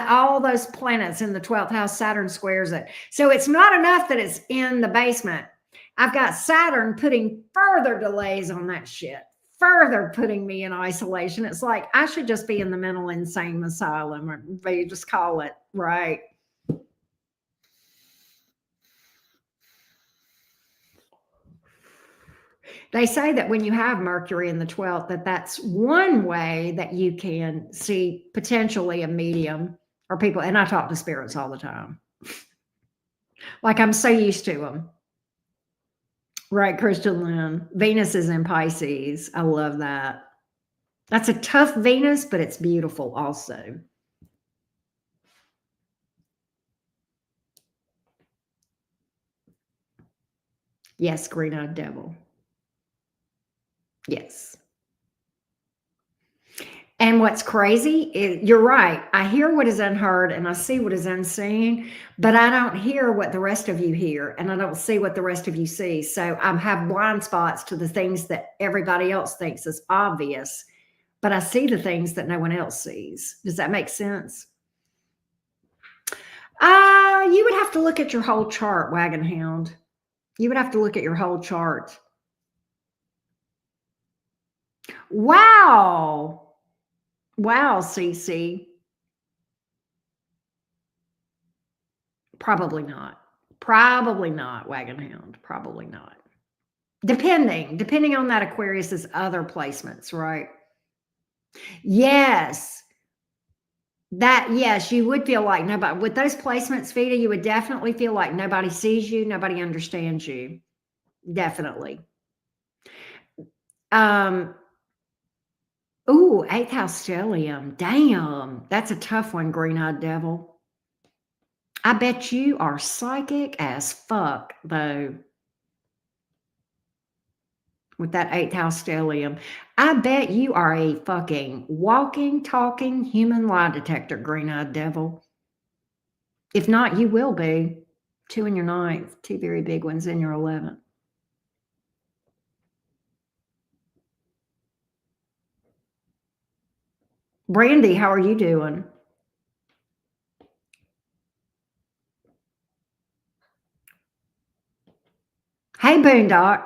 All those planets in the 12th house, Saturn squares it. So it's not enough that it's in the basement. I've got Saturn putting further delays on that shit, further putting me in isolation. It's like I should just be in the mental insane asylum, or they just call it, right? They say that when you have Mercury in the 12th, that's one way that you can see potentially a medium or people. And I talk to spirits all the time. Like, I'm so used to them. Right, Christian Lynn. Venus is in Pisces. I love that. That's a tough Venus, but it's beautiful also. Yes, Green Eyed Devil. Yes. And what's crazy is you're right. I hear what is unheard and I see what is unseen, but I don't hear what the rest of you hear and I don't see what the rest of you see. So I have blind spots to the things that everybody else thinks is obvious, but I see the things that no one else sees. Does that make sense? You would have to look at your whole chart, Wagon Hound. You would have to look at your whole chart. Wow. Wow, CC. Probably not. Probably not, Wagon Hound. Probably not. Depending on that Aquarius's other placements, right? Yes. Yes, you would feel like nobody with those placements, Vita, you would definitely feel like nobody sees you, nobody understands you. Definitely. Um, ooh, eighth house stellium. Damn, that's a tough one, green-eyed devil. I bet you are psychic as fuck, though, with that eighth house stellium. I bet you are a fucking walking, talking human lie detector, green-eyed devil. If not, you will be. Two in your ninth, two very big ones in your 11th. Brandy, how are you doing? Hey, Boondock.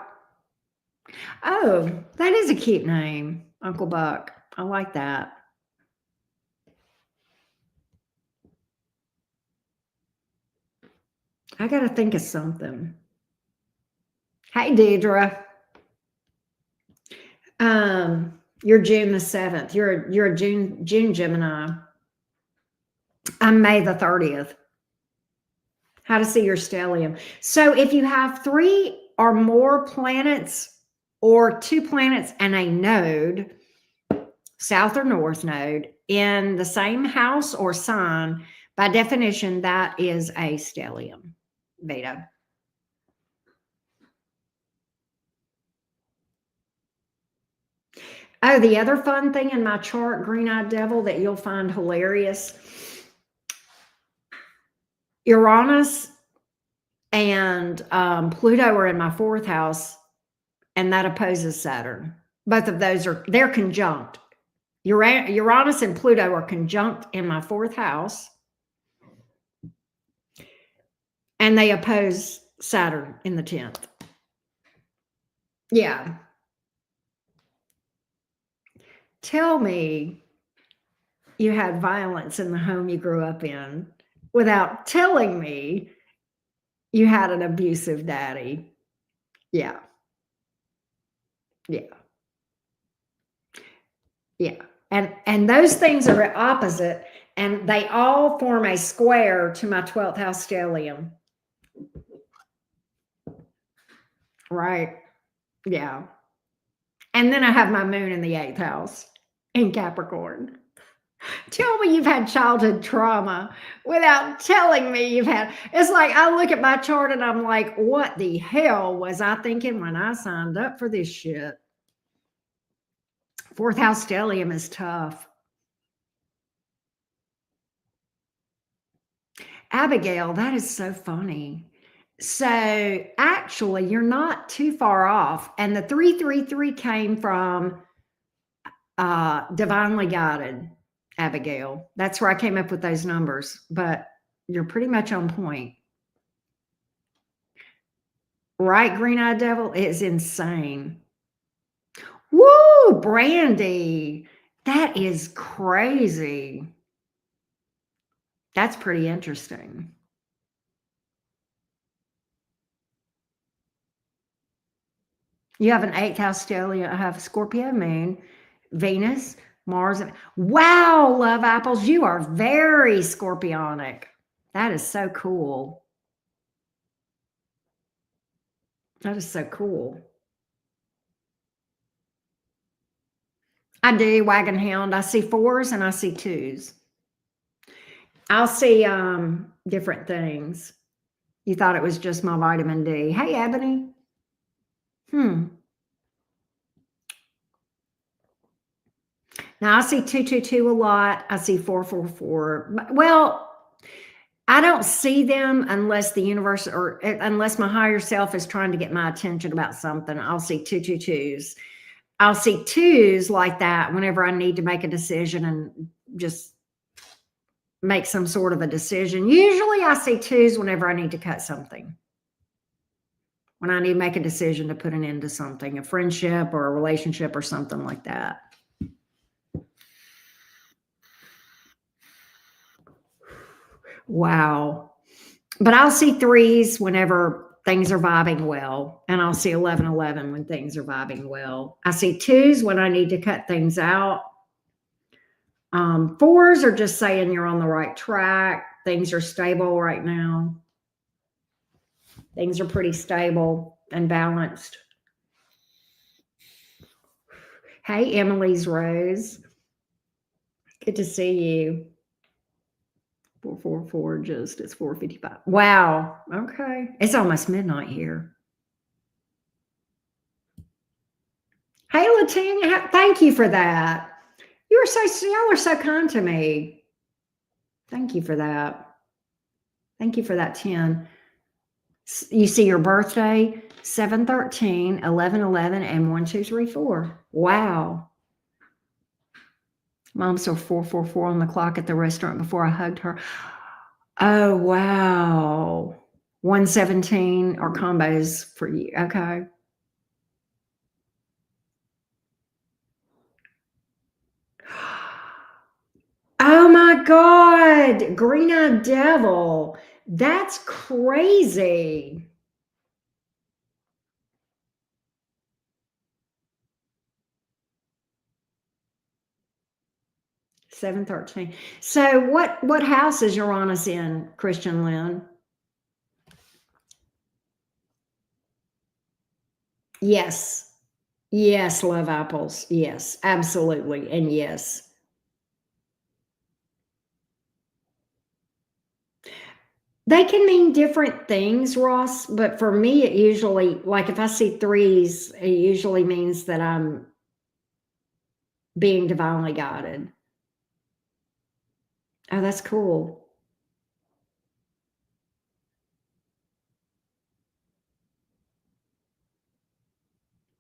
Oh, that is a cute name, Uncle Buck. I like that. I got to think of something. Hey, Deidre. You're June the 7th. You're a June Gemini. I'm May the 30th. How to see your stellium. So if you have 3 or more planets or 2 planets and a node, south or north node, in the same house or sign, by definition, that is a stellium. Vito. Oh, the other fun thing in my chart, Green-Eyed Devil, that you'll find hilarious, Uranus and Pluto are in my 4th house, and that opposes Saturn. Both of those they're conjunct. Uranus and Pluto are conjunct in my 4th house, and they oppose Saturn in the 10th. Yeah. Tell me you had violence in the home you grew up in without telling me you had an abusive daddy. Yeah. Yeah. Yeah. And those things are opposite, and they all form a square to my 12th house stellium. Right. Yeah. And then I have my moon in the 8th house in Capricorn. Tell me you've had childhood trauma without telling me you've had. It's like I look at my chart and I'm like, what the hell was I thinking when I signed up for this shit? 4th house stellium is tough. Abigail, that is so funny. So actually, you're not too far off. And the 333 came from Divinely Guided, Abigail. That's where I came up with those numbers, but you're pretty much on point. Right, Green-Eyed Devil is insane. Woo, Brandy. That is crazy. That's pretty interesting. You have an 8th house stellium. I have Scorpio moon, Venus, Mars. Wow, love apples. You are very scorpionic. That is so cool. That is so cool. I do, Wagon Hound. I see 4s and I see 2s. I'll see different things. You thought it was just my vitamin D. Hey, Ebony. Now I see 222 a lot. I see 444. Well, I don't see them unless the universe or unless my higher self is trying to get my attention about something. I'll see 222s. I'll see 2s like that whenever I need to make a decision and just make some sort of a decision. Usually I see 2s whenever I need to cut something. When I need to make a decision to put an end to something, a friendship or a relationship or something like that. Wow. But I'll see 3s whenever things are vibing well, and I'll see 1111 when things are vibing well. I see 2s when I need to cut things out. 4s are just saying you're on the right track. Things are stable right now. Things are pretty stable and balanced. Hey, Emily's Rose. Good to see you. 444, just it's 4:55. Wow. Okay. It's almost midnight here. Hey, Latanya, thank you for that. Y'all are so kind to me. Thank you for that. Thank you for that 10. You see your birthday, 7/13, 11/11, and 1234. Wow. Mom saw 444 on the clock at the restaurant before I hugged her. Oh, wow. 117 are combos for you. Okay. Oh my God. Green-Eyed Devil. That's crazy. 713. So what house is Uranus in, Christian Lynn? Yes. Yes, love apples. Yes, absolutely. And yes. They can mean different things, Ross, but for me it usually, like if I see threes, it usually means that I'm being divinely guided. Oh, that's cool.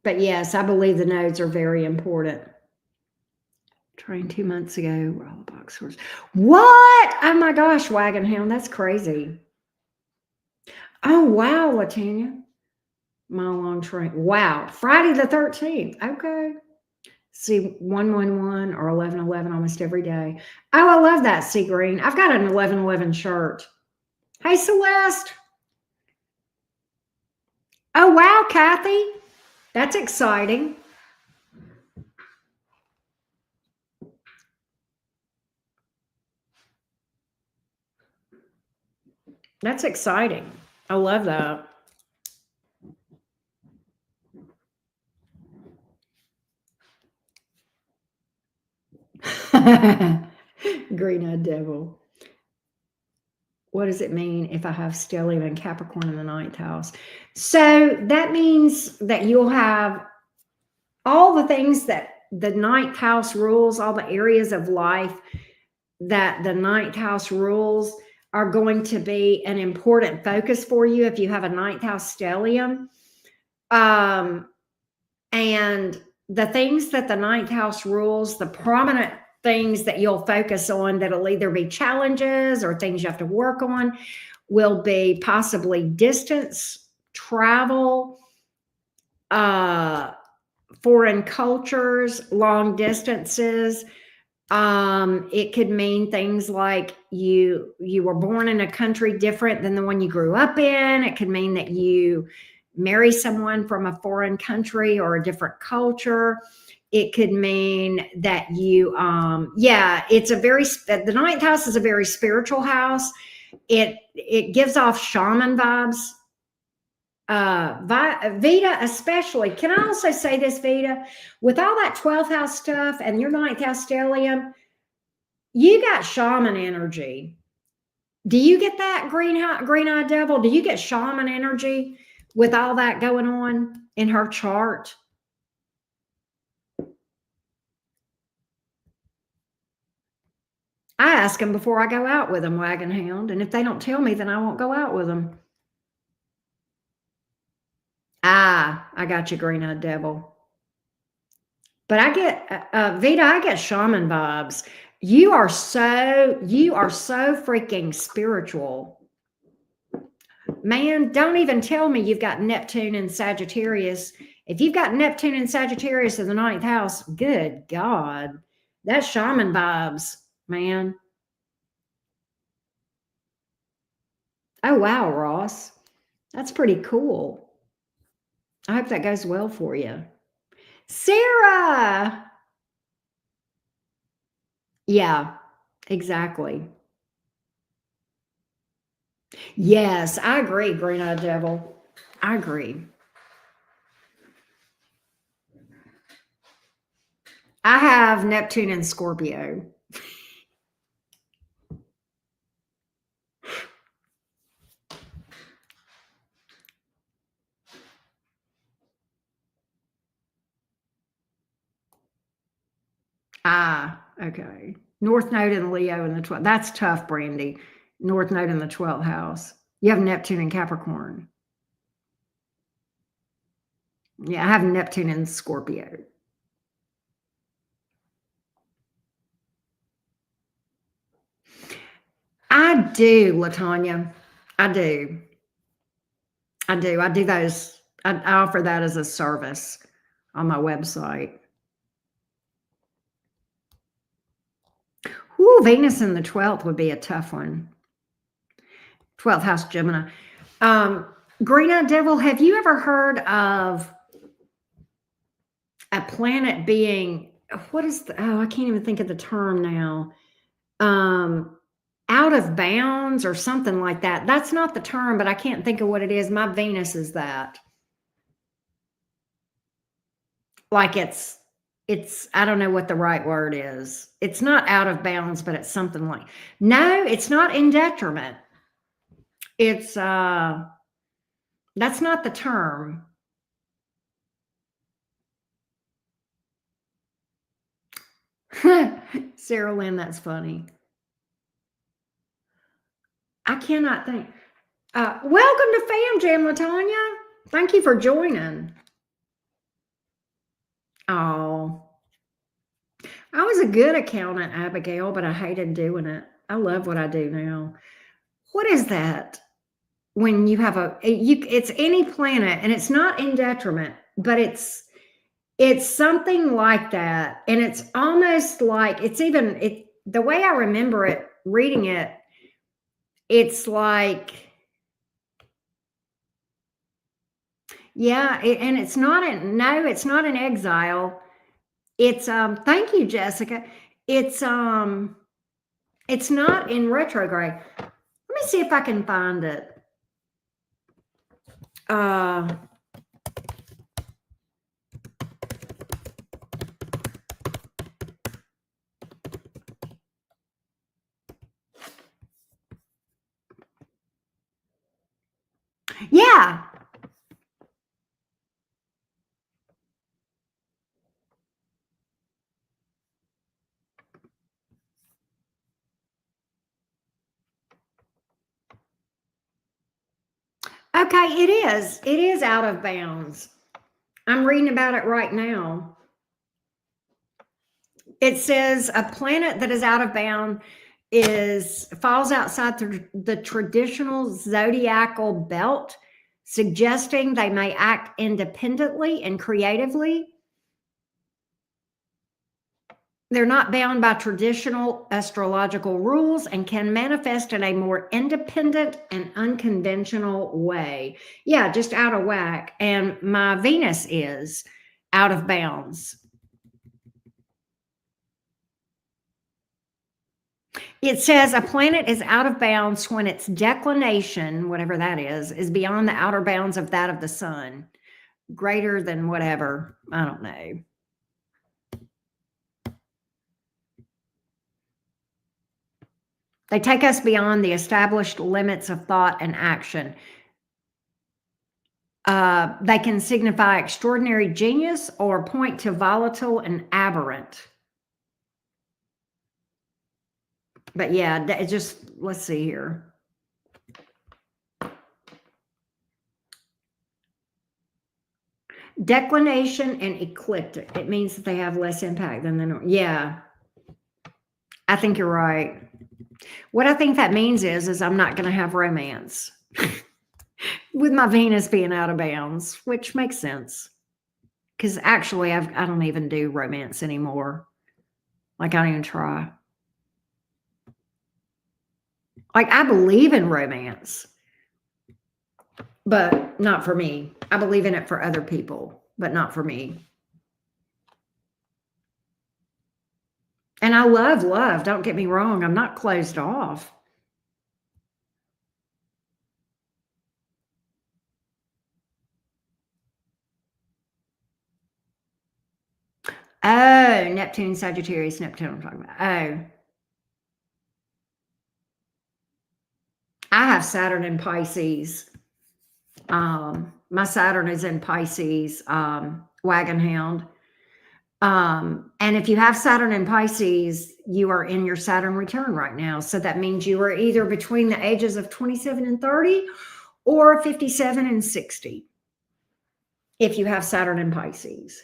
But yes, I believe the nodes are very important. Trained 2 months ago. We're all the box scores. What? Oh my gosh, Wagon Hound. That's crazy. Oh wow, Latanya. Mile long train. Wow. Friday the 13th. Okay. See 111 or 1111 almost every day. Oh, I love that, Sea Green. I've got an 1111 shirt. Hey, Celeste. Oh, wow, Kathy. That's exciting. That's exciting. I love that. Green-eyed devil. What does it mean if I have stellium and Capricorn in the ninth house? So that means that you'll have all the things that the ninth house rules, all the areas of life that the ninth house rules are going to be an important focus for you if you have a ninth house stellium. And the things that the ninth house rules, the prominent things that you'll focus on that'll either be challenges or things you have to work on will be possibly distance, travel, foreign cultures, long distances. It could mean things like you were born in a country different than the one you grew up in. It could mean that you marry someone from a foreign country or a different culture. It could mean that you, it's a very, the ninth house is a very spiritual house. It gives off shaman vibes. Vita especially. Can I also say this, Vita? With all that 12th house stuff and your ninth house stellium, you got shaman energy. Do you get that, green-eyed devil? Do you get shaman energy with all that going on in her chart? I ask them before I go out with them, Wagon Hound, and if they don't tell me, then I won't go out with them. I got you, green-eyed devil. But I get Vita, I get shaman vibes. You are so freaking spiritual. Man, don't even tell me you've got Neptune and Sagittarius. If you've got Neptune and Sagittarius in the ninth house, good God. That's shaman vibes, man. Oh, wow, Ross. That's pretty cool. I hope that goes well for you. Sarah. Yeah, exactly. Yes, I agree, green-eyed devil. I agree. I have Neptune and Scorpio. Okay. North Node and Leo in the 12th. That's tough, Brandy. North Node in the 12th house. You have Neptune and Capricorn. Yeah, I have Neptune and Scorpio. I do, Latanya. I do. I do. I do those. I offer that as a service on my website. Ooh, Venus in the 12th would be a tough one. 12th house Gemini. Green-eyed devil, have you ever heard of a planet being what is I can't even think of the term now. Um, Out of bounds or something like that. That's not the term, but I can't think of what it is. My Venus is that. Like it's I don't know what the right word is. It's not out of bounds, but it's something like no, it's not in detriment. It's that's not the term. Sarah Lynn, that's funny. I cannot think. Welcome to Fam Jam, Latanya. Thank you for joining. Oh, I was a good accountant, Abigail, but I hated doing it. I love what I do now. What is that? When you have it's any planet and it's not in detriment, but it's something like that. And it's almost like the way I remember it, reading it, it's like, yeah, and it's not it's not an exile. It's thank you, Jessica. It's it's not in retrograde. Let me see if I can find it. Uh yeah. Okay, it is. It is out of bounds. I'm reading about it right now. It says a planet that is out of bound falls outside the traditional zodiacal belt, suggesting they may act independently and creatively. They're not bound by traditional astrological rules and can manifest in a more independent and unconventional way. Yeah, just out of whack. And my Venus is out of bounds. It says a planet is out of bounds when its declination, whatever that is beyond the outer bounds of that of the sun, greater than whatever. I don't know. They take us beyond the established limits of thought and action. They can signify extraordinary genius or point to volatile and aberrant. But yeah, let's see here. Declination and ecliptic. It means that they have less impact than the norm. Yeah, I think you're right. What I think that means is I'm not going to have romance with my Venus being out of bounds, which makes sense. Because actually, I don't even do romance anymore. Like, I don't even try. Like, I believe in romance, but not for me. I believe in it for other people, but not for me. And I love love. Don't get me wrong. I'm not closed off. Oh, Neptune, Sagittarius, Neptune, I'm talking about. Oh, I have Saturn in Pisces. My Saturn is in Pisces, wagon hound. And if you have Saturn in Pisces, you are in your Saturn return right now. So that means you are either between the ages of 27 and 30 or 57 and 60 if you have Saturn in Pisces.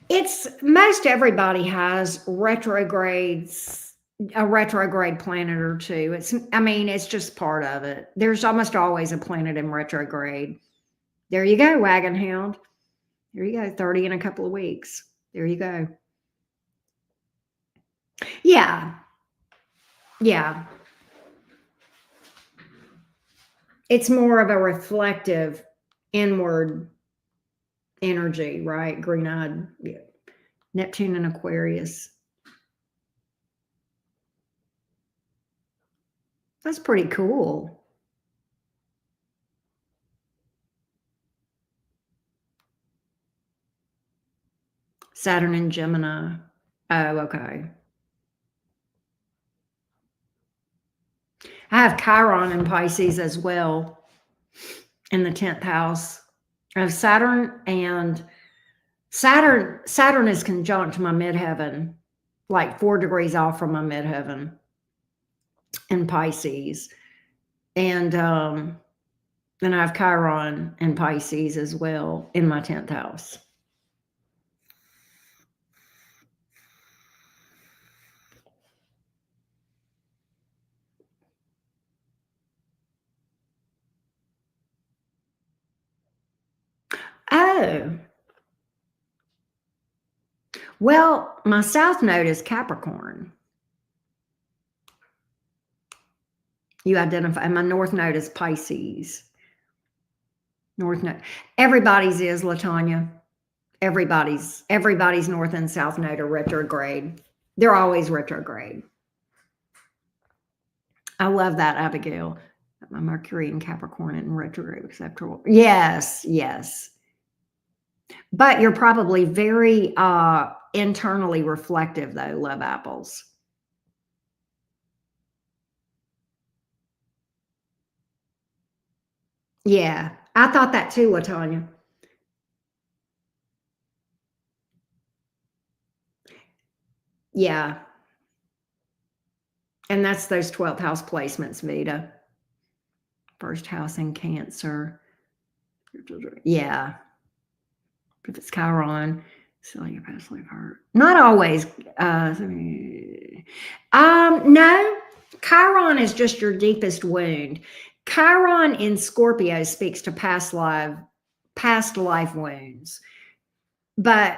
It's most everybody has retrogrades, a retrograde planet or two. It's just part of it. There's almost always a planet in retrograde. There you go, wagon hound. There you go, 30 in a couple of weeks. There you go. Yeah. Yeah. it's more of a reflective inward energy, right? Green-eyed, yeah. Neptune and Aquarius. That's pretty cool. Saturn and Gemini. Oh, okay. I have Chiron in Pisces as well in the 10th house. I have Saturn, and Saturn is conjunct my midheaven, like 4 degrees off from my midheaven in Pisces. And then I have Chiron in Pisces as well in my 10th house. Oh, well, my south node is Capricorn. You identify, and my north node is Pisces. North node. Everybody's is, LaTanya. Everybody's north and south node are retrograde. They're always retrograde. I love that, Abigail. My Mercury in Capricorn in retrograde acceptable. Yes, yes. But you're probably very internally reflective, though, Love Apples. Yeah, I thought that too, LaTanya. Yeah. And that's those 12th house placements, Vita. First house in Cancer. Yeah. If it's Chiron, still your past life hurt. Not always. No. Chiron is just your deepest wound. Chiron in Scorpio speaks to past life wounds. But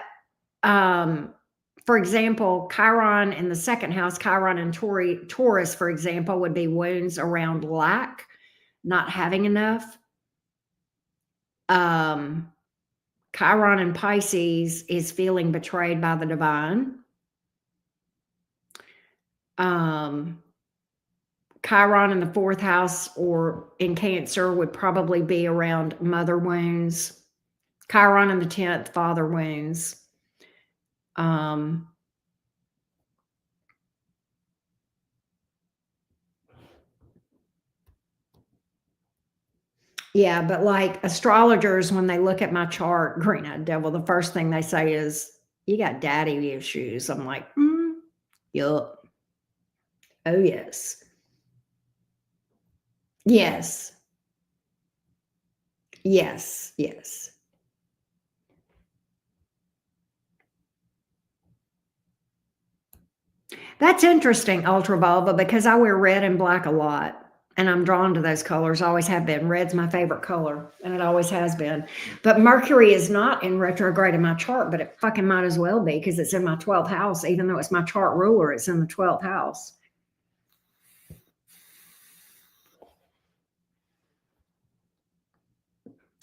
for example, Chiron in the 2nd house, Chiron in Taurus, for example, would be wounds around lack, not having enough. Chiron in Pisces is feeling betrayed by the divine. Chiron in the 4th house or in Cancer would probably be around mother wounds. Chiron in the 10th, father wounds. Yeah, but like astrologers, when they look at my chart, green-eyed devil, the first thing they say is, you got daddy issues. I'm like, yup. Oh, yes. Yes. Yes. Yes. That's interesting, Ultravulva, because I wear red and black a lot. And I'm drawn to those colors, always have been. Red's my favorite color, and it always has been. But Mercury is not in retrograde in my chart, but it fucking might as well be because it's in my 12th house. Even though it's my chart ruler, it's in the 12th house.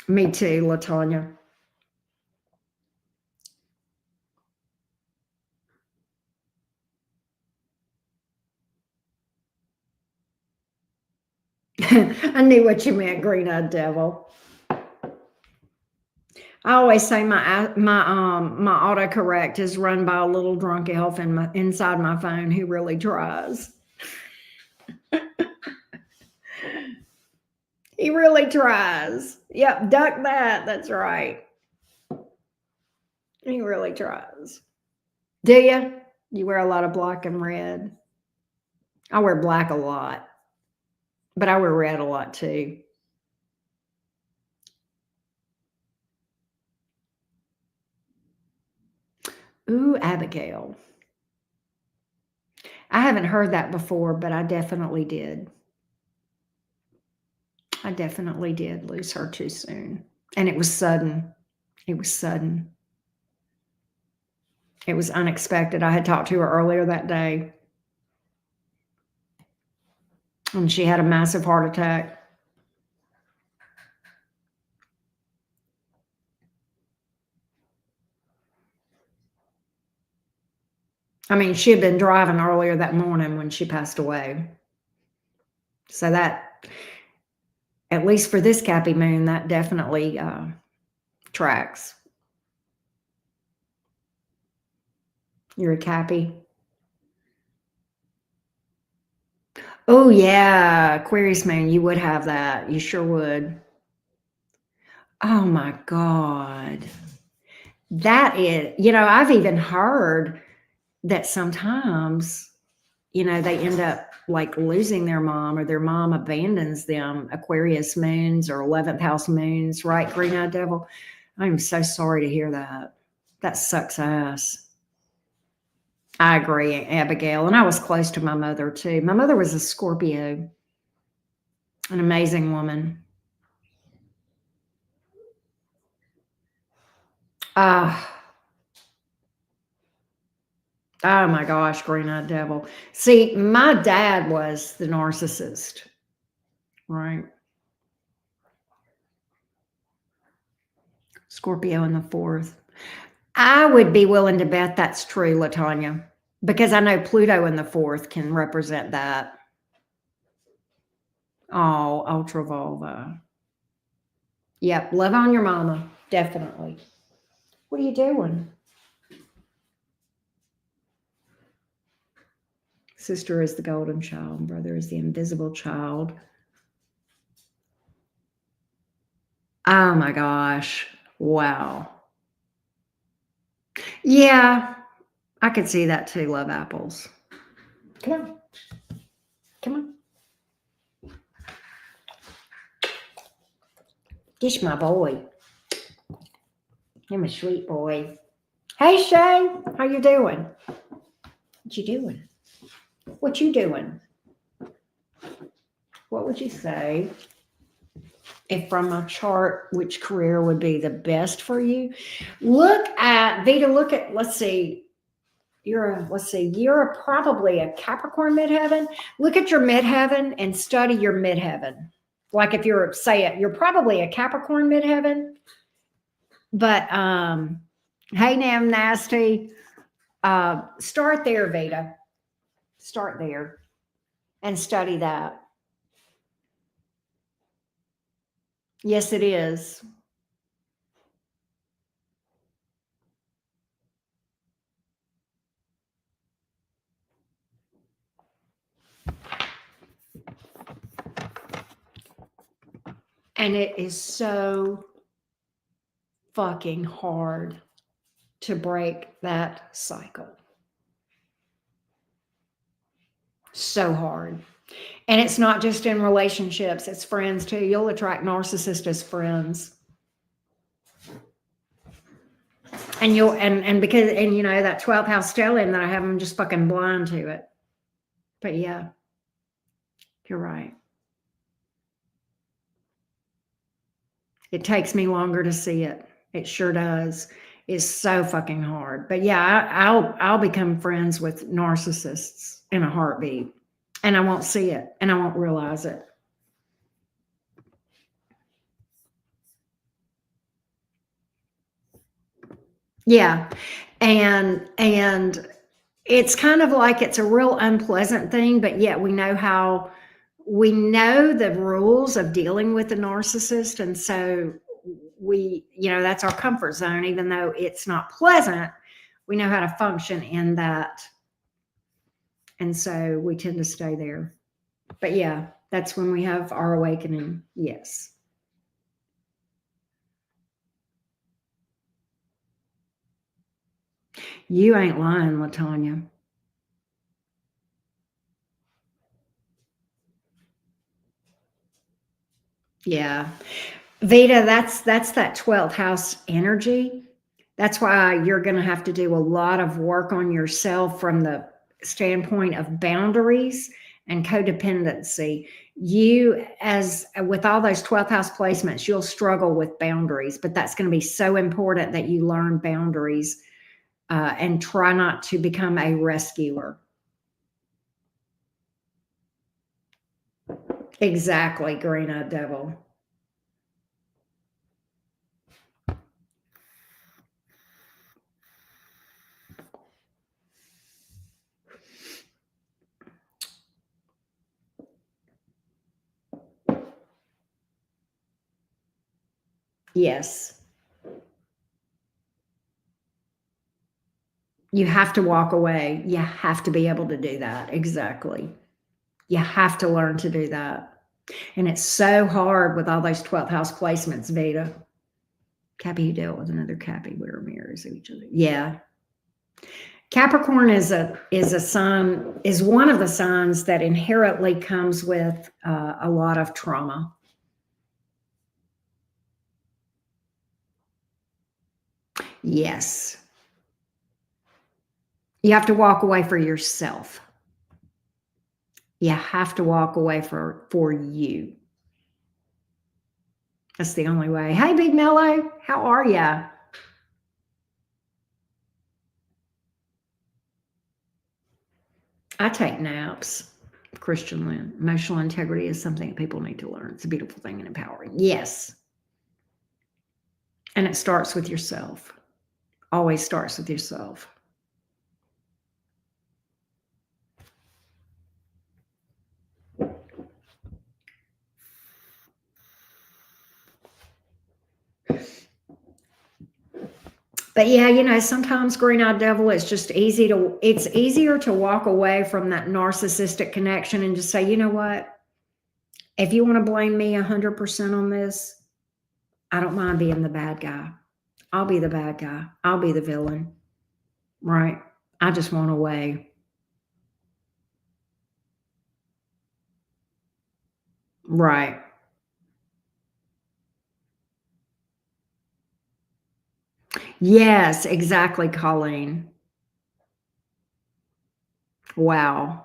Me too, LaTanya. I knew what you meant, green-eyed devil. I always say my autocorrect is run by a little drunk elf inside my phone who really tries. He really tries. Yep, duck that. That's right. He really tries. Do you? You wear a lot of black and red? I wear black a lot, but I wear red a lot too. Ooh, Abigail. I haven't heard that before, but I definitely did. I definitely did lose her too soon. And it was sudden. It was sudden. It was unexpected. I had talked to her earlier that day, and she had a massive heart attack. I mean, she had been driving earlier that morning when she passed away. So that, at least for this Cappy moon, that definitely tracks. You're a Cappy. Oh, yeah. Aquarius moon, you would have that. You sure would. Oh, my God. That is, I've even heard that sometimes, they end up like losing their mom or their mom abandons them. Aquarius moons or 11th house moons, right? Green eyed devil. I'm so sorry to hear that. That sucks ass. I agree, Abigail. And I was close to my mother too. My mother was a Scorpio, an amazing woman. Ah, oh my gosh, green eyed devil. See, my dad was the narcissist, right? Scorpio in the fourth. I would be willing to bet that's true, Latanya, because I know Pluto in the fourth can represent that. Oh, ultra vulva. Yep, love on your mama, definitely. What are you doing? Sister is the golden child, brother is the invisible child. Oh my gosh. Wow. Yeah, I could see that too. Love apples. Come on. Come on. Dish my boy. You're my sweet boy. Hey Shay, how you doing? What you doing? What you doing? What would you say if from a chart, which career would be the best for you? Look at Vita, let's see. You're probably a Capricorn midheaven. Look at your midheaven and study your midheaven. Like if you're probably a Capricorn midheaven, but hey Nam Nasty, start there, Vita. Start there and study that. Yes, it is. And it is so fucking hard to break that cycle. So hard. And it's not just in relationships, it's friends too. You'll attract narcissists as friends. And you'll because that 12th house stellium that I have, I'm just fucking blind to it. But yeah, you're right. It takes me longer to see it. It sure does. It's so fucking hard. But yeah, I'll become friends with narcissists in a heartbeat. And I won't see it and I won't realize it. Yeah. And it's kind of like it's a real unpleasant thing, but yet we know the rules of dealing with a narcissist. And so that's our comfort zone, even though it's not pleasant, we know how to function in that. And so we tend to stay there. But yeah, that's when we have our awakening. Yes. You ain't lying, Latanya. Yeah. Vita, that's that 12th house energy. That's why you're going to have to do a lot of work on yourself from the standpoint of boundaries and codependency. You, as with all those 12th house placements, you'll struggle with boundaries, but that's going to be so important that you learn boundaries and try not to become a rescuer. Exactly, green eyed devil. Yes. You have to walk away. You have to be able to do that. Exactly. You have to learn to do that. And it's so hard with all those 12th house placements, Vita. Cappy, you dealt with another Cappy. We're mirrors of each other. Yeah. Capricorn is a sign, is one of the signs that inherently comes with a lot of trauma. Yes. You have to walk away for yourself. You have to walk away for you. That's the only way. Hey, Big Mellow, how are ya? I take naps. Christian Lynn. Emotional integrity is something that people need to learn. It's a beautiful thing and empowering. Yes. And it starts with yourself. Always starts with yourself. But yeah, sometimes green-eyed devil, it's just it's easier to walk away from that narcissistic connection and just say, you know what? If you want to blame me 100% on this, I don't mind being the bad guy. I'll be the bad guy. I'll be the villain. Right? I just want away. Right. Yes, exactly, Colleen. Wow.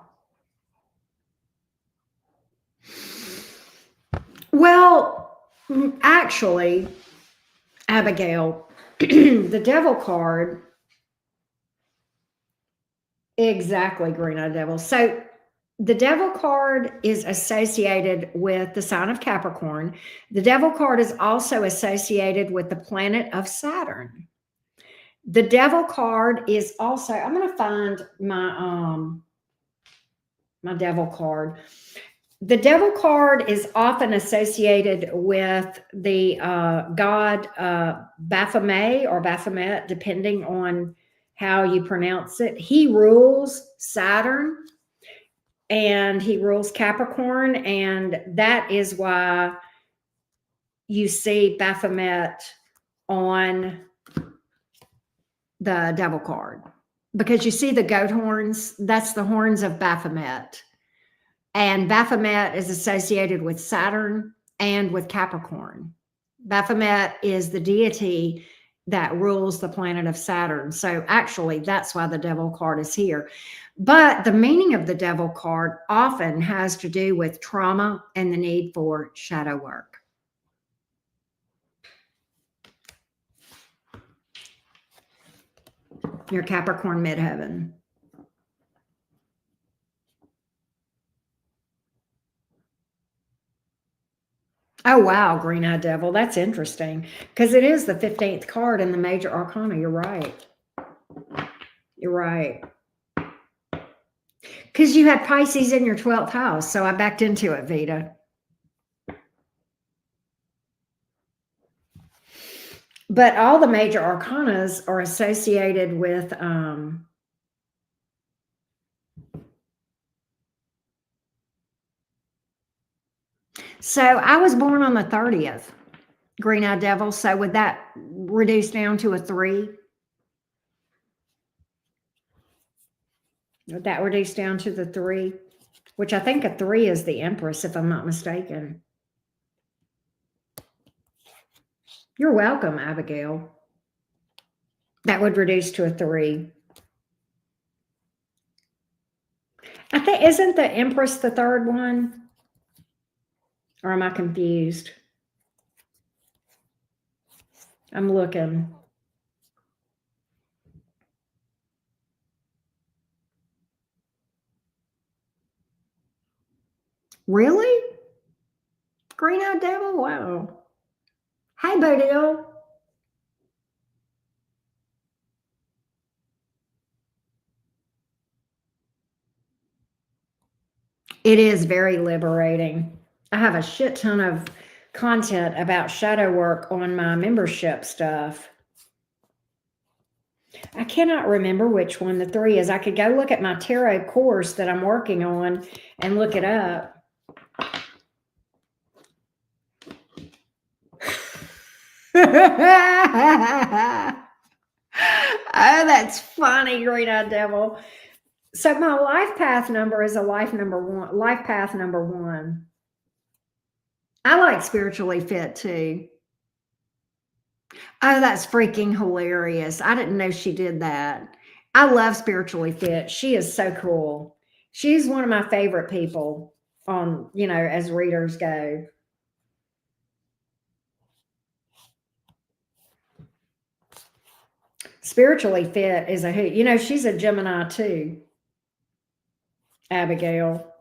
Well, actually, Abigail, the devil card, exactly, green eyed devil. So the devil card is associated with the sign of Capricorn. The devil card is also associated with the planet of Saturn. The devil card is also, I'm going to find my devil card. The devil card is often associated with the god Baphomet or Baphomet, depending on how you pronounce it. He rules Saturn and he rules Capricorn, and that is why you see Baphomet on the devil card, because you see the goat horns. That's the horns of Baphomet. And Baphomet is associated with Saturn and with Capricorn. Baphomet is the deity that rules the planet of Saturn. So actually, that's why the devil card is here. But the meaning of the devil card often has to do with trauma and the need for shadow work. Your Capricorn midheaven. Oh, wow, green-eyed devil. That's interesting because it is the 15th card in the major arcana. You're right. You're right. Because you had Pisces in your 12th house. So I backed into it, Vita. But all the major arcanas are associated with so I was born on the 30th, green-eyed devil. So would that reduce down to a 3? Would that reduce down to the 3? Which I think a 3 is the Empress, if I'm not mistaken. You're welcome, Abigail. That would reduce to a 3. I think, isn't the Empress the third one? Or am I confused? I'm looking. Really? Green-eyed devil? Wow. Hey, Bodil. It is very liberating. I have a shit ton of content about shadow work on my membership stuff. I cannot remember which one the 3 is. I could go look at my tarot course that I'm working on and look it up. Oh, that's funny, green-eyed devil. So my life path number is a life path number 1. I like spiritually fit too. Oh, that's freaking hilarious. I didn't know she did that. I love spiritually fit. She is so cool. She's one of my favorite people on, as readers go. Spiritually fit is a hoot. She's a Gemini too, Abigail.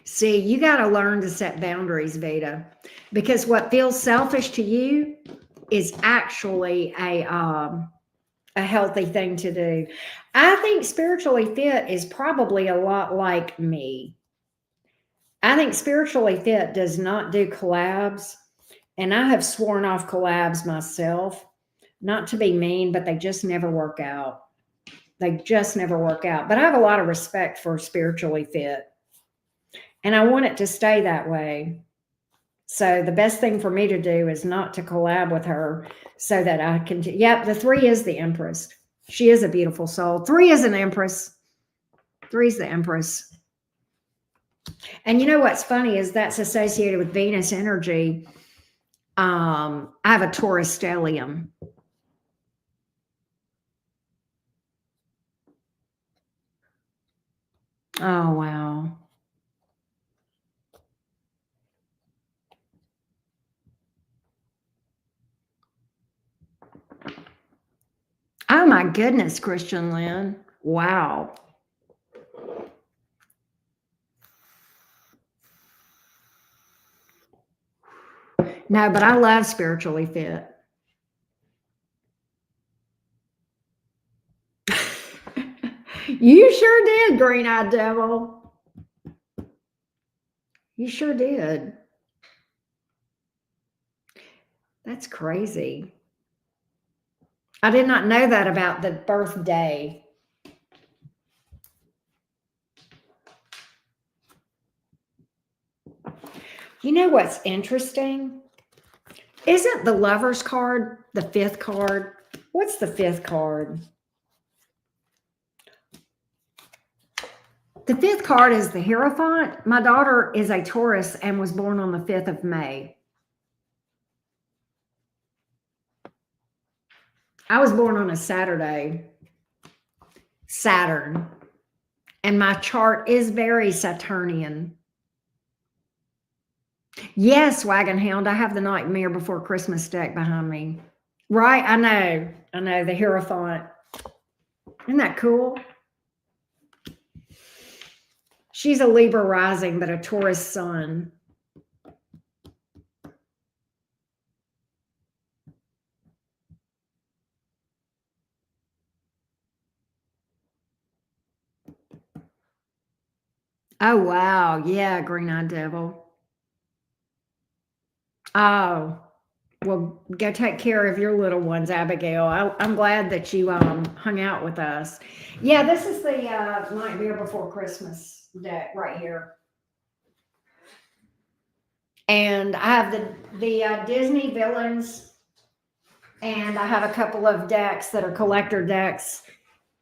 See, you got to learn to set boundaries, Vita, because what feels selfish to you is actually a healthy thing to do. I think spiritually fit is probably a lot like me. I think spiritually fit does not do collabs, and I have sworn off collabs myself, not to be mean, but they just never work out. They just never work out. But I have a lot of respect for spiritually fit, and I want it to stay that way. So the best thing for me to do is not to collab with her so that I can. Yep, the 3 is the Empress. She is a beautiful soul. 3 is an Empress. 3 is the Empress. And you know what's funny is that's associated with Venus energy. I have a Taurus stellium. Oh, wow. Oh, my goodness, Christian Lynn. Wow. No, but I love spiritually fit. You sure did, green-eyed devil. You sure did. That's crazy. I did not know that about the birthday. You know what's interesting? Isn't the Lover's card the 5th card? What's the 5th card? The 5th card is the Hierophant. My daughter is a Taurus and was born on the 5th of May. I was born on a Saturday, Saturn, and my chart is very Saturnian. Yes, Wagon Hound, I have the Nightmare Before Christmas deck behind me. Right, I know, the Hierophant. Isn't that cool? She's a Libra rising, but a Taurus sun. Oh, wow. Yeah, green-eyed devil. Oh, well, go take care of your little ones, Abigail. I'm glad that you hung out with us. Yeah, this is the Nightmare Before Christmas deck right here. And I have the Disney villains, and I have a couple of decks that are collector decks.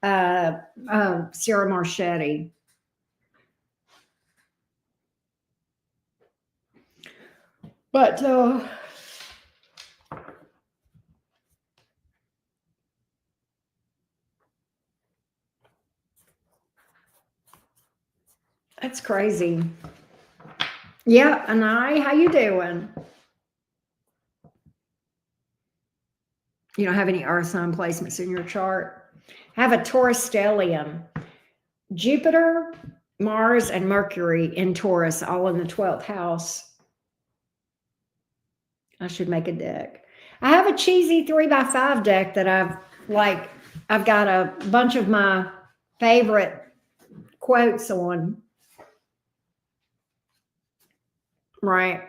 Sarah Marchetti. But that's crazy. Yeah, Anai, how you doing? You don't have any earth sign placements in your chart? Have a Taurus stellium. Jupiter, Mars, and Mercury in Taurus, all in the 12th house. I should make a deck. I have a cheesy 3x5 deck that I've got a bunch of my favorite quotes on. Right.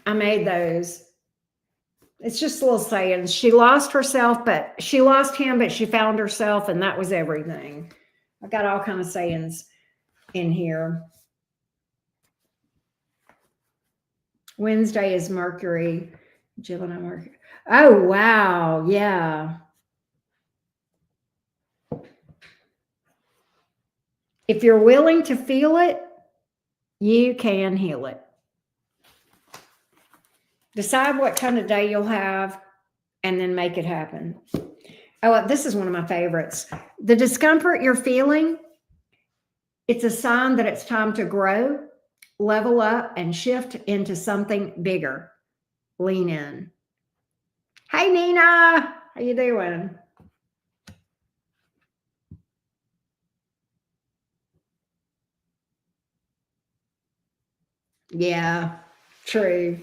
I made those. It's just little sayings. She lost herself, but she lost him, but she found herself, and that was everything. I've got all kind of sayings in here. Wednesday is Mercury. Gemini Mercury. Oh, wow. Yeah. If you're willing to feel it, you can heal it. Decide what kind of day you'll have and then make it happen. Oh, this is one of my favorites. The discomfort you're feeling, it's a sign that it's time to grow, level up, and shift into something bigger. Lean in. Hey, Nina. How you doing? Yeah, true.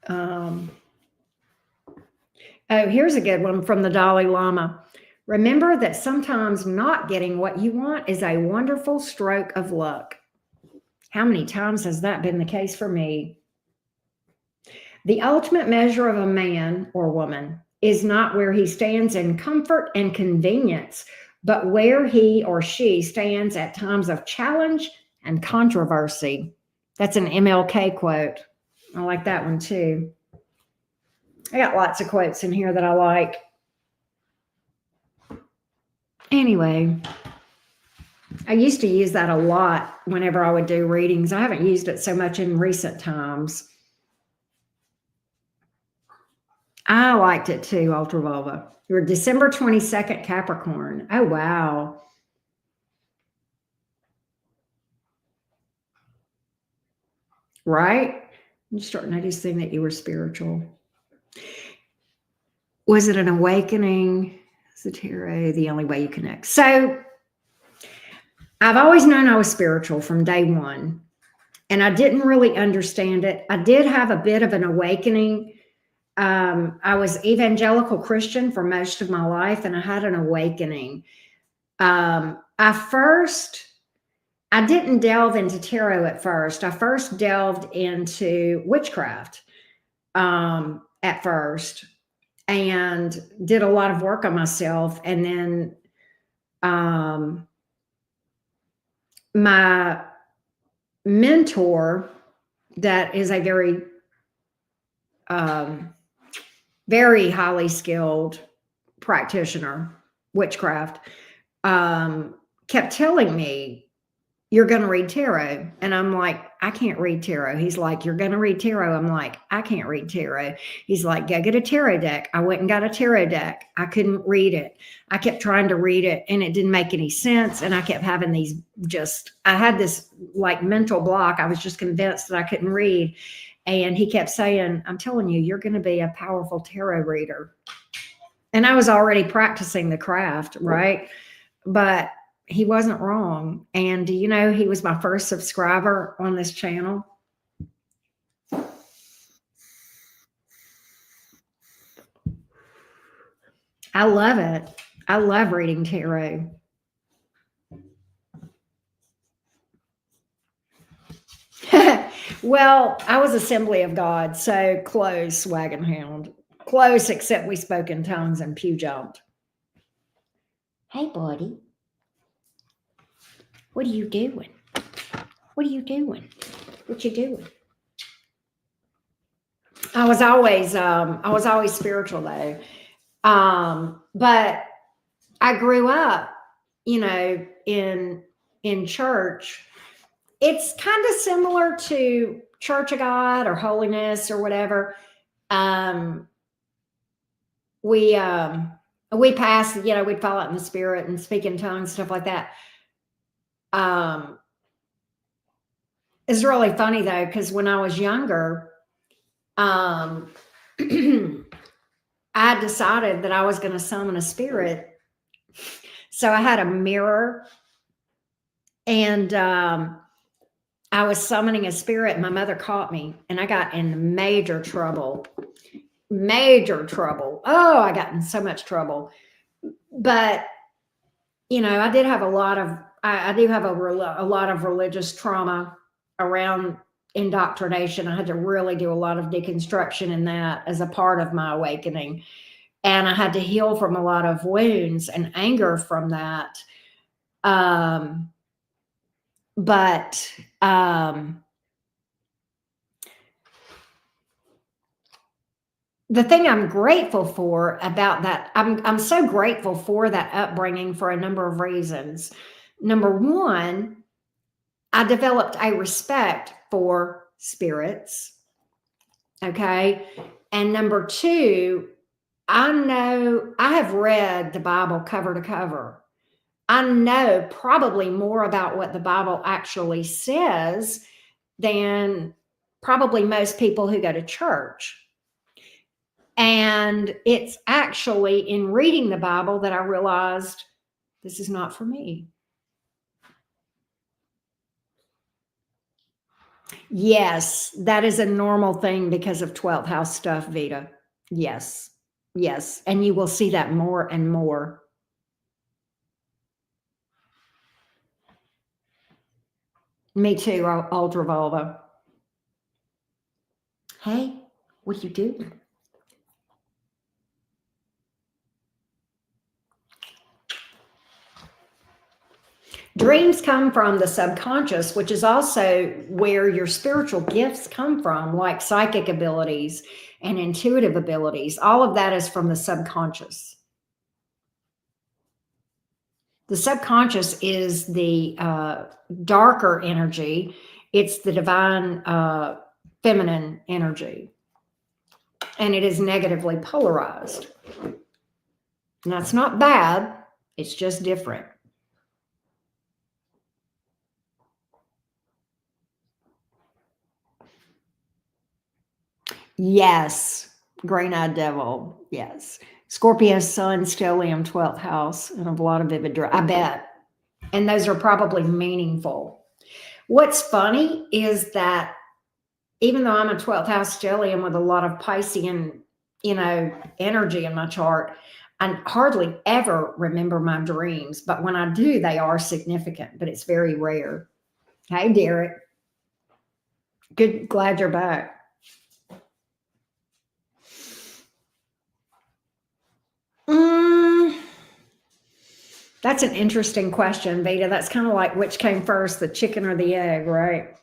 Oh, here's a good one from the Dalai Lama. Remember that sometimes not getting what you want is a wonderful stroke of luck. How many times has that been the case for me? The ultimate measure of a man or woman is not where he stands in comfort and convenience, but where he or she stands at times of challenge and controversy. That's an MLK quote. I like that one too. I got lots of quotes in here that I like. Anyway, I used to use that a lot whenever I would do readings. I haven't used it so much in recent times. I liked it too, Ultravulva. You're December 22nd, Capricorn. Oh, wow. Right? You start noticing that you were spiritual. Was it an awakening? Is the tarot the only way you connect? So I've always known I was spiritual from day one, and I didn't really understand it. I did have a bit of an awakening. I was evangelical Christian for most of my life, and I had an awakening. I didn't delve into tarot at first. I first delved into witchcraft at first and did a lot of work on myself. And then my mentor, that is a very, very highly skilled practitioner, witchcraft, kept telling me, you're going to read tarot. And I'm like, I can't read tarot. He's like, you're going to read tarot. I'm like, I can't read tarot. He's like, go get a tarot deck. I went and got a tarot deck. I couldn't read it. I kept trying to read it and it didn't make any sense. And I kept having I had this like mental block. I was just convinced that I couldn't read. And he kept saying, I'm telling you, you're going to be a powerful tarot reader. And I was already practicing the craft, right? But he wasn't wrong. And do you know, he was my first subscriber on this channel. I love it. I love reading tarot. Well, I was Assembly of God, so close, Wagon Hound. Close, except we spoke in tongues and pew jumped. Hey, buddy. What are you doing? What are you doing? What you doing? I was always spiritual though. But I grew up, in church. It's kind of similar to Church of God or holiness or whatever. We passed, we'd fall out in the spirit and speak in tongues, stuff like that. It's really funny though, because when I was younger, I decided that I was going to summon a spirit. So I had a mirror and I was summoning a spirit. My mother caught me and I got in major trouble. Major trouble. Oh, I got in so much trouble. But, I did have a lot of, I do have a lot of religious trauma around indoctrination. I had to really do a lot of deconstruction in that as a part of my awakening. And I had to heal from a lot of wounds and anger from that. But the thing I'm grateful for about that, I'm so grateful for that upbringing for a number of reasons. Number one, I developed a respect for spirits. Okay. And number two, I know I have read the Bible cover to cover. I know probably more about what the Bible actually says than probably most people who go to church. And it's actually in reading the Bible that I realized this is not for me. Yes, that is a normal thing because of 12th house stuff, Vita. Yes, yes. And you will see that more and more. Me too, Ultra Volva. Hey, what you doing? Dreams come from the subconscious, which is also where your spiritual gifts come from, like psychic abilities and intuitive abilities. All of that is from the subconscious. The subconscious is the darker energy. It's the divine feminine energy. And it is negatively polarized. And that's not bad. It's just different. Yes. Green-eyed devil. Yes. Scorpio sun, stellium, 12th house, and a lot of vivid I bet. And those are probably meaningful. What's funny is that even though I'm a 12th house stellium with a lot of Piscean, energy in my chart, I hardly ever remember my dreams. But when I do, they are significant, but it's very rare. Hey, Derek. Good. Glad you're back. That's an interesting question, Vita. That's kind of like which came first, the chicken or the egg, right?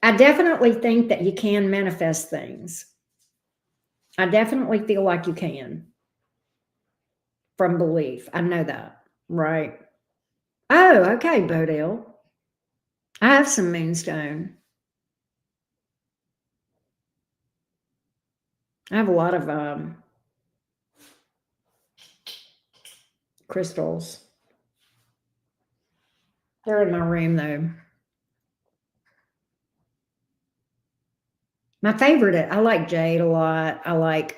I definitely think that you can manifest things. I definitely feel like you can from belief. I know that, right? Oh, okay, Bodil. I have some moonstone. I have a lot of crystals. They're in my room, though. My favorite, I like jade a lot. I like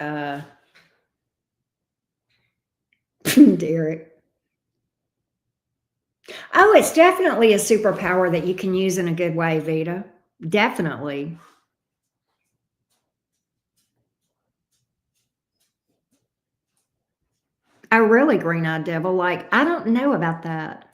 Derek. Oh, it's definitely a superpower that you can use in a good way, Vita. Definitely. Oh, really, green-eyed devil? Like, I don't know about that.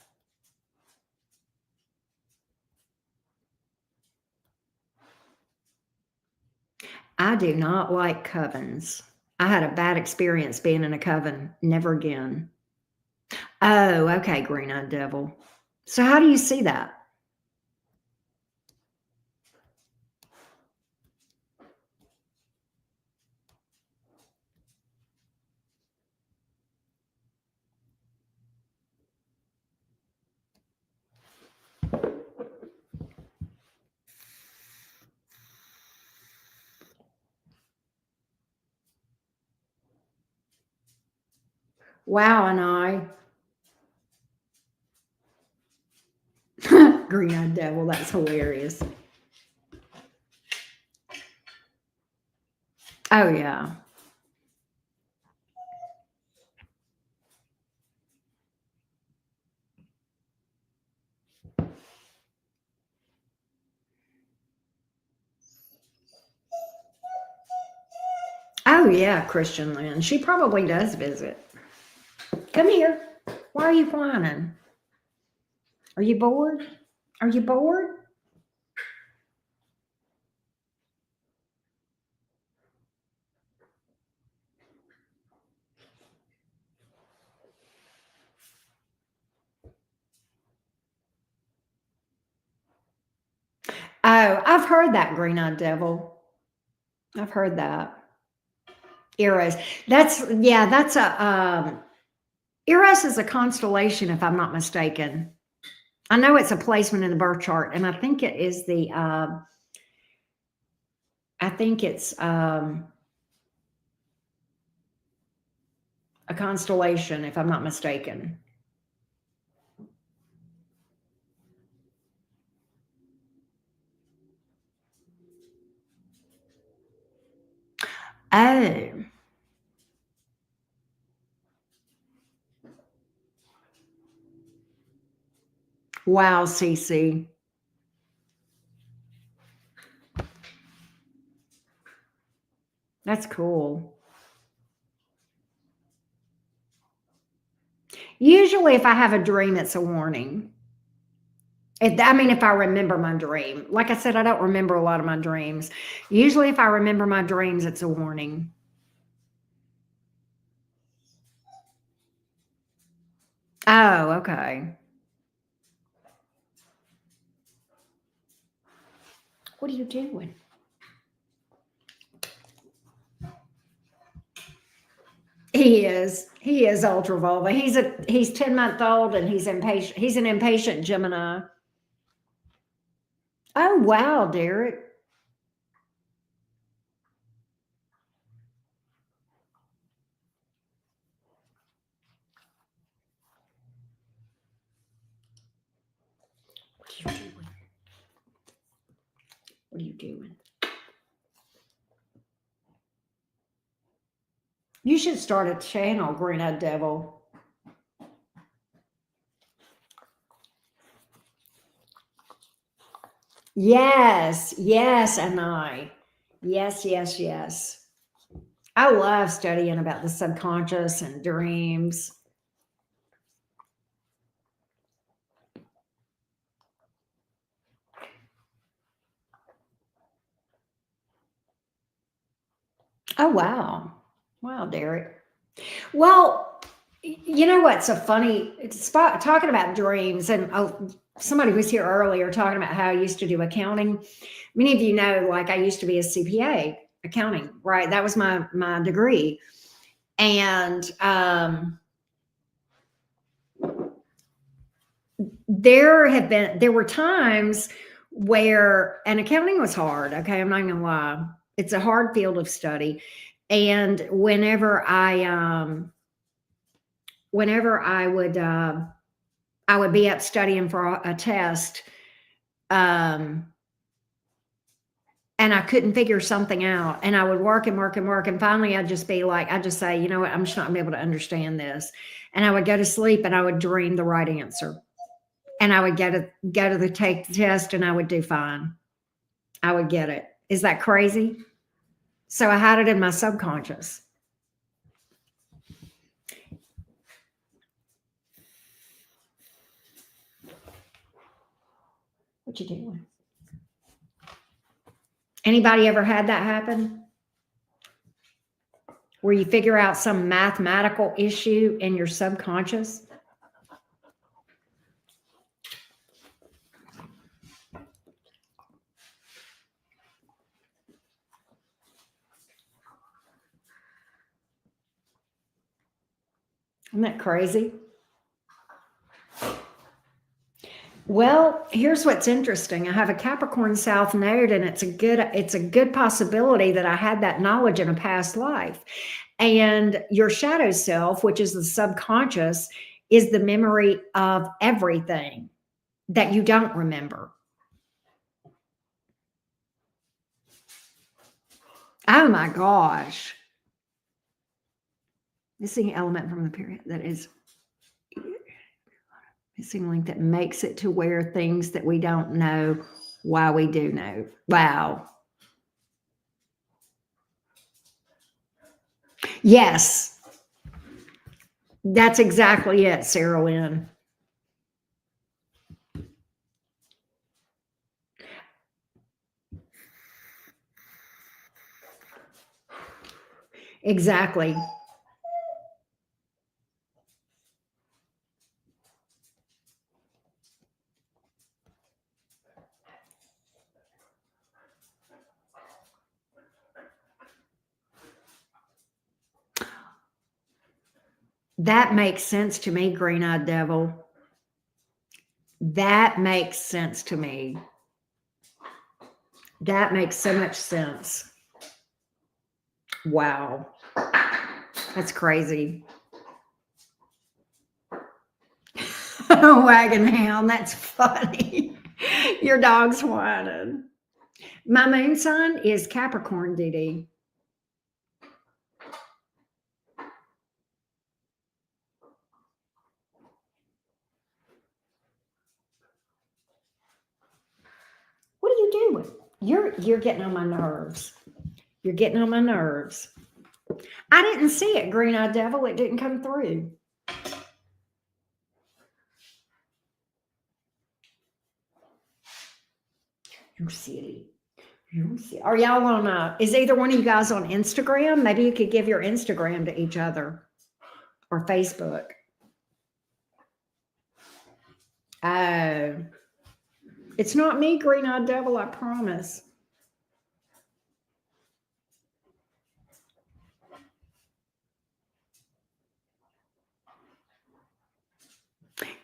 I do not like covens. I had a bad experience being in a coven. Never again. Oh, okay, green-eyed devil. So how do you see that? Wow, and green-eyed devil, that's hilarious. Oh, yeah. Oh, yeah, Christian Lynn. She probably does visit. Come here. Why are you whining? Are you bored? Are you bored? Oh, I've heard that green-eyed devil. I've heard that. Eros. That's a Eros is a constellation, if I'm not mistaken. I know it's a placement in the birth chart, and I think it is the I think it's a constellation, if I'm not mistaken. Oh, wow, Cece. That's cool. Usually, if I have a dream, it's a warning. If I remember my dream. Like I said, I don't remember a lot of my dreams. Usually, if I remember my dreams, it's a warning. Oh, okay. What are you doing? He is. He is ultra vulva. He's 10-month old and he's impatient. He's an impatient Gemini. Oh wow, Derek. What are you doing? What are you doing? You should start a channel, Green Eyed Devil. Yes, yes, and I. Yes, yes, yes. I love studying about the subconscious and dreams. Oh wow. Wow, Derek. Well, you know what's so funny? Talking about dreams, and somebody was here earlier talking about how I used to do accounting. Many of you know, like I used to be a CPA, accounting, right? That was my degree, and there were times where, and accounting was hard. Okay, I'm not gonna lie, it's a hard field of study, and whenever I would be up studying for a test, um, and I couldn't figure something out, and I would work and work and work, and finally I'd just be like, I'd just say, you know what, I'm just not gonna be able to understand this, and I would go to sleep, and I would dream the right answer, and I would take the test, and I would do fine. I would get it. Is that crazy? So I had it in my subconscious. What you doing? Anybody ever had that happen? Where you figure out some mathematical issue in your subconscious? Isn't that crazy? Well, here's what's interesting. I have a Capricorn South node, and it's a good possibility that I had that knowledge in a past life. And your shadow self, which is the subconscious, is the memory of everything that you don't remember. Oh my gosh. Missing element from the period that is missing link that makes it to where things that we don't know why we do know. Wow. Yes, that's exactly it, Sarah Lynn. Exactly. That makes sense to me, Green Eyed Devil. That makes sense to me. That makes so much sense. Wow. That's crazy. Wagon hound. That's funny. Your dog's whining. My moon sign is Capricorn, Dee. What are you doing? You're getting on my nerves. You're getting on my nerves. I didn't see it, Green Eyed Devil. It didn't come through. You silly. You silly. Are y'all on is either one of you guys on Instagram? Maybe you could give your Instagram to each other or Facebook. Oh. It's not me, Green Eyed Devil, I promise.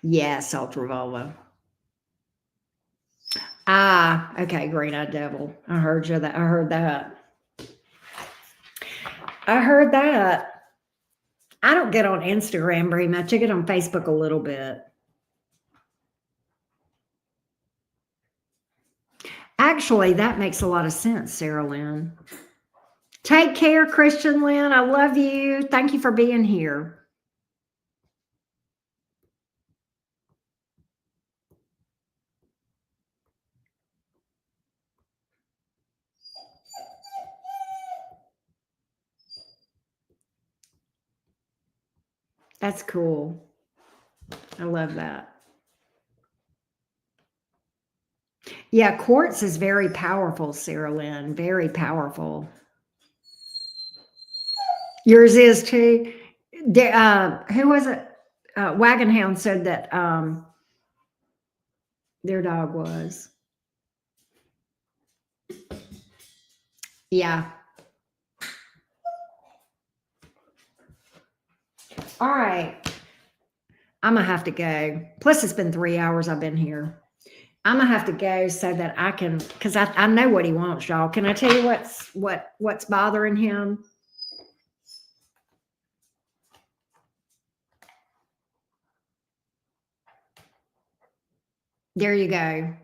Yes, Ultraviolet. Ah, okay, Green Eyed Devil. I heard you that. I heard that. I heard that. I don't get on Instagram very much. I get on Facebook a little bit. Actually, that makes a lot of sense, Sarah Lynn. Take care, Christian Lynn. I love you. Thank you for being here. That's cool. I love that. Yeah, quartz is very powerful, Sarah Lynn. Very powerful. Yours is too. Who was it? Wagon Hound said that their dog was. Yeah. All right. I'm gonna have to go. Plus, it's been 3 hours I've been here. I'm gonna have to go so that I can, because I know what he wants, y'all. Can I tell you what's bothering him? There you go.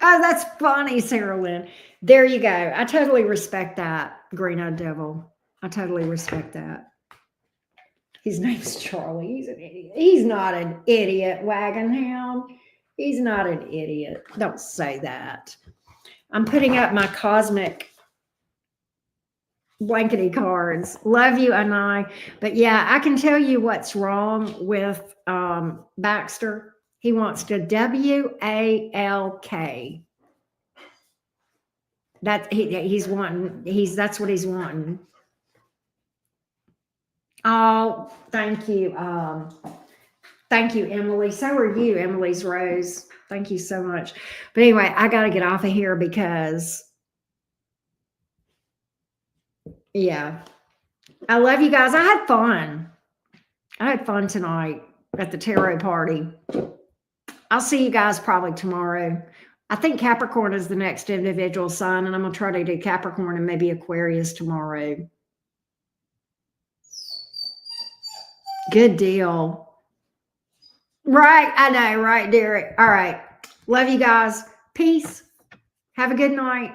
Oh, that's funny, Sarah Lynn. There you go. I totally respect that, Green Eyed Devil. I totally respect that. His name's Charlie. He's an idiot. He's not an idiot, Wagon Hound. He's not an idiot. Don't say that. I'm putting up my cosmic blankety cards. Love you, Anai. But yeah, I can tell you what's wrong with Baxter. He wants to WALK. He's wanting. That's what he's wanting. Oh, thank you. Thank you, Emily. So are you, Emily's Rose. Thank you so much. But anyway, I got to get off of here because, yeah, I love you guys. I had fun. I had fun tonight at the tarot party. I'll see you guys probably tomorrow. I think Capricorn is the next individual sign, and I'm going to try to do Capricorn and maybe Aquarius tomorrow. Good deal. Right. I know. Right, Derek. All right. Love you guys. Peace. Have a good night.